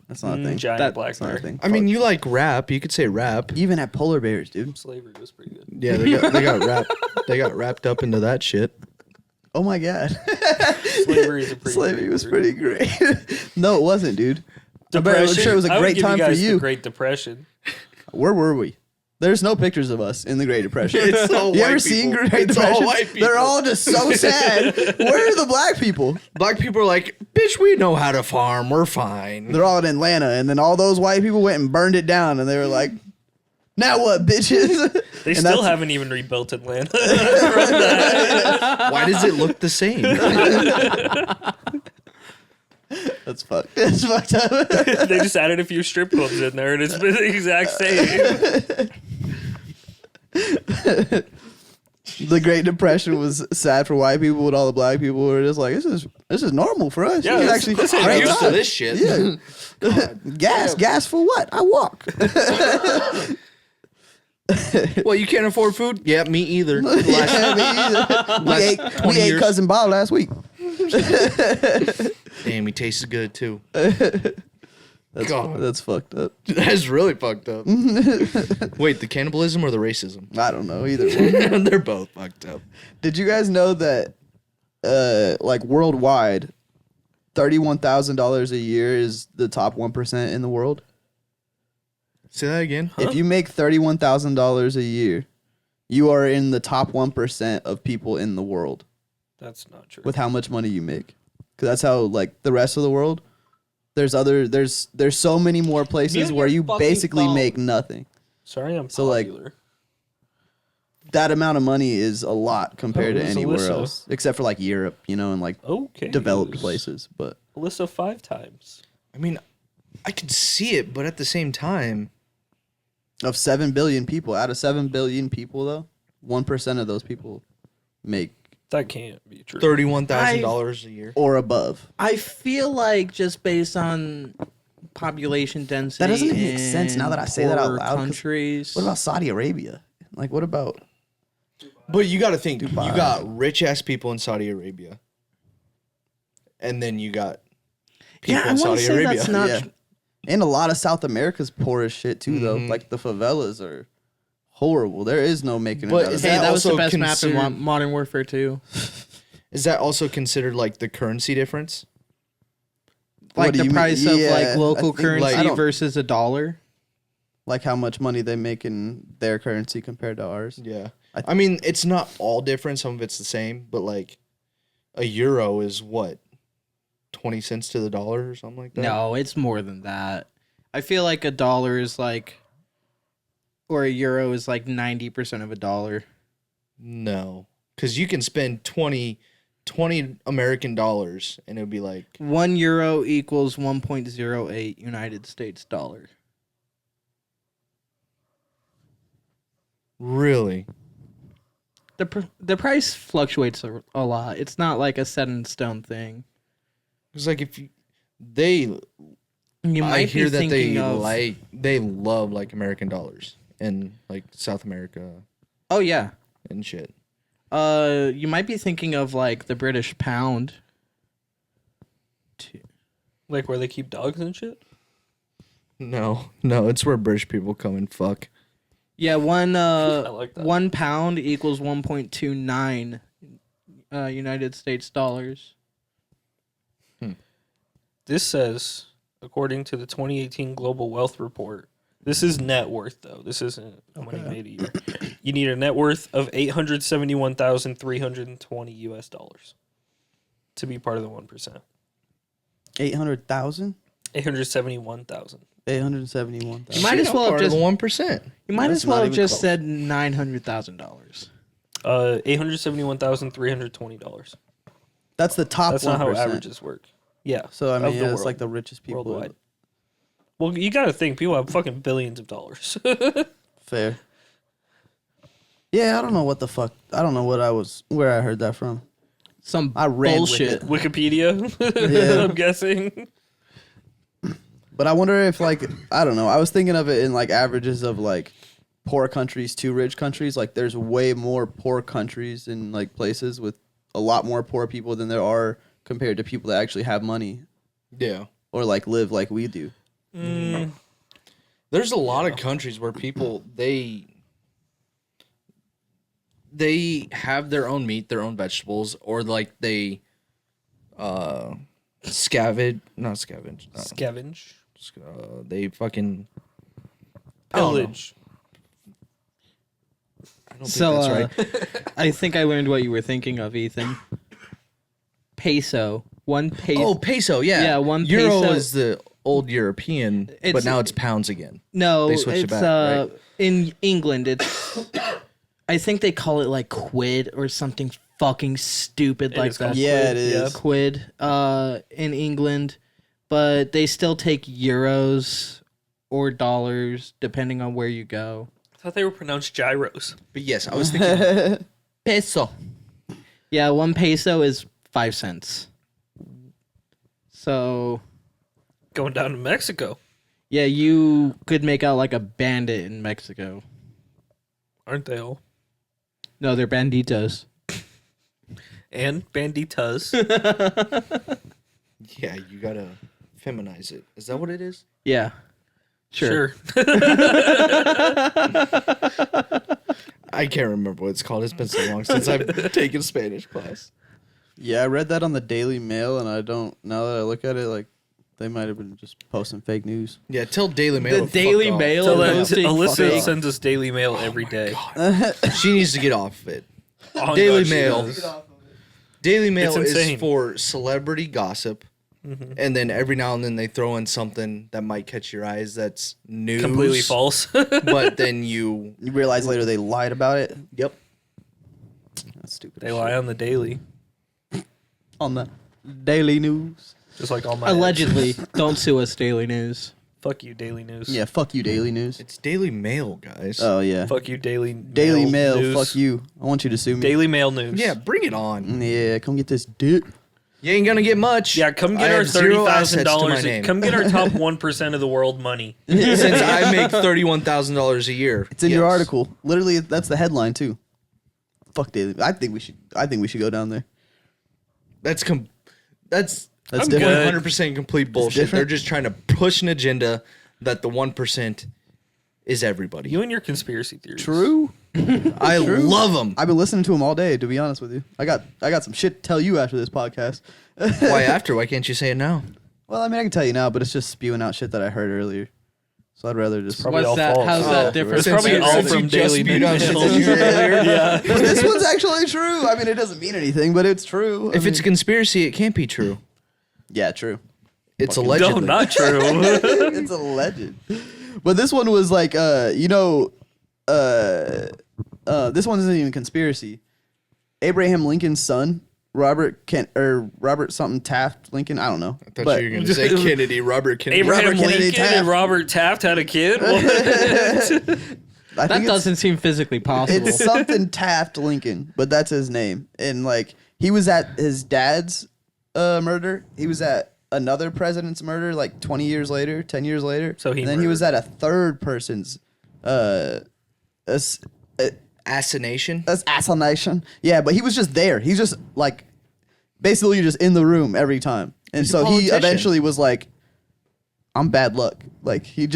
[SPEAKER 2] That's not a thing.
[SPEAKER 3] Giant
[SPEAKER 1] That-
[SPEAKER 3] black
[SPEAKER 2] That's not
[SPEAKER 3] bear.
[SPEAKER 2] a thing.
[SPEAKER 4] I mean, you like rap. You could say rap.
[SPEAKER 2] Even at polar bears, dude.
[SPEAKER 3] Slavery was pretty good.
[SPEAKER 4] Yeah, they got wrapped up into that shit.
[SPEAKER 2] Oh my god.
[SPEAKER 3] Slavery is a pretty
[SPEAKER 2] Slavery
[SPEAKER 3] great
[SPEAKER 2] was
[SPEAKER 3] word.
[SPEAKER 2] pretty great. No, it wasn't, dude. I'm sure it was a
[SPEAKER 3] I would
[SPEAKER 2] great
[SPEAKER 3] give
[SPEAKER 2] time
[SPEAKER 3] you
[SPEAKER 2] for
[SPEAKER 3] guys
[SPEAKER 2] you.
[SPEAKER 3] The Great Depression.
[SPEAKER 2] Where were we? There's no pictures of us in the Great Depression.
[SPEAKER 4] It's all
[SPEAKER 2] You
[SPEAKER 4] white
[SPEAKER 2] ever seen
[SPEAKER 4] people.
[SPEAKER 2] Great
[SPEAKER 4] It's all
[SPEAKER 2] Depression?
[SPEAKER 4] white people.
[SPEAKER 2] They're all just so sad. Where are the black people?
[SPEAKER 4] Black people are like, bitch, we know how to farm. We're fine.
[SPEAKER 2] They're all in Atlanta, and then all those white people went and burned it down, and they were like, "Now what, bitches?"
[SPEAKER 3] They
[SPEAKER 2] And
[SPEAKER 3] still
[SPEAKER 2] that's-
[SPEAKER 3] haven't even rebuilt Atlanta.
[SPEAKER 4] Why does it look the same?
[SPEAKER 2] That's fucked. That's fucked up.
[SPEAKER 3] They just added a few strip clubs in there, and it's been the exact same.
[SPEAKER 2] The Great Depression was sad for white people, and all the black people were just like, "This is normal for us."
[SPEAKER 3] Yeah,
[SPEAKER 2] We can
[SPEAKER 3] this is
[SPEAKER 4] I'm
[SPEAKER 2] great
[SPEAKER 4] used to
[SPEAKER 2] time.
[SPEAKER 4] this shit.
[SPEAKER 2] Yeah. Gas for what? I walk.
[SPEAKER 4] Well, you can't afford food? Yeah, me either.
[SPEAKER 2] Yeah, me either. We ate
[SPEAKER 4] years.
[SPEAKER 2] Cousin Bob last week.
[SPEAKER 4] Damn, he tastes good too. God.
[SPEAKER 2] That's fucked up.
[SPEAKER 4] That's really fucked up. Wait, the cannibalism or the racism?
[SPEAKER 2] I don't know either one.
[SPEAKER 4] They're both fucked up.
[SPEAKER 2] Did you guys know that, like worldwide, $31,000 a year is the top 1% in the world?
[SPEAKER 4] Say that again.
[SPEAKER 2] If you make $31,000 a year, you are in the top 1% of people in the world
[SPEAKER 3] That's not true.
[SPEAKER 2] with how much money you make. Because that's how, like, the rest of the world, there's so many more places
[SPEAKER 1] Mute
[SPEAKER 2] where
[SPEAKER 1] your
[SPEAKER 2] you
[SPEAKER 1] fucking
[SPEAKER 2] basically
[SPEAKER 1] phone.
[SPEAKER 2] make nothing.
[SPEAKER 3] Sorry, I'm
[SPEAKER 2] So, like,
[SPEAKER 3] popular.
[SPEAKER 2] that amount of money is a lot compared to
[SPEAKER 3] who's
[SPEAKER 2] anywhere
[SPEAKER 3] Alyssa?
[SPEAKER 2] else, except for like Europe, and like
[SPEAKER 3] Okay.
[SPEAKER 2] developed places. But
[SPEAKER 3] Alyssa 5 times.
[SPEAKER 4] I mean, I could see it, but at the same time,
[SPEAKER 2] of 7 billion people, out of 7 billion people, though, 1% of those people make
[SPEAKER 3] That can't be true.
[SPEAKER 4] $31,000 a year.
[SPEAKER 2] or above.
[SPEAKER 1] I feel like just based on population density,
[SPEAKER 2] That doesn't even make sense now that I say that out
[SPEAKER 1] poorer
[SPEAKER 2] loud, 'cause
[SPEAKER 1] countries.
[SPEAKER 2] What about Saudi Arabia? Like, what about?
[SPEAKER 4] But you got to think,
[SPEAKER 2] Dubai.
[SPEAKER 4] you got rich ass people in Saudi Arabia, and then you got people
[SPEAKER 1] I
[SPEAKER 4] in
[SPEAKER 1] wanna
[SPEAKER 4] Saudi
[SPEAKER 1] say
[SPEAKER 4] Arabia.
[SPEAKER 1] that's not
[SPEAKER 2] Yeah. And a lot of South America's poor as shit too, though. Like the favelas are horrible. There is no making it
[SPEAKER 4] But
[SPEAKER 2] out of
[SPEAKER 4] is
[SPEAKER 2] that.
[SPEAKER 1] Hey, that was the
[SPEAKER 4] also
[SPEAKER 1] best map in
[SPEAKER 4] considered-
[SPEAKER 1] Modern Warfare 2.
[SPEAKER 4] Is that also considered like the currency difference?
[SPEAKER 2] What
[SPEAKER 1] Like
[SPEAKER 2] do
[SPEAKER 1] the
[SPEAKER 2] you mean?
[SPEAKER 1] price of
[SPEAKER 2] Yeah,
[SPEAKER 1] like local
[SPEAKER 2] I think,
[SPEAKER 1] currency
[SPEAKER 2] like, I don't-
[SPEAKER 1] versus a dollar.
[SPEAKER 2] Like how much money they make in their currency compared to ours.
[SPEAKER 4] Yeah. I mean, it's not all different. Some of it's the same, but like a euro is what? 20 cents to the dollar or something like that?
[SPEAKER 1] No, it's more than that. I feel like a dollar is like, or a euro is like 90% of a dollar.
[SPEAKER 4] No. Because you can spend 20 American dollars and it would be like,
[SPEAKER 1] 1 euro equals 1.08 United States dollar.
[SPEAKER 4] really?
[SPEAKER 1] The price fluctuates a lot. It's not like a set in stone thing.
[SPEAKER 4] It's like if you, they,
[SPEAKER 1] You
[SPEAKER 4] I
[SPEAKER 1] might
[SPEAKER 4] hear
[SPEAKER 1] be
[SPEAKER 4] that
[SPEAKER 1] thinking
[SPEAKER 4] they
[SPEAKER 1] of,
[SPEAKER 4] they love like American dollars in like South America
[SPEAKER 1] Oh yeah.
[SPEAKER 4] and shit.
[SPEAKER 1] You might be thinking of like the British pound.
[SPEAKER 3] Like where they keep dogs and shit?
[SPEAKER 4] No, it's where British people come and fuck.
[SPEAKER 1] Yeah, one
[SPEAKER 3] like that.
[SPEAKER 1] 1 pound equals 1.29 United States dollars.
[SPEAKER 3] This says, according to the 2018 Global Wealth Report, this is net worth, though. This isn't how money made a year. You need a net worth of $871,320 US dollars to be part of the 1%.
[SPEAKER 2] 800,000?
[SPEAKER 3] 871,000.
[SPEAKER 2] 871,000.
[SPEAKER 1] You might as well have
[SPEAKER 4] part of
[SPEAKER 1] just
[SPEAKER 4] the 1%.
[SPEAKER 1] you might
[SPEAKER 2] That's
[SPEAKER 1] as well
[SPEAKER 2] not
[SPEAKER 1] have
[SPEAKER 2] even
[SPEAKER 1] just
[SPEAKER 2] close.
[SPEAKER 1] said $900,000.
[SPEAKER 3] $871,320.
[SPEAKER 2] That's the top
[SPEAKER 3] That's
[SPEAKER 2] 1%.
[SPEAKER 3] not how averages work. Yeah.
[SPEAKER 2] So I
[SPEAKER 3] of
[SPEAKER 2] mean,
[SPEAKER 3] the
[SPEAKER 2] yeah, it's
[SPEAKER 3] world,
[SPEAKER 2] like the richest people.
[SPEAKER 3] worldwide. Well, you got to think people have fucking billions of dollars.
[SPEAKER 2] Fair. Yeah, I don't know what the fuck. I don't know where I heard that from.
[SPEAKER 1] Some
[SPEAKER 2] I ran with
[SPEAKER 1] bullshit.
[SPEAKER 2] it.
[SPEAKER 3] Wikipedia,
[SPEAKER 2] Yeah.
[SPEAKER 3] I'm guessing.
[SPEAKER 2] But I wonder if, like, I don't know. I was thinking of it in like averages of like poor countries to rich countries. Like, there's way more poor countries in like places with a lot more poor people than there are compared to people that actually have money
[SPEAKER 4] Yeah.
[SPEAKER 2] or like live like we do.
[SPEAKER 4] There's a lot of countries where people they have their own meat, their own vegetables, or like they scavenge. They fucking
[SPEAKER 3] Pillage.
[SPEAKER 4] I don't think
[SPEAKER 1] So
[SPEAKER 4] that's right.
[SPEAKER 1] I think I learned what you were thinking of, Ethan. Peso. 1 peso.
[SPEAKER 4] Oh, peso, yeah.
[SPEAKER 1] Yeah, 1
[SPEAKER 4] Euro
[SPEAKER 1] peso.
[SPEAKER 4] is the old European, but
[SPEAKER 1] It's-
[SPEAKER 4] now it's pounds again.
[SPEAKER 1] No,
[SPEAKER 4] They switched it
[SPEAKER 1] it's
[SPEAKER 4] back, right?
[SPEAKER 1] in England. It's I think they call it like quid or something fucking stupid like
[SPEAKER 3] is called
[SPEAKER 1] that.
[SPEAKER 2] Yeah,
[SPEAKER 3] quid,
[SPEAKER 2] it is.
[SPEAKER 1] Quid in England, but they still take euros or dollars depending on where you go.
[SPEAKER 3] I thought they were pronounced gyros.
[SPEAKER 4] But yes, I was thinking
[SPEAKER 1] Peso. Yeah, 1 peso is 5 cents. So
[SPEAKER 3] Going down to Mexico.
[SPEAKER 1] yeah, you could make out like a bandit in Mexico.
[SPEAKER 3] Aren't they all?
[SPEAKER 1] No, they're banditos.
[SPEAKER 3] And banditas.
[SPEAKER 4] yeah, you gotta feminize it. Is that what it is?
[SPEAKER 1] Yeah. Sure.
[SPEAKER 4] I can't remember what it's called. It's been so long since I've taken Spanish class.
[SPEAKER 2] Yeah, I read that on the Daily Mail, and I don't. Now that I look at it, like they might have been just posting fake news.
[SPEAKER 4] Yeah, tell Daily Mail.
[SPEAKER 1] The
[SPEAKER 4] to fuck
[SPEAKER 1] Daily
[SPEAKER 4] off.
[SPEAKER 1] Mail
[SPEAKER 3] So that
[SPEAKER 1] posting
[SPEAKER 3] Alyssa
[SPEAKER 1] fake-
[SPEAKER 3] sends us Daily Mail every day.
[SPEAKER 4] She needs to get off of it.
[SPEAKER 3] Oh,
[SPEAKER 4] Daily
[SPEAKER 3] God, she
[SPEAKER 4] Mail.
[SPEAKER 3] does.
[SPEAKER 4] Daily Mail
[SPEAKER 3] It's
[SPEAKER 4] is
[SPEAKER 3] insane.
[SPEAKER 4] for celebrity gossip and then every now and then they throw in something that might catch your eyes that's news.
[SPEAKER 3] Completely false.
[SPEAKER 4] But then you
[SPEAKER 2] You realize later they lied about it.
[SPEAKER 4] Yep.
[SPEAKER 2] That's stupid.
[SPEAKER 3] They lie on the daily,
[SPEAKER 2] on the Daily News.
[SPEAKER 3] just like all my
[SPEAKER 1] Allegedly,
[SPEAKER 3] exes.
[SPEAKER 1] don't sue us, Daily News.
[SPEAKER 3] Fuck you, Daily News.
[SPEAKER 2] Yeah, fuck you, Daily News.
[SPEAKER 4] It's Daily Mail, guys.
[SPEAKER 2] Oh yeah,
[SPEAKER 3] Fuck you, Daily
[SPEAKER 2] Mail.
[SPEAKER 3] News.
[SPEAKER 2] Fuck you. I want you to sue me.
[SPEAKER 3] Daily Mail News.
[SPEAKER 4] Yeah, bring it on.
[SPEAKER 2] Yeah, come get this dick.
[SPEAKER 4] You ain't gonna get much.
[SPEAKER 3] Yeah, come
[SPEAKER 4] I
[SPEAKER 3] get our
[SPEAKER 4] have zero assets to my
[SPEAKER 3] $30,000.
[SPEAKER 4] name.
[SPEAKER 3] Come get our top 1% of the world money.
[SPEAKER 4] Since I make $31,000 a year.
[SPEAKER 2] It's in your
[SPEAKER 4] Yes.
[SPEAKER 2] article. Literally, that's the headline too. Fuck Daily. I think we should go down there.
[SPEAKER 4] That's
[SPEAKER 3] I'm
[SPEAKER 2] different.
[SPEAKER 3] good.
[SPEAKER 4] 100% complete bullshit.
[SPEAKER 2] different?
[SPEAKER 4] They're just trying to push an agenda that the 1% is everybody.
[SPEAKER 3] You and your conspiracy theories.
[SPEAKER 2] True.
[SPEAKER 4] I love them.
[SPEAKER 2] I've been listening to them all day. To be honest with you, I got some shit to tell you after this podcast.
[SPEAKER 4] Why after? Why can't you say it now?
[SPEAKER 2] Well, I mean, I can tell you now, but it's just spewing out shit that I heard earlier. So I'd rather just.
[SPEAKER 3] Probably all
[SPEAKER 1] What's that?
[SPEAKER 3] false.
[SPEAKER 1] How's
[SPEAKER 2] Oh,
[SPEAKER 1] that different?
[SPEAKER 3] It's probably
[SPEAKER 4] Since-
[SPEAKER 3] all
[SPEAKER 4] since
[SPEAKER 3] from
[SPEAKER 4] you just
[SPEAKER 3] Daily
[SPEAKER 4] spewed out shit
[SPEAKER 3] Mail.
[SPEAKER 4] that you heard earlier.
[SPEAKER 3] Yeah.
[SPEAKER 2] But this one's actually true. I mean, it doesn't mean anything, but it's true.
[SPEAKER 4] If it's a conspiracy, it can't be true.
[SPEAKER 2] yeah, true.
[SPEAKER 4] It's
[SPEAKER 3] No,
[SPEAKER 4] allegedly.
[SPEAKER 3] not true.
[SPEAKER 2] It's a legend. But this one was like, this one isn't even conspiracy. Abraham Lincoln's son, Robert something Taft Lincoln. I don't know.
[SPEAKER 4] I thought
[SPEAKER 2] But
[SPEAKER 4] you were going to say Kennedy, Robert Kennedy.
[SPEAKER 3] Abraham
[SPEAKER 2] Robert Kennedy
[SPEAKER 3] Lincoln
[SPEAKER 2] Taft.
[SPEAKER 3] and Robert Taft had a kid? What?
[SPEAKER 2] I
[SPEAKER 1] That
[SPEAKER 2] think
[SPEAKER 1] doesn't seem physically possible.
[SPEAKER 2] It's something Taft Lincoln, but that's his name. And like he was at his dad's murder. He was at another president's murder like 20 years later, 10 years later.
[SPEAKER 3] So he
[SPEAKER 2] and then he was
[SPEAKER 3] murdered.
[SPEAKER 2] at a third person's
[SPEAKER 4] Assassination?
[SPEAKER 2] assassination. Yeah, but he was just there. He's just like basically just in the room every time. And
[SPEAKER 4] He's a
[SPEAKER 2] so he
[SPEAKER 4] politician.
[SPEAKER 2] eventually was like, I'm bad luck. Like he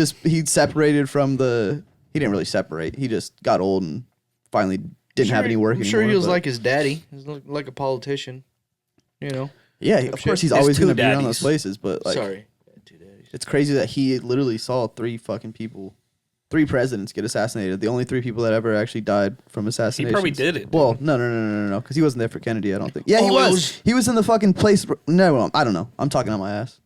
[SPEAKER 2] separated from he didn't really separate. He just got old and finally didn't have any work
[SPEAKER 4] I'm
[SPEAKER 2] anymore.
[SPEAKER 4] sure he was
[SPEAKER 2] but-
[SPEAKER 4] like his daddy. He was like a politician. You know?
[SPEAKER 2] yeah, of course he's
[SPEAKER 3] His
[SPEAKER 2] always
[SPEAKER 3] two
[SPEAKER 2] going to be around
[SPEAKER 3] daddies.
[SPEAKER 2] those places, but like
[SPEAKER 4] Sorry. Two daddies.
[SPEAKER 2] it's crazy that he literally saw three presidents get assassinated. The only three people that ever actually died from
[SPEAKER 3] He
[SPEAKER 2] assassination.
[SPEAKER 3] probably did it.
[SPEAKER 2] Well, no, because he wasn't there for Kennedy. I don't think. Yeah, he
[SPEAKER 4] Oh, it
[SPEAKER 2] was.
[SPEAKER 4] was-
[SPEAKER 2] He was in the fucking place. No, I don't know. I'm talking on my ass.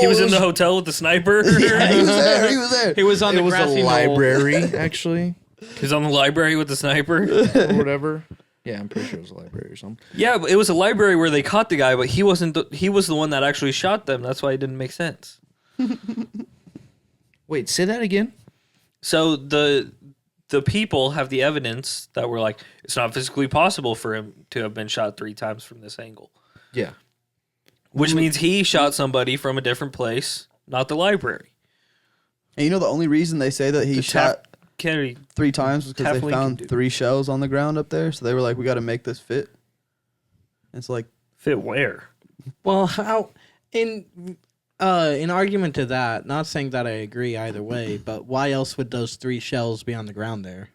[SPEAKER 3] He was in the hotel with the sniper.
[SPEAKER 2] Yeah, he was there. He was there.
[SPEAKER 1] He was on
[SPEAKER 4] It
[SPEAKER 1] the
[SPEAKER 4] was a
[SPEAKER 1] grassy knoll.
[SPEAKER 4] library, actually,
[SPEAKER 3] He was on the library with the sniper.
[SPEAKER 4] or whatever. Yeah, I'm pretty sure it was a library or something.
[SPEAKER 3] Yeah, but it was a library where they caught the guy, but he wasn't. He was the one that actually shot them. That's why it didn't make sense.
[SPEAKER 4] Wait, say that again?
[SPEAKER 3] So the people have the evidence that were like, it's not physically possible for him to have been shot 3 times from this angle,
[SPEAKER 4] Yeah.
[SPEAKER 3] which means he shot somebody from a different place, not the library.
[SPEAKER 2] And you know the only reason they say that he
[SPEAKER 3] The
[SPEAKER 2] shot
[SPEAKER 3] Kennedy.
[SPEAKER 2] 3 times was because
[SPEAKER 3] Taft
[SPEAKER 2] they
[SPEAKER 3] Lincoln
[SPEAKER 2] found
[SPEAKER 3] dude.
[SPEAKER 2] 3 shells on the ground up there. So they were like, we got to make this fit. And it's like,
[SPEAKER 3] Fit where?
[SPEAKER 1] Well, how in argument to that, not saying that I agree either way, but why else would those 3 shells be on the ground there?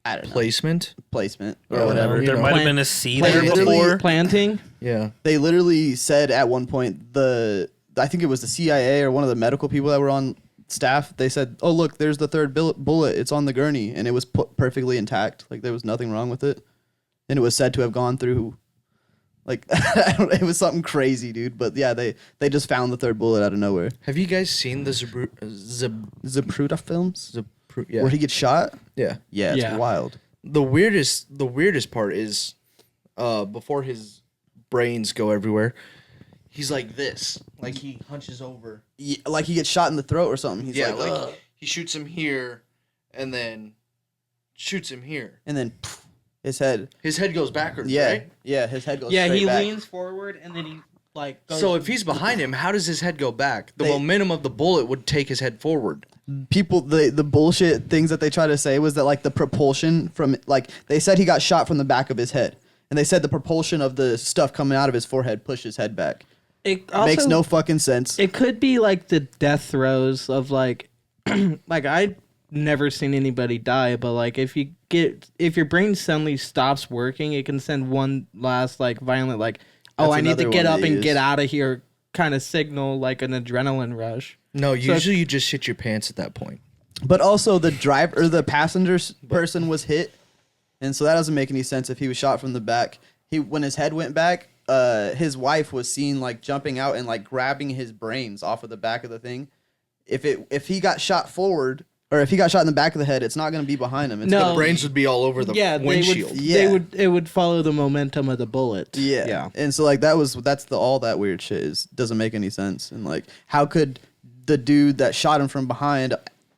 [SPEAKER 2] I don't know,
[SPEAKER 4] Placement?
[SPEAKER 2] placement or
[SPEAKER 4] Oh,
[SPEAKER 2] whatever.
[SPEAKER 4] you
[SPEAKER 3] There
[SPEAKER 4] know.
[SPEAKER 3] might have
[SPEAKER 1] Plant-
[SPEAKER 3] been a seed
[SPEAKER 2] plant-
[SPEAKER 3] there
[SPEAKER 2] literally-
[SPEAKER 3] before.
[SPEAKER 1] Planting?
[SPEAKER 4] Yeah.
[SPEAKER 2] They literally said at one point I think it was the CIA or one of the medical people that were on staff. They said, "Oh look, there's the 3rd bullet. It's on the gurney, and it was perfectly intact. Like there was nothing wrong with it, and it was said to have gone through." Like it was something crazy, dude. But yeah, they just found the 3rd bullet out of nowhere.
[SPEAKER 4] Have you guys seen the
[SPEAKER 2] Zapruder films,
[SPEAKER 4] yeah.
[SPEAKER 2] where he gets shot.
[SPEAKER 4] Yeah.
[SPEAKER 2] Yeah, it's
[SPEAKER 1] Yeah.
[SPEAKER 2] wild.
[SPEAKER 4] The weirdest part is before his brains go everywhere, he's like this. Like he hunches over.
[SPEAKER 2] Yeah, like he gets shot in the throat or something. He's
[SPEAKER 4] yeah,
[SPEAKER 2] like,
[SPEAKER 4] like
[SPEAKER 2] "Ugh."
[SPEAKER 4] he shoots him here and then shoots him here.
[SPEAKER 2] And then his head.
[SPEAKER 4] His head goes backwards,
[SPEAKER 2] Yeah,
[SPEAKER 4] right?
[SPEAKER 2] yeah, his head goes.
[SPEAKER 1] Yeah,
[SPEAKER 2] straight
[SPEAKER 1] he
[SPEAKER 2] back.
[SPEAKER 1] leans forward and then he like goes.
[SPEAKER 4] So if he's behind him, how does his head go back? The
[SPEAKER 2] They-
[SPEAKER 4] momentum of the bullet would take his head forward.
[SPEAKER 2] People, the bullshit things that they try to say was that like the propulsion from like they said he got shot from the back of his head, and they said the propulsion of the stuff coming out of his forehead pushed his head back.
[SPEAKER 1] it also,
[SPEAKER 2] Makes no fucking sense.
[SPEAKER 1] It could be like the death throes of like, like I've never seen anybody die, but like if your brain suddenly stops working, it can send one last like violent like, oh,
[SPEAKER 2] That's
[SPEAKER 1] I need to
[SPEAKER 2] another
[SPEAKER 1] get
[SPEAKER 2] one
[SPEAKER 1] up
[SPEAKER 2] they
[SPEAKER 1] and
[SPEAKER 2] use.
[SPEAKER 1] get out of here kind of signal, like an adrenaline rush.
[SPEAKER 4] No, usually you just shit your pants at that point.
[SPEAKER 2] But also the driver or the passenger person was hit, and so that doesn't make any sense if he was shot from the back. When his head went back, his wife was seen like jumping out and like grabbing his brains off of the back of the thing. If he got shot forward or if he got shot in the back of the head, it's not going to be behind him. It's
[SPEAKER 1] No.
[SPEAKER 2] gonna
[SPEAKER 4] The brains would be all over the windshield.
[SPEAKER 1] It would follow the momentum of the bullet.
[SPEAKER 2] Yeah. And so like that's all that weird shit is doesn't make any sense. And like how could the dude that shot him from behind,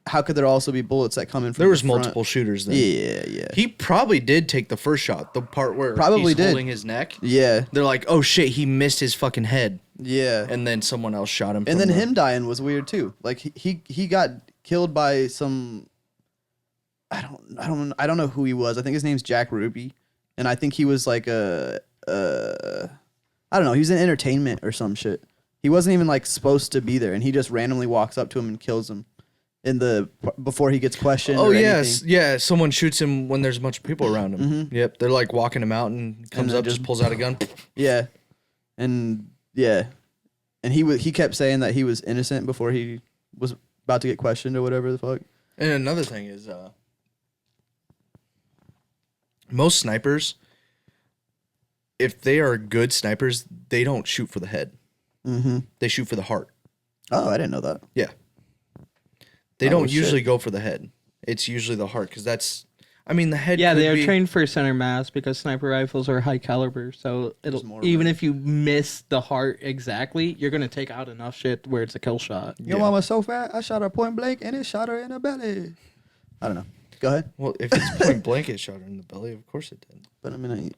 [SPEAKER 2] how could there also be bullets that come in from
[SPEAKER 4] There was
[SPEAKER 2] the front?
[SPEAKER 4] multiple shooters then.
[SPEAKER 2] Yeah.
[SPEAKER 4] He probably did take the first shot, the part where
[SPEAKER 2] Probably
[SPEAKER 4] he's
[SPEAKER 2] did.
[SPEAKER 4] holding his neck.
[SPEAKER 2] Yeah.
[SPEAKER 4] They're like, oh shit, he missed his fucking head.
[SPEAKER 2] Yeah.
[SPEAKER 4] And then someone else shot him.
[SPEAKER 2] And then him dying was weird too. Like he got killed by some I don't know who he was. I think his name's Jack Ruby. And I think he was like I don't know, he was in entertainment or some shit. He wasn't even like supposed to be there and he just randomly walks up to him and kills him before he gets questioned.
[SPEAKER 4] Oh
[SPEAKER 2] or
[SPEAKER 4] yes,
[SPEAKER 2] anything.
[SPEAKER 4] yeah. Someone shoots him when there's a bunch of people around him.
[SPEAKER 2] Mhm.
[SPEAKER 4] Yep, they're like walking him out and comes
[SPEAKER 2] then
[SPEAKER 4] up, just pulls out a gun.
[SPEAKER 2] Yeah. And he kept saying that he was innocent before he was about to get questioned or whatever the fuck.
[SPEAKER 4] And another thing is, most snipers, if they are good snipers, they don't shoot for the head.
[SPEAKER 2] Mm-hmm.
[SPEAKER 4] They shoot for the heart.
[SPEAKER 2] Oh, I didn't know that.
[SPEAKER 4] Yeah. They
[SPEAKER 2] Oh,
[SPEAKER 4] don't
[SPEAKER 2] shit.
[SPEAKER 4] usually go for the head. It's usually the heart because that's. I mean, the head.
[SPEAKER 1] Yeah,
[SPEAKER 4] could
[SPEAKER 1] they are
[SPEAKER 4] be-
[SPEAKER 1] trained for center mass because sniper rifles are high caliber. So
[SPEAKER 2] There's
[SPEAKER 1] it'll
[SPEAKER 2] more
[SPEAKER 1] even
[SPEAKER 2] room.
[SPEAKER 1] if you miss the heart exactly, you're gonna take out enough shit where it's a kill shot.
[SPEAKER 2] Your mama's so fat, I shot her point blank and it shot her in the belly. I don't know. Go ahead.
[SPEAKER 4] Well, if it's point blank, it shot her in the belly. Of course it did.
[SPEAKER 2] But I mean,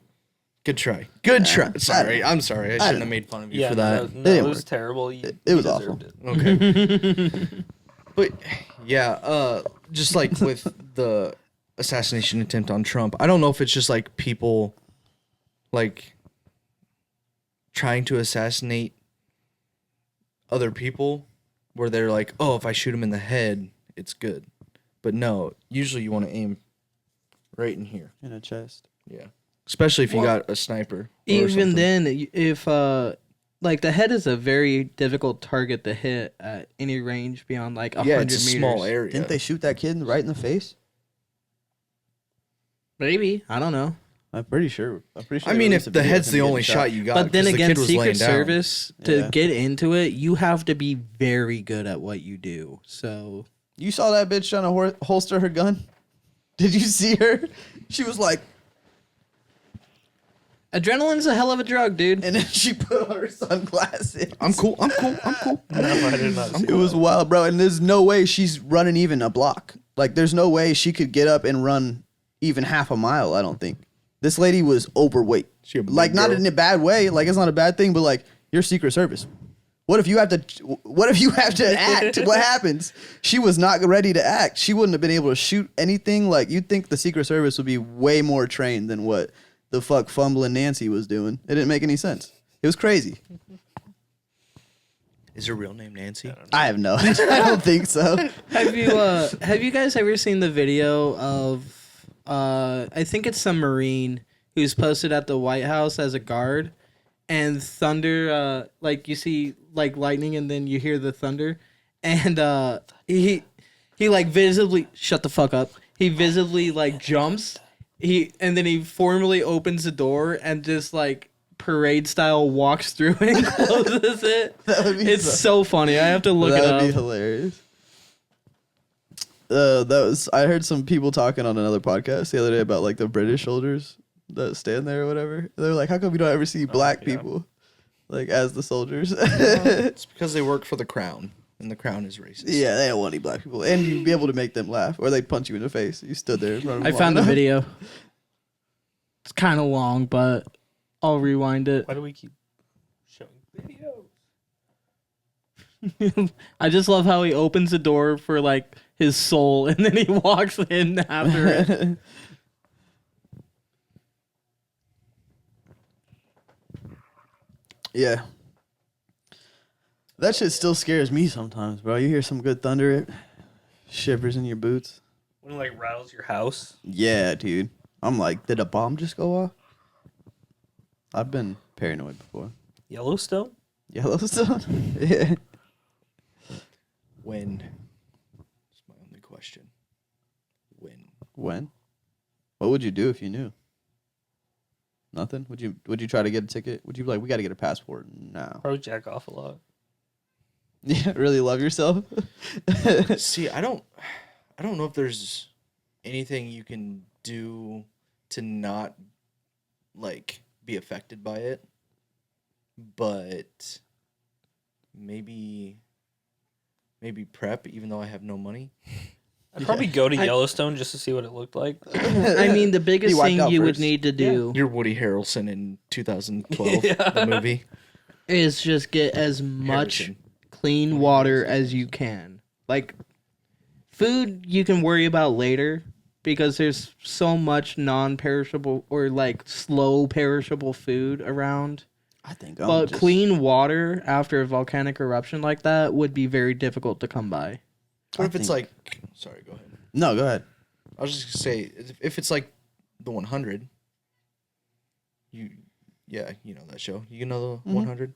[SPEAKER 4] Good try. Good try.
[SPEAKER 2] I
[SPEAKER 4] Sorry,
[SPEAKER 2] don't
[SPEAKER 4] I'm sorry. I
[SPEAKER 2] don't
[SPEAKER 4] shouldn't
[SPEAKER 2] know.
[SPEAKER 4] have made fun of you
[SPEAKER 3] Yeah,
[SPEAKER 4] for that.
[SPEAKER 3] no,
[SPEAKER 2] didn't
[SPEAKER 3] it was
[SPEAKER 2] work.
[SPEAKER 3] terrible.
[SPEAKER 2] It was awful.
[SPEAKER 3] Deserved
[SPEAKER 4] Okay. But yeah, just like with the assassination attempt on Trump, I don't know if it's just like people like trying to assassinate other people where they're like, oh, if I shoot him in the head, it's good. But no, usually you want to aim right in here.
[SPEAKER 2] in a chest.
[SPEAKER 4] Yeah. Especially if you
[SPEAKER 1] Well,
[SPEAKER 4] got a sniper. or
[SPEAKER 1] Even
[SPEAKER 4] something.
[SPEAKER 1] then, if like the head is a very difficult target to hit at any range beyond like 100
[SPEAKER 4] Yeah, it's a
[SPEAKER 1] meters.
[SPEAKER 4] small area.
[SPEAKER 2] Didn't they shoot that kid right in the face?
[SPEAKER 1] Maybe, I don't know.
[SPEAKER 2] I'm pretty sure.
[SPEAKER 4] I
[SPEAKER 2] they
[SPEAKER 4] mean,
[SPEAKER 2] released
[SPEAKER 4] if
[SPEAKER 2] a
[SPEAKER 4] the
[SPEAKER 2] video of
[SPEAKER 4] head's
[SPEAKER 2] him
[SPEAKER 4] the
[SPEAKER 2] getting
[SPEAKER 4] only shot you got,
[SPEAKER 1] But then
[SPEAKER 4] 'cause the
[SPEAKER 1] again,
[SPEAKER 4] kid was laying
[SPEAKER 1] Secret
[SPEAKER 4] down.
[SPEAKER 1] Service to
[SPEAKER 2] Yeah.
[SPEAKER 1] get into it, you have to be very good at what you do. So
[SPEAKER 2] You saw that bitch trying to holster her gun? Did you see her? She was like,
[SPEAKER 1] adrenaline's a hell of a drug, dude.
[SPEAKER 2] and then she put on her sunglasses.
[SPEAKER 4] I'm cool. I'm cool. I'm cool.
[SPEAKER 3] No, I did not. See
[SPEAKER 2] It was wild, bro. And there's no way she's running even a block. Like, there's no way she could get up and run even half a mile, I don't think. This lady was overweight.
[SPEAKER 4] She a big
[SPEAKER 2] Like, not
[SPEAKER 4] girl.
[SPEAKER 2] in a bad way. Like, it's not a bad thing, but like, you're Secret Service. What if you have to act? What happens? She was not ready to act. She wouldn't have been able to shoot anything. Like, you'd think the Secret Service would be way more trained than what the fuck fumbling Nancy was doing. It didn't make any sense. It was crazy.
[SPEAKER 4] Is her real name Nancy?
[SPEAKER 2] I have no. I don't think so.
[SPEAKER 1] Have you guys ever seen the video of I think it's some Marine who's posted at the White House as a guard and thunder like you see like lightning and then you hear the thunder and he like visibly shut the fuck up. He visibly like jumps. And then he formally opens the door and just like parade style walks through and closes it.
[SPEAKER 2] That would be
[SPEAKER 1] It's so funny. I have to look it
[SPEAKER 2] that
[SPEAKER 1] up.
[SPEAKER 2] would be hilarious. I heard some people talking on another podcast the other day about like the British soldiers that stand there or whatever. They're like, how come we don't ever see black
[SPEAKER 3] yeah.
[SPEAKER 2] people like as the soldiers?
[SPEAKER 4] It's because they work for the crown, and the crown is racist.
[SPEAKER 2] Yeah, they don't want any black people, and you'd be able to make them laugh, or they'd punch you in the face. You stood there.
[SPEAKER 1] I found the video. It's kind of long, but I'll rewind it.
[SPEAKER 3] Why do we keep showing videos?
[SPEAKER 1] I just love how he opens the door for like his soul and then he walks in after it.
[SPEAKER 2] Yeah. That shit still scares me sometimes, bro. You hear some good thunder, it shivers in your boots.
[SPEAKER 3] When it like rattles your house.
[SPEAKER 2] Yeah, dude. I'm like, did a bomb just go off? I've been paranoid before.
[SPEAKER 3] Yellowstone?
[SPEAKER 2] Yellowstone? Yeah.
[SPEAKER 4] When? That's my only question. When?
[SPEAKER 2] When? What would you do if you knew? Nothing. Would you try to get a ticket? Would you be like, we got to get a passport now?
[SPEAKER 3] Probably jack off a lot.
[SPEAKER 2] Yeah, really love yourself.
[SPEAKER 4] See, I don't know if there's anything you can do to not like be affected by it, but maybe prep, even though I have no money.
[SPEAKER 3] I'd probably go to Yellowstone just to see what it looked like.
[SPEAKER 1] I mean, the biggest
[SPEAKER 2] wiped
[SPEAKER 1] thing
[SPEAKER 2] out
[SPEAKER 1] you would
[SPEAKER 2] first.
[SPEAKER 1] need to do
[SPEAKER 4] You're Woody Harrelson in 2012, the movie.
[SPEAKER 1] is just get as much
[SPEAKER 4] Harrison.
[SPEAKER 1] clean water as you can. Like, food you can worry about later because there's so much non-perishable or like slow perishable food around.
[SPEAKER 2] I think.
[SPEAKER 1] But clean water after a volcanic eruption like that would be very difficult to come by.
[SPEAKER 4] What if it's like... Sorry, go ahead.
[SPEAKER 2] No, go ahead.
[SPEAKER 4] I was just going to say, if it's like the 100, you know that show. You know the 100?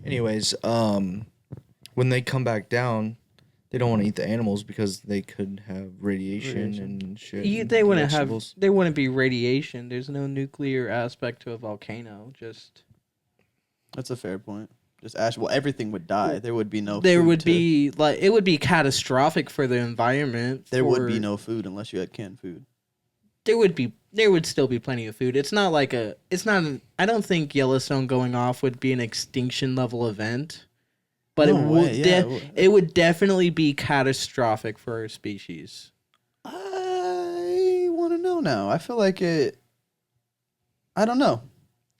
[SPEAKER 4] Anyways, when they come back down, they don't want to eat the animals because they could have radiation and shit.
[SPEAKER 1] They
[SPEAKER 4] and
[SPEAKER 1] wouldn't have.
[SPEAKER 4] vegetables.
[SPEAKER 1] There wouldn't be radiation. There's no nuclear aspect to a volcano. Just
[SPEAKER 2] That's a fair point. Just ash. Well, everything would die. There would be no.
[SPEAKER 1] there
[SPEAKER 2] food
[SPEAKER 1] would
[SPEAKER 2] to-
[SPEAKER 1] be like it would be catastrophic for the environment.
[SPEAKER 2] There would
[SPEAKER 1] for-
[SPEAKER 2] be no food unless you had canned food.
[SPEAKER 1] There would still be plenty of food. It's not like I don't think Yellowstone going off would be an extinction level event, but
[SPEAKER 2] No
[SPEAKER 1] it
[SPEAKER 2] way,
[SPEAKER 1] would
[SPEAKER 2] yeah, it would.
[SPEAKER 1] it would definitely be catastrophic for our species.
[SPEAKER 2] I want to know now. I feel like it. I don't know.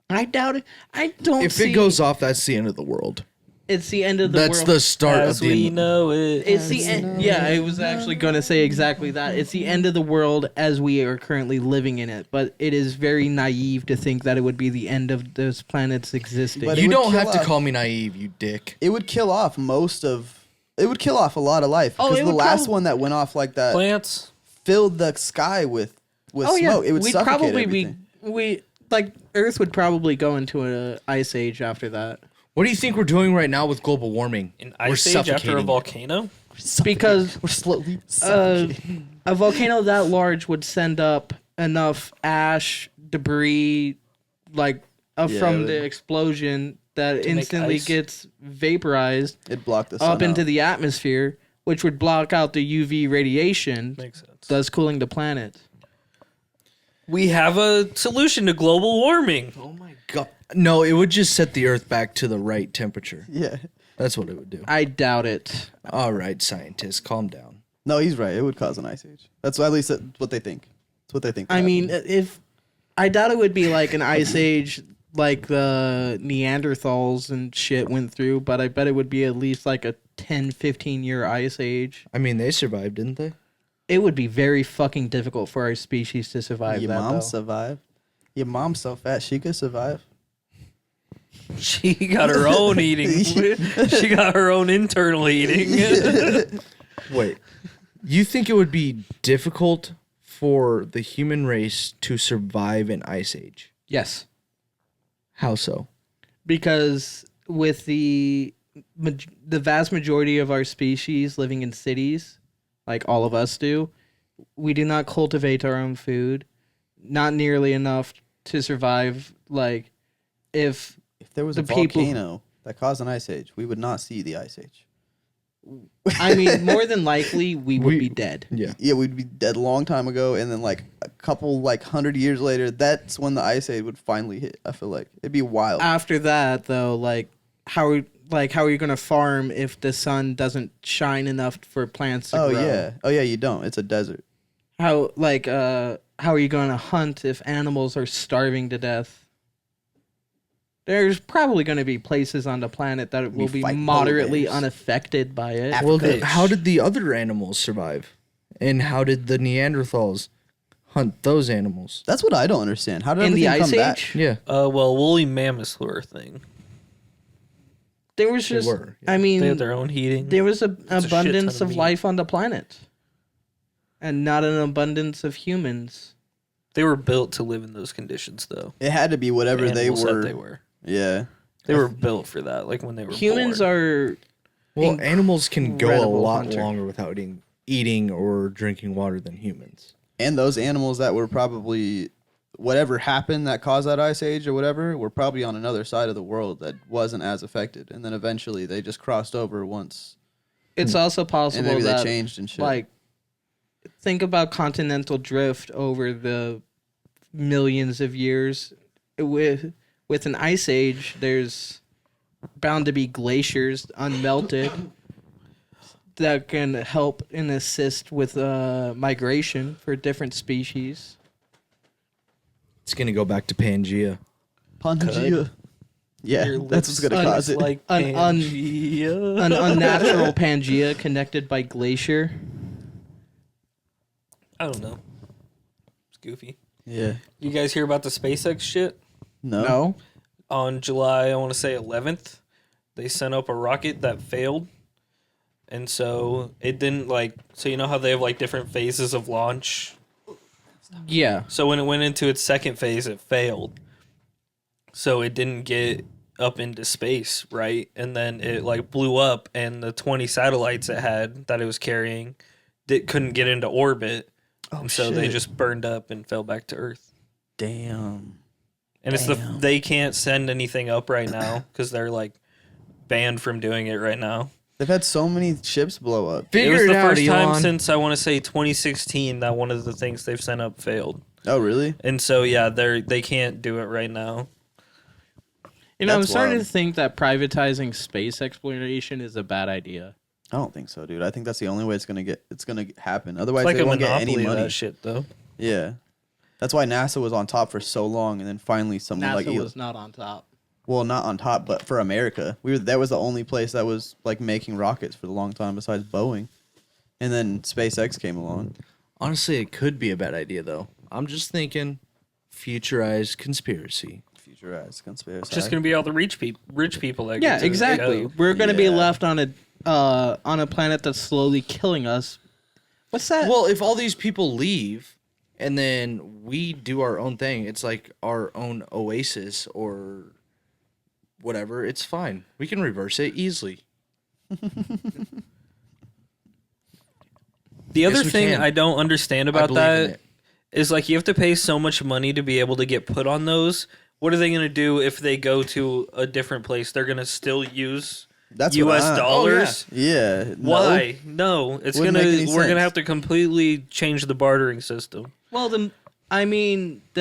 [SPEAKER 1] I doubt it. I don't.
[SPEAKER 4] If it goes off, that's the end of the world.
[SPEAKER 1] it's the end of the
[SPEAKER 4] That's
[SPEAKER 1] world.
[SPEAKER 4] the start
[SPEAKER 3] As
[SPEAKER 4] of the
[SPEAKER 3] we
[SPEAKER 4] end.
[SPEAKER 3] know it.
[SPEAKER 1] It's the end. Yeah, I was actually going to say exactly that. It's the end of the world as we are currently living in it. But it is very naive to think that it would be the end of this planet's existing.
[SPEAKER 2] But it
[SPEAKER 4] You
[SPEAKER 2] would
[SPEAKER 4] don't
[SPEAKER 2] kill
[SPEAKER 4] have to
[SPEAKER 2] off-
[SPEAKER 4] call me naive, you dick.
[SPEAKER 2] It would kill off most of. It would kill off a lot of life
[SPEAKER 1] Oh,
[SPEAKER 2] because
[SPEAKER 1] it
[SPEAKER 2] the
[SPEAKER 1] would
[SPEAKER 2] last
[SPEAKER 1] prob-
[SPEAKER 2] one that went off like that
[SPEAKER 3] Plants.
[SPEAKER 2] filled the sky with smoke. It would
[SPEAKER 1] we'd
[SPEAKER 2] suffocate
[SPEAKER 1] probably
[SPEAKER 2] everything.
[SPEAKER 1] we like Earth would probably go into an ice age after that
[SPEAKER 4] What do you think we're doing right now with global warming?
[SPEAKER 3] An
[SPEAKER 4] We're
[SPEAKER 3] ice age after a
[SPEAKER 4] suffocating.
[SPEAKER 3] volcano?
[SPEAKER 1] because
[SPEAKER 2] We're slowly suffocating.
[SPEAKER 1] a volcano that large would send up enough ash debris like
[SPEAKER 2] Yeah,
[SPEAKER 1] from
[SPEAKER 2] it
[SPEAKER 1] the
[SPEAKER 2] would.
[SPEAKER 1] explosion that
[SPEAKER 3] make
[SPEAKER 1] instantly
[SPEAKER 3] ice.
[SPEAKER 1] gets vaporized
[SPEAKER 2] It blocked the sun
[SPEAKER 1] up into
[SPEAKER 2] out.
[SPEAKER 1] the atmosphere, which would block out the UV radiation,
[SPEAKER 3] Makes sense.
[SPEAKER 1] thus cooling the planet.
[SPEAKER 3] We have a solution to global warming.
[SPEAKER 4] Oh my god. No, it would just set the Earth back to the right temperature.
[SPEAKER 2] Yeah.
[SPEAKER 4] That's what it would do.
[SPEAKER 1] I doubt it.
[SPEAKER 4] All right, scientists, calm down.
[SPEAKER 2] No, he's right. It would cause an ice age. That's at least what they think. That's what they think.
[SPEAKER 1] I
[SPEAKER 2] would
[SPEAKER 1] mean,
[SPEAKER 2] happen.
[SPEAKER 1] I doubt it would be like an ice age like the Neanderthals and shit went through, but I bet it would be at least like a 10, 15-year ice age.
[SPEAKER 4] I mean, they survived, didn't they?
[SPEAKER 1] It would be very fucking difficult for our species to survive
[SPEAKER 2] your
[SPEAKER 1] that,
[SPEAKER 2] mom
[SPEAKER 1] though.
[SPEAKER 2] survived. Your mom's so fat she could survive.
[SPEAKER 3] She got her own eating. She got her own internal eating.
[SPEAKER 4] Wait. You think it would be difficult for the human race to survive an ice age?
[SPEAKER 1] Yes.
[SPEAKER 4] How so?
[SPEAKER 1] Because with the vast majority of our species living in cities, like all of us do, we do not cultivate our own food, not nearly enough to survive. Like, if
[SPEAKER 2] If there was a
[SPEAKER 1] The people-
[SPEAKER 2] volcano that caused an ice age, we would not see the ice age.
[SPEAKER 1] I mean, more than likely, we would be dead.
[SPEAKER 4] Yeah.
[SPEAKER 2] Yeah, we'd be dead a long time ago, and then like a couple 100 years later, that's when the ice age would finally hit. I feel like it'd be wild.
[SPEAKER 1] After that, though, how are you gonna farm if the sun doesn't shine enough for plants to
[SPEAKER 2] Oh
[SPEAKER 1] grow?
[SPEAKER 2] yeah, you don't. It's a desert.
[SPEAKER 1] How are you gonna hunt if animals are starving to death? There's probably going to be places on the planet that will be
[SPEAKER 2] fighting polar
[SPEAKER 1] moderately
[SPEAKER 2] bears.
[SPEAKER 1] unaffected by it.
[SPEAKER 4] Well,
[SPEAKER 2] Bitch.
[SPEAKER 4] how did the other animals survive? And how did the Neanderthals hunt those animals?
[SPEAKER 2] That's what I don't understand. How did
[SPEAKER 1] In the
[SPEAKER 2] everything
[SPEAKER 1] Ice
[SPEAKER 2] come back?
[SPEAKER 1] Age,
[SPEAKER 4] Yeah.
[SPEAKER 3] Well, woolly mammoths were a thing.
[SPEAKER 1] there was
[SPEAKER 4] They
[SPEAKER 1] just,
[SPEAKER 4] were,
[SPEAKER 1] I
[SPEAKER 3] They
[SPEAKER 1] mean,
[SPEAKER 3] had their own heating.
[SPEAKER 1] there was an
[SPEAKER 3] a shit
[SPEAKER 1] abundance
[SPEAKER 3] ton
[SPEAKER 1] of
[SPEAKER 3] of meat.
[SPEAKER 1] life on the planet, and not an abundance of humans.
[SPEAKER 3] They were built to live in those conditions, though.
[SPEAKER 2] It had to be whatever
[SPEAKER 3] The
[SPEAKER 2] they
[SPEAKER 3] animals that
[SPEAKER 2] were.
[SPEAKER 3] They were.
[SPEAKER 2] Yeah.
[SPEAKER 3] They were built for that. Like when they were
[SPEAKER 1] Humans
[SPEAKER 3] born.
[SPEAKER 1] are
[SPEAKER 4] Well, animals can go a
[SPEAKER 1] incredible
[SPEAKER 4] lot
[SPEAKER 1] hunter.
[SPEAKER 4] longer without eating or drinking water than humans.
[SPEAKER 2] And those animals that were probably whatever happened that caused that ice age or whatever, were probably on another side of the world that wasn't as affected, and then eventually they just crossed over once,
[SPEAKER 1] It's also
[SPEAKER 2] and
[SPEAKER 1] possible
[SPEAKER 2] maybe they
[SPEAKER 1] that,
[SPEAKER 2] changed and shit.
[SPEAKER 1] like, think about continental drift over the millions of years. With an ice age, there's bound to be glaciers unmelted that can help and assist with migration for different species.
[SPEAKER 4] It's gonna go back to Pangea.
[SPEAKER 2] Pangea. Yeah,
[SPEAKER 3] Your
[SPEAKER 2] that's what's
[SPEAKER 3] lips
[SPEAKER 2] gonna cause it.
[SPEAKER 3] like
[SPEAKER 1] An
[SPEAKER 3] Pangea.
[SPEAKER 1] An unnatural Pangea connected by glacier.
[SPEAKER 3] I don't know. It's goofy.
[SPEAKER 2] Yeah.
[SPEAKER 3] You guys hear about the SpaceX shit?
[SPEAKER 2] No.
[SPEAKER 1] No.
[SPEAKER 3] On July, I want to say 11th, they sent up a rocket that failed. And so it didn't so you know how they have like different phases of launch?
[SPEAKER 1] Yeah.
[SPEAKER 3] So when it went into its second phase, it failed. So it didn't get up into space, right? And then it like blew up, and the 20 satellites it had that it was carrying couldn't get into orbit. And so they
[SPEAKER 2] shit.
[SPEAKER 3] just burned up and fell back to Earth.
[SPEAKER 2] Damn.
[SPEAKER 3] And they can't send anything up right now because they're like banned from doing it right now.
[SPEAKER 2] They've had so many ships blow up.
[SPEAKER 3] It
[SPEAKER 4] Figure
[SPEAKER 3] was
[SPEAKER 4] it
[SPEAKER 3] the
[SPEAKER 4] out,
[SPEAKER 3] first time
[SPEAKER 4] Elon.
[SPEAKER 3] since I want to say 2016 that one of the things they've sent up failed.
[SPEAKER 2] Oh, really?
[SPEAKER 3] And so yeah, they can't do it right now.
[SPEAKER 1] You know, I'm
[SPEAKER 2] That's
[SPEAKER 1] starting
[SPEAKER 2] wild.
[SPEAKER 1] to think that privatizing space exploration is a bad idea.
[SPEAKER 2] I don't think so, dude. I think that's the only way it's gonna happen. Otherwise,
[SPEAKER 3] It's like
[SPEAKER 2] they
[SPEAKER 3] a
[SPEAKER 2] won't get
[SPEAKER 3] monopoly
[SPEAKER 2] any
[SPEAKER 3] of
[SPEAKER 2] money.
[SPEAKER 3] that shit though.
[SPEAKER 2] Yeah, that's why NASA was on top for so long, and then finally someone
[SPEAKER 1] NASA
[SPEAKER 2] like Elon.
[SPEAKER 1] was not on top.
[SPEAKER 2] Well, not on top, but for America, that was the only place that was like making rockets for a long time besides Boeing, and then SpaceX came along.
[SPEAKER 4] Honestly, it could be a bad idea though. I'm just thinking, futurized conspiracy.
[SPEAKER 2] Futurized conspiracy.
[SPEAKER 3] It's just gonna be all the rich people that
[SPEAKER 1] Yeah,
[SPEAKER 3] get to
[SPEAKER 1] exactly.
[SPEAKER 3] go.
[SPEAKER 1] We're going to be
[SPEAKER 2] Yeah.
[SPEAKER 1] left on a planet that's slowly killing us. What's that?
[SPEAKER 4] Well, if all these people leave and then we do our own thing, it's like our own oasis or whatever, it's fine. We can reverse it easily.
[SPEAKER 3] The other
[SPEAKER 4] Yes, we
[SPEAKER 3] thing
[SPEAKER 4] can.
[SPEAKER 3] I don't understand
[SPEAKER 4] I
[SPEAKER 3] about
[SPEAKER 4] believe in
[SPEAKER 3] that
[SPEAKER 4] it.
[SPEAKER 3] is like you have to pay so much money to be able to get put on those. What are they going to do if they go to a different place? They're going to still use
[SPEAKER 2] That's what
[SPEAKER 3] US
[SPEAKER 2] I-
[SPEAKER 3] dollars?
[SPEAKER 2] Yeah. no.
[SPEAKER 3] Why? No, it's
[SPEAKER 2] Wouldn't
[SPEAKER 3] going
[SPEAKER 2] make any
[SPEAKER 3] to we're going
[SPEAKER 2] sense.
[SPEAKER 3] to have to completely change the bartering system.
[SPEAKER 1] well, the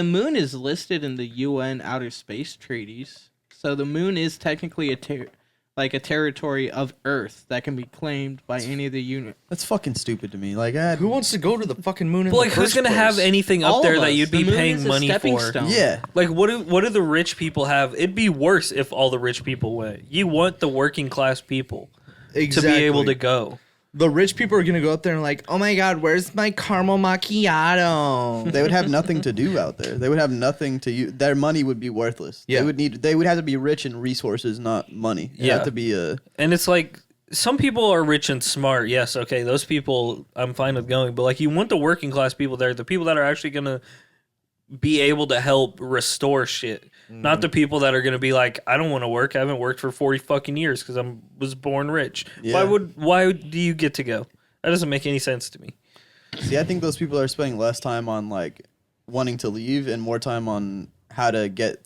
[SPEAKER 1] moon is listed in the UN Outer Space Treaties. So the moon is technically a territory of Earth that can be claimed by any of the unit.
[SPEAKER 2] That's fucking stupid to me. Like,
[SPEAKER 4] Who wants to go to the fucking moon in
[SPEAKER 3] But like
[SPEAKER 4] the
[SPEAKER 3] who's
[SPEAKER 4] first
[SPEAKER 3] going to have
[SPEAKER 4] place?
[SPEAKER 3] anything up
[SPEAKER 1] All
[SPEAKER 3] there
[SPEAKER 1] of
[SPEAKER 3] that
[SPEAKER 1] us.
[SPEAKER 3] you'd
[SPEAKER 1] The
[SPEAKER 3] be
[SPEAKER 1] moon
[SPEAKER 3] paying
[SPEAKER 1] is a
[SPEAKER 3] money
[SPEAKER 1] stepping
[SPEAKER 3] for?
[SPEAKER 1] stone.
[SPEAKER 2] yeah.
[SPEAKER 3] Like what do the rich people have? It'd be worse if all the rich people went. You want the working class people to be able to go.
[SPEAKER 4] The rich people are gonna go up there and like, oh my god, where's my caramel macchiato?
[SPEAKER 2] They would have nothing to do out there. They would have nothing to use. Their money would be worthless.
[SPEAKER 4] Yeah.
[SPEAKER 2] They would have to be rich in resources, not money. It'd
[SPEAKER 3] Yeah.
[SPEAKER 2] have to be a.
[SPEAKER 3] And it's like some people are rich and smart. Yes, okay, those people I'm fine with going, but like you want the working class people there, the people that are actually going to be able to help restore shit. Not the people that are going to be like, I don't want to work. I haven't worked for 40 fucking years cuz I was born rich.
[SPEAKER 2] Yeah.
[SPEAKER 3] Why do you get to go? That doesn't make any sense to me.
[SPEAKER 2] See, I think those people are spending less time on like wanting to leave and more time on how to get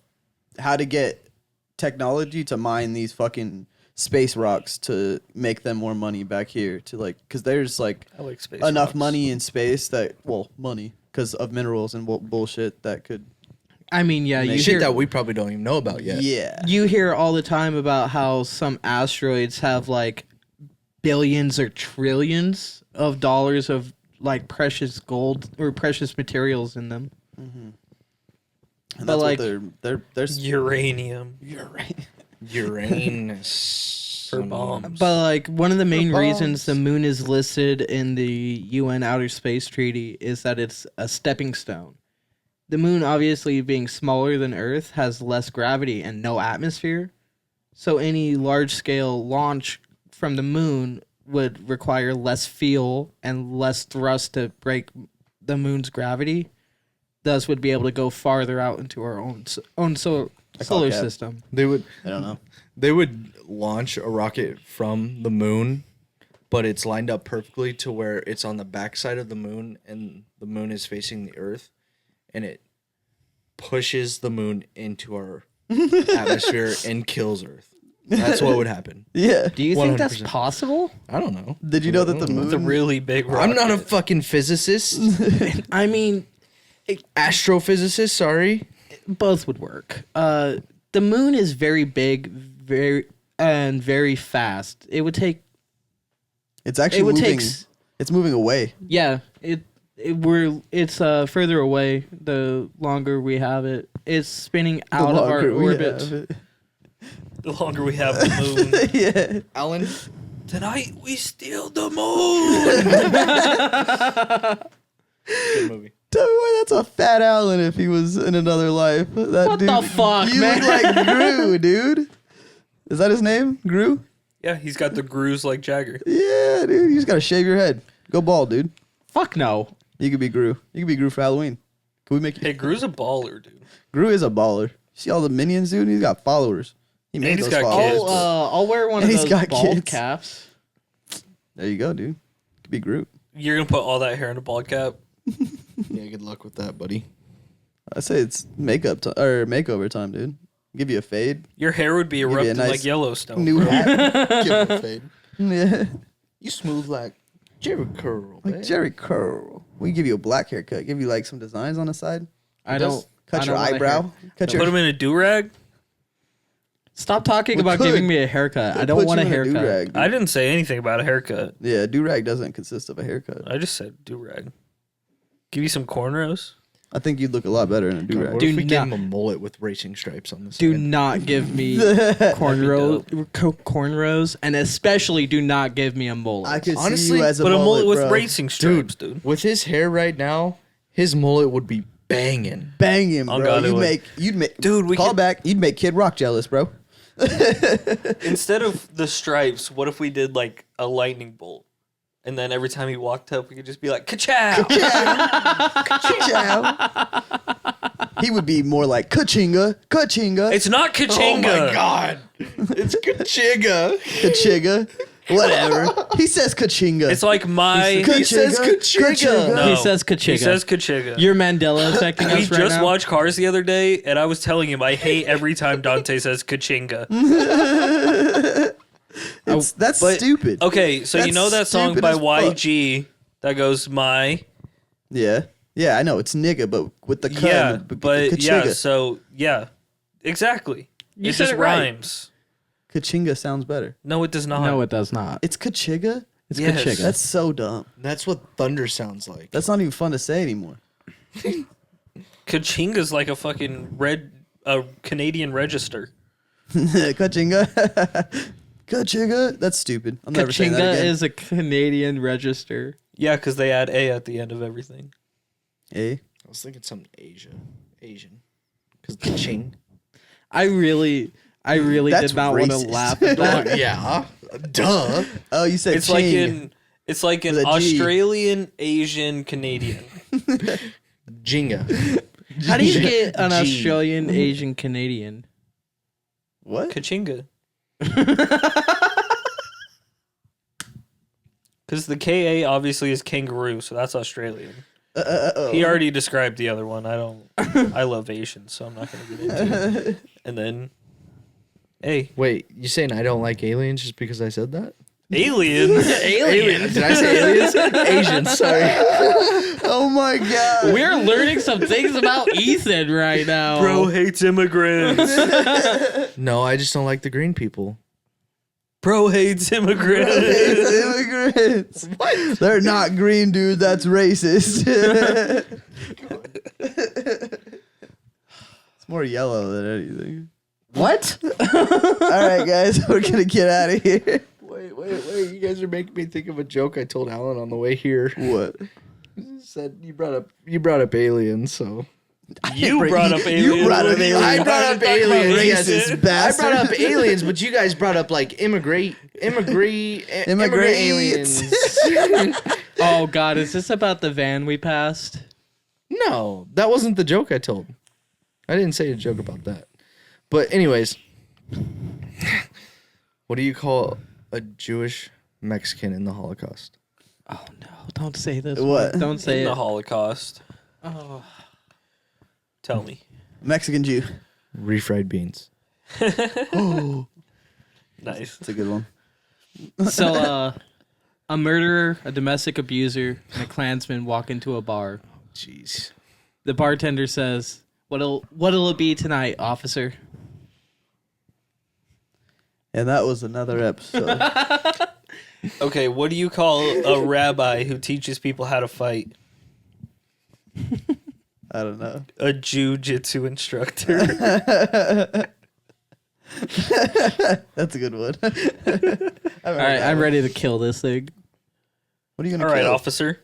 [SPEAKER 2] technology to mine these fucking space rocks to make them more money back here to like because there's like
[SPEAKER 3] I like space
[SPEAKER 2] enough
[SPEAKER 3] rocks.
[SPEAKER 2] money in space that money because of minerals and bullshit that could
[SPEAKER 1] I mean, yeah, you
[SPEAKER 4] Shit
[SPEAKER 1] hear
[SPEAKER 4] that we probably don't even know about yet.
[SPEAKER 2] yeah
[SPEAKER 1] you hear all the time about how some asteroids have like billions or trillions of dollars of like precious gold or precious materials in them.
[SPEAKER 2] and
[SPEAKER 1] but,
[SPEAKER 2] that's
[SPEAKER 1] like-
[SPEAKER 2] what they're
[SPEAKER 3] Uranium
[SPEAKER 2] you're right.
[SPEAKER 4] Uranus
[SPEAKER 3] for bombs.
[SPEAKER 1] But like one of the main
[SPEAKER 2] bombs.
[SPEAKER 1] reasons the moon is listed in the UN Outer Space Treaty is that it's a stepping stone. The moon, obviously being smaller than Earth, has less gravity and no atmosphere. So any large-scale launch from the moon would require less fuel and less thrust to break the moon's gravity. Thus, would be able to go farther out into our own solar
[SPEAKER 2] cap.
[SPEAKER 1] system.
[SPEAKER 4] They would
[SPEAKER 2] I don't know.
[SPEAKER 4] they would launch a rocket from the moon, but it's lined up perfectly to where it's on the backside of the moon and the moon is facing the earth, and it pushes the moon into our atmosphere and kills Earth. That's what would happen.
[SPEAKER 2] Yeah.
[SPEAKER 1] Do you think that's
[SPEAKER 4] 100%.
[SPEAKER 1] possible?
[SPEAKER 4] I don't know.
[SPEAKER 2] Did you know that the moon?
[SPEAKER 3] It's a really big rocket.
[SPEAKER 4] I'm not a fucking physicist.
[SPEAKER 1] I mean,
[SPEAKER 4] Astrophysicist, sorry.
[SPEAKER 1] both would work. The moon is very big, very fast. It would take.
[SPEAKER 2] It's actually
[SPEAKER 1] It would
[SPEAKER 2] moving.
[SPEAKER 1] take.
[SPEAKER 2] It's moving away.
[SPEAKER 1] Yeah, it's further away the longer we have it. It's spinning out of our
[SPEAKER 2] longer we
[SPEAKER 1] orbit.
[SPEAKER 2] have it.
[SPEAKER 3] The longer we have the moon.
[SPEAKER 2] Yeah.
[SPEAKER 4] Alan,
[SPEAKER 3] Tonight we steal the moon.
[SPEAKER 4] good movie.
[SPEAKER 2] Tell me why that's a fat Alan if he was in another life. That
[SPEAKER 1] What
[SPEAKER 2] dude,
[SPEAKER 1] the fuck,
[SPEAKER 2] you
[SPEAKER 1] man?
[SPEAKER 2] look like Gru, dude. Is that his name? Gru?
[SPEAKER 3] Yeah, he's got the grooves like Jagger.
[SPEAKER 2] Yeah, dude. You just gotta shave your head. Go bald, dude.
[SPEAKER 1] Fuck no.
[SPEAKER 2] You could be Gru. You could be Gru for Halloween. Can we make you?
[SPEAKER 3] Hey, Gru's a baller, dude.
[SPEAKER 2] Gru is a baller. See all the minions, dude? He's got followers. He made
[SPEAKER 3] he's
[SPEAKER 2] those
[SPEAKER 3] got
[SPEAKER 2] followers.
[SPEAKER 3] kids.
[SPEAKER 1] I'll wear one of
[SPEAKER 2] He's
[SPEAKER 1] those
[SPEAKER 2] got
[SPEAKER 1] bald
[SPEAKER 2] kids.
[SPEAKER 1] caps.
[SPEAKER 2] There you go, dude. Could be Gru.
[SPEAKER 3] You're gonna put all that hair in a bald cap.
[SPEAKER 4] Yeah, good luck with that, buddy.
[SPEAKER 2] I say it's makeup or makeover time, dude. Give you a fade,
[SPEAKER 3] Your hair would be
[SPEAKER 2] you a
[SPEAKER 3] erupted
[SPEAKER 2] nice
[SPEAKER 3] like Yellowstone.
[SPEAKER 2] new hat.
[SPEAKER 4] Give him a fade.
[SPEAKER 2] Yeah,
[SPEAKER 4] You smooth like Jerry Curl,
[SPEAKER 2] like Jerry Curl. We give you a black haircut. Give you like some designs on the side.
[SPEAKER 1] I
[SPEAKER 2] Just
[SPEAKER 1] don't
[SPEAKER 2] cut
[SPEAKER 1] I
[SPEAKER 2] your
[SPEAKER 1] don't want a
[SPEAKER 2] eyebrow.
[SPEAKER 1] hair-
[SPEAKER 2] Cut
[SPEAKER 3] Put
[SPEAKER 2] your.
[SPEAKER 3] him in a do rag.
[SPEAKER 1] Stop talking
[SPEAKER 2] We
[SPEAKER 1] about
[SPEAKER 2] could.
[SPEAKER 1] giving me a haircut. I
[SPEAKER 2] Put
[SPEAKER 1] don't
[SPEAKER 2] you
[SPEAKER 1] want a
[SPEAKER 2] in
[SPEAKER 1] haircut.
[SPEAKER 2] do-rag, dude.
[SPEAKER 3] I didn't say anything about a haircut.
[SPEAKER 2] Yeah, do rag doesn't consist of a haircut.
[SPEAKER 3] I just said do rag. Give you some cornrows.
[SPEAKER 2] I think you'd look a lot better in a do
[SPEAKER 4] What
[SPEAKER 2] rag.
[SPEAKER 4] if
[SPEAKER 1] Do
[SPEAKER 4] we
[SPEAKER 1] not-
[SPEAKER 4] gave him a mullet with racing stripes on the side?
[SPEAKER 1] Do not give me cornrows, and especially do not give me a mullet.
[SPEAKER 2] I could see
[SPEAKER 4] Honestly,
[SPEAKER 2] you as a
[SPEAKER 3] But a mullet with
[SPEAKER 2] bro.
[SPEAKER 3] racing stripes, dude.
[SPEAKER 4] With his hair right now, his mullet would be banging.
[SPEAKER 2] Bang him,
[SPEAKER 3] Oh,
[SPEAKER 2] bro.
[SPEAKER 3] God, it would.
[SPEAKER 2] You'd make,
[SPEAKER 3] Dude, we
[SPEAKER 2] call
[SPEAKER 3] could-
[SPEAKER 2] back. You'd make Kid Rock jealous, bro.
[SPEAKER 3] Instead of the stripes, what if we did like a lightning bolt? And then every time he walked up, we could just be like, ka-chow!
[SPEAKER 2] Ciao. He would be more like Kachinga, Kachinga,
[SPEAKER 3] It's not ka-chinga.
[SPEAKER 4] God, it's Kachiga.
[SPEAKER 2] Kachinga, whatever. He says Kachinga.
[SPEAKER 3] It's like my...
[SPEAKER 2] Kachinga,
[SPEAKER 4] says Kachinga.
[SPEAKER 2] Kachinga.
[SPEAKER 3] No,
[SPEAKER 1] He says ka-chiga.
[SPEAKER 3] He says ka-chiga.
[SPEAKER 1] You're Mandela affecting
[SPEAKER 3] We
[SPEAKER 1] us right
[SPEAKER 3] just
[SPEAKER 1] now.
[SPEAKER 3] watched Cars the other day, and I was telling him I hate every time Dante says ka-chinga.
[SPEAKER 2] That's
[SPEAKER 3] But-
[SPEAKER 2] stupid.
[SPEAKER 3] Okay, so you
[SPEAKER 2] That's
[SPEAKER 3] know that song
[SPEAKER 2] stupid
[SPEAKER 3] by
[SPEAKER 2] as fuck.
[SPEAKER 3] YG that goes my...
[SPEAKER 2] Yeah, yeah, I know it's nigga, but with the cut.
[SPEAKER 3] Yeah,
[SPEAKER 2] and the
[SPEAKER 3] but yeah,
[SPEAKER 2] Kachinga.
[SPEAKER 3] so yeah, exactly.
[SPEAKER 1] You
[SPEAKER 3] It
[SPEAKER 1] said
[SPEAKER 3] just
[SPEAKER 1] it right.
[SPEAKER 3] rhymes.
[SPEAKER 2] Kachinga sounds better.
[SPEAKER 3] No, it does not.
[SPEAKER 1] No, it does not.
[SPEAKER 2] It's Kachiga.
[SPEAKER 1] It's
[SPEAKER 3] Yes.
[SPEAKER 1] ka-chiga.
[SPEAKER 2] That's so dumb.
[SPEAKER 4] That's what thunder sounds like.
[SPEAKER 2] That's not even fun to say anymore.
[SPEAKER 3] Kachinga's like a fucking Canadian register.
[SPEAKER 2] Kachinga. Kachinga. That's stupid. I'm never saying that
[SPEAKER 1] Ka-chinga
[SPEAKER 2] again.
[SPEAKER 1] is a Canadian register.
[SPEAKER 3] Yeah, because they add A at the end of everything.
[SPEAKER 2] Eh?
[SPEAKER 4] I was thinking something Asian. Because the ching.
[SPEAKER 1] I really
[SPEAKER 2] That's
[SPEAKER 1] did not want to
[SPEAKER 2] racist.
[SPEAKER 1] laugh at that.
[SPEAKER 4] Yeah. Duh.
[SPEAKER 2] Oh, you said
[SPEAKER 3] It's like
[SPEAKER 2] ching.
[SPEAKER 3] it's like an
[SPEAKER 2] With a G.
[SPEAKER 3] Australian Asian Canadian.
[SPEAKER 4] Jinga.
[SPEAKER 1] How do you get an
[SPEAKER 4] G.
[SPEAKER 1] Australian Asian Canadian?
[SPEAKER 2] What?
[SPEAKER 3] Kachinga. Because the KA obviously is kangaroo, so that's Australian. He already described the other one. I love Asians, so I'm not going to get into it. And then, hey,
[SPEAKER 4] Wait, you saying I don't like aliens just because I said that?
[SPEAKER 3] aliens.
[SPEAKER 4] Aliens. Did I say aliens? Asians, sorry.
[SPEAKER 2] Oh my god.
[SPEAKER 1] We're learning some things about Ethan right now.
[SPEAKER 3] Bro hates immigrants.
[SPEAKER 4] No, I just don't like the green people.
[SPEAKER 3] Bro hates immigrants.
[SPEAKER 2] Immigrants. What? They're not green, dude. That's racist. It's more yellow than anything.
[SPEAKER 1] What?
[SPEAKER 2] All right, guys, we're gonna get out of here.
[SPEAKER 4] Wait. You guys are making me think of a joke I told Alan on the way here.
[SPEAKER 2] What?
[SPEAKER 4] Said you brought up aliens, so
[SPEAKER 3] You brought up aliens.
[SPEAKER 2] You brought up aliens.
[SPEAKER 4] I brought up aliens.
[SPEAKER 2] Racist
[SPEAKER 4] Yes. I
[SPEAKER 2] bastard.
[SPEAKER 4] brought up aliens, but you guys brought up like immigrant aliens.
[SPEAKER 1] Oh God, is this about the van we passed?
[SPEAKER 4] No, that wasn't the joke I told. I didn't say a joke about that. But anyways, what do you call a Jewish Mexican in the Holocaust?
[SPEAKER 1] Oh no, don't say this.
[SPEAKER 2] What?
[SPEAKER 1] Don't say
[SPEAKER 3] In
[SPEAKER 1] it.
[SPEAKER 3] the Holocaust.
[SPEAKER 1] Oh.
[SPEAKER 3] Tell me.
[SPEAKER 2] Mexican Jew.
[SPEAKER 4] Refried beans.
[SPEAKER 2] Oh,
[SPEAKER 3] Nice.
[SPEAKER 2] that's a good one.
[SPEAKER 1] So, a murderer, a domestic abuser, and a Klansman walk into a bar.
[SPEAKER 4] Jeez.
[SPEAKER 1] The bartender says, What'll it be tonight, officer?
[SPEAKER 2] And that was another episode.
[SPEAKER 3] Okay, what do you call a rabbi who teaches people how to fight?
[SPEAKER 2] I don't know.
[SPEAKER 3] A jiu-jitsu instructor.
[SPEAKER 2] That's a good one.
[SPEAKER 1] All right, I'm ready to kill this thing.
[SPEAKER 2] What are you
[SPEAKER 3] All
[SPEAKER 2] gonna
[SPEAKER 3] right,
[SPEAKER 2] kill?
[SPEAKER 3] officer.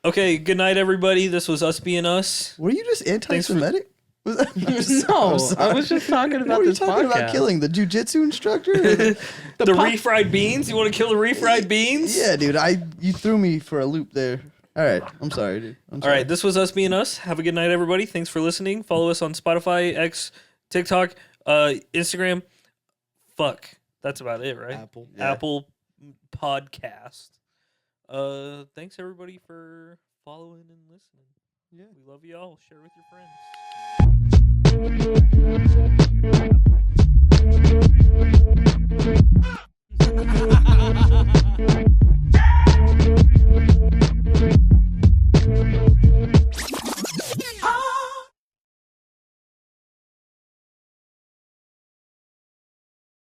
[SPEAKER 3] Okay, good night, everybody. This was Us Being Us.
[SPEAKER 2] Were you just anti-Semitic?
[SPEAKER 1] No,
[SPEAKER 2] I'm sorry.
[SPEAKER 1] I was just talking about
[SPEAKER 2] What were you
[SPEAKER 1] this
[SPEAKER 2] talking
[SPEAKER 1] podcast.
[SPEAKER 2] about killing? The jujitsu instructor?
[SPEAKER 3] The refried beans? You want to kill the refried beans?
[SPEAKER 2] Yeah, dude. You threw me for a loop there. All right. I'm sorry, dude. I'm
[SPEAKER 3] All
[SPEAKER 2] sorry.
[SPEAKER 3] right, this was Us Being Us. Have a good night, everybody. Thanks for listening. Follow us on Spotify, X, TikTok, Instagram. Fuck. That's about it, right?
[SPEAKER 4] Apple.
[SPEAKER 2] Yeah.
[SPEAKER 3] Apple Podcast. Thanks, everybody, for following and listening.
[SPEAKER 2] Yeah.
[SPEAKER 3] We love you all. Share with your friends.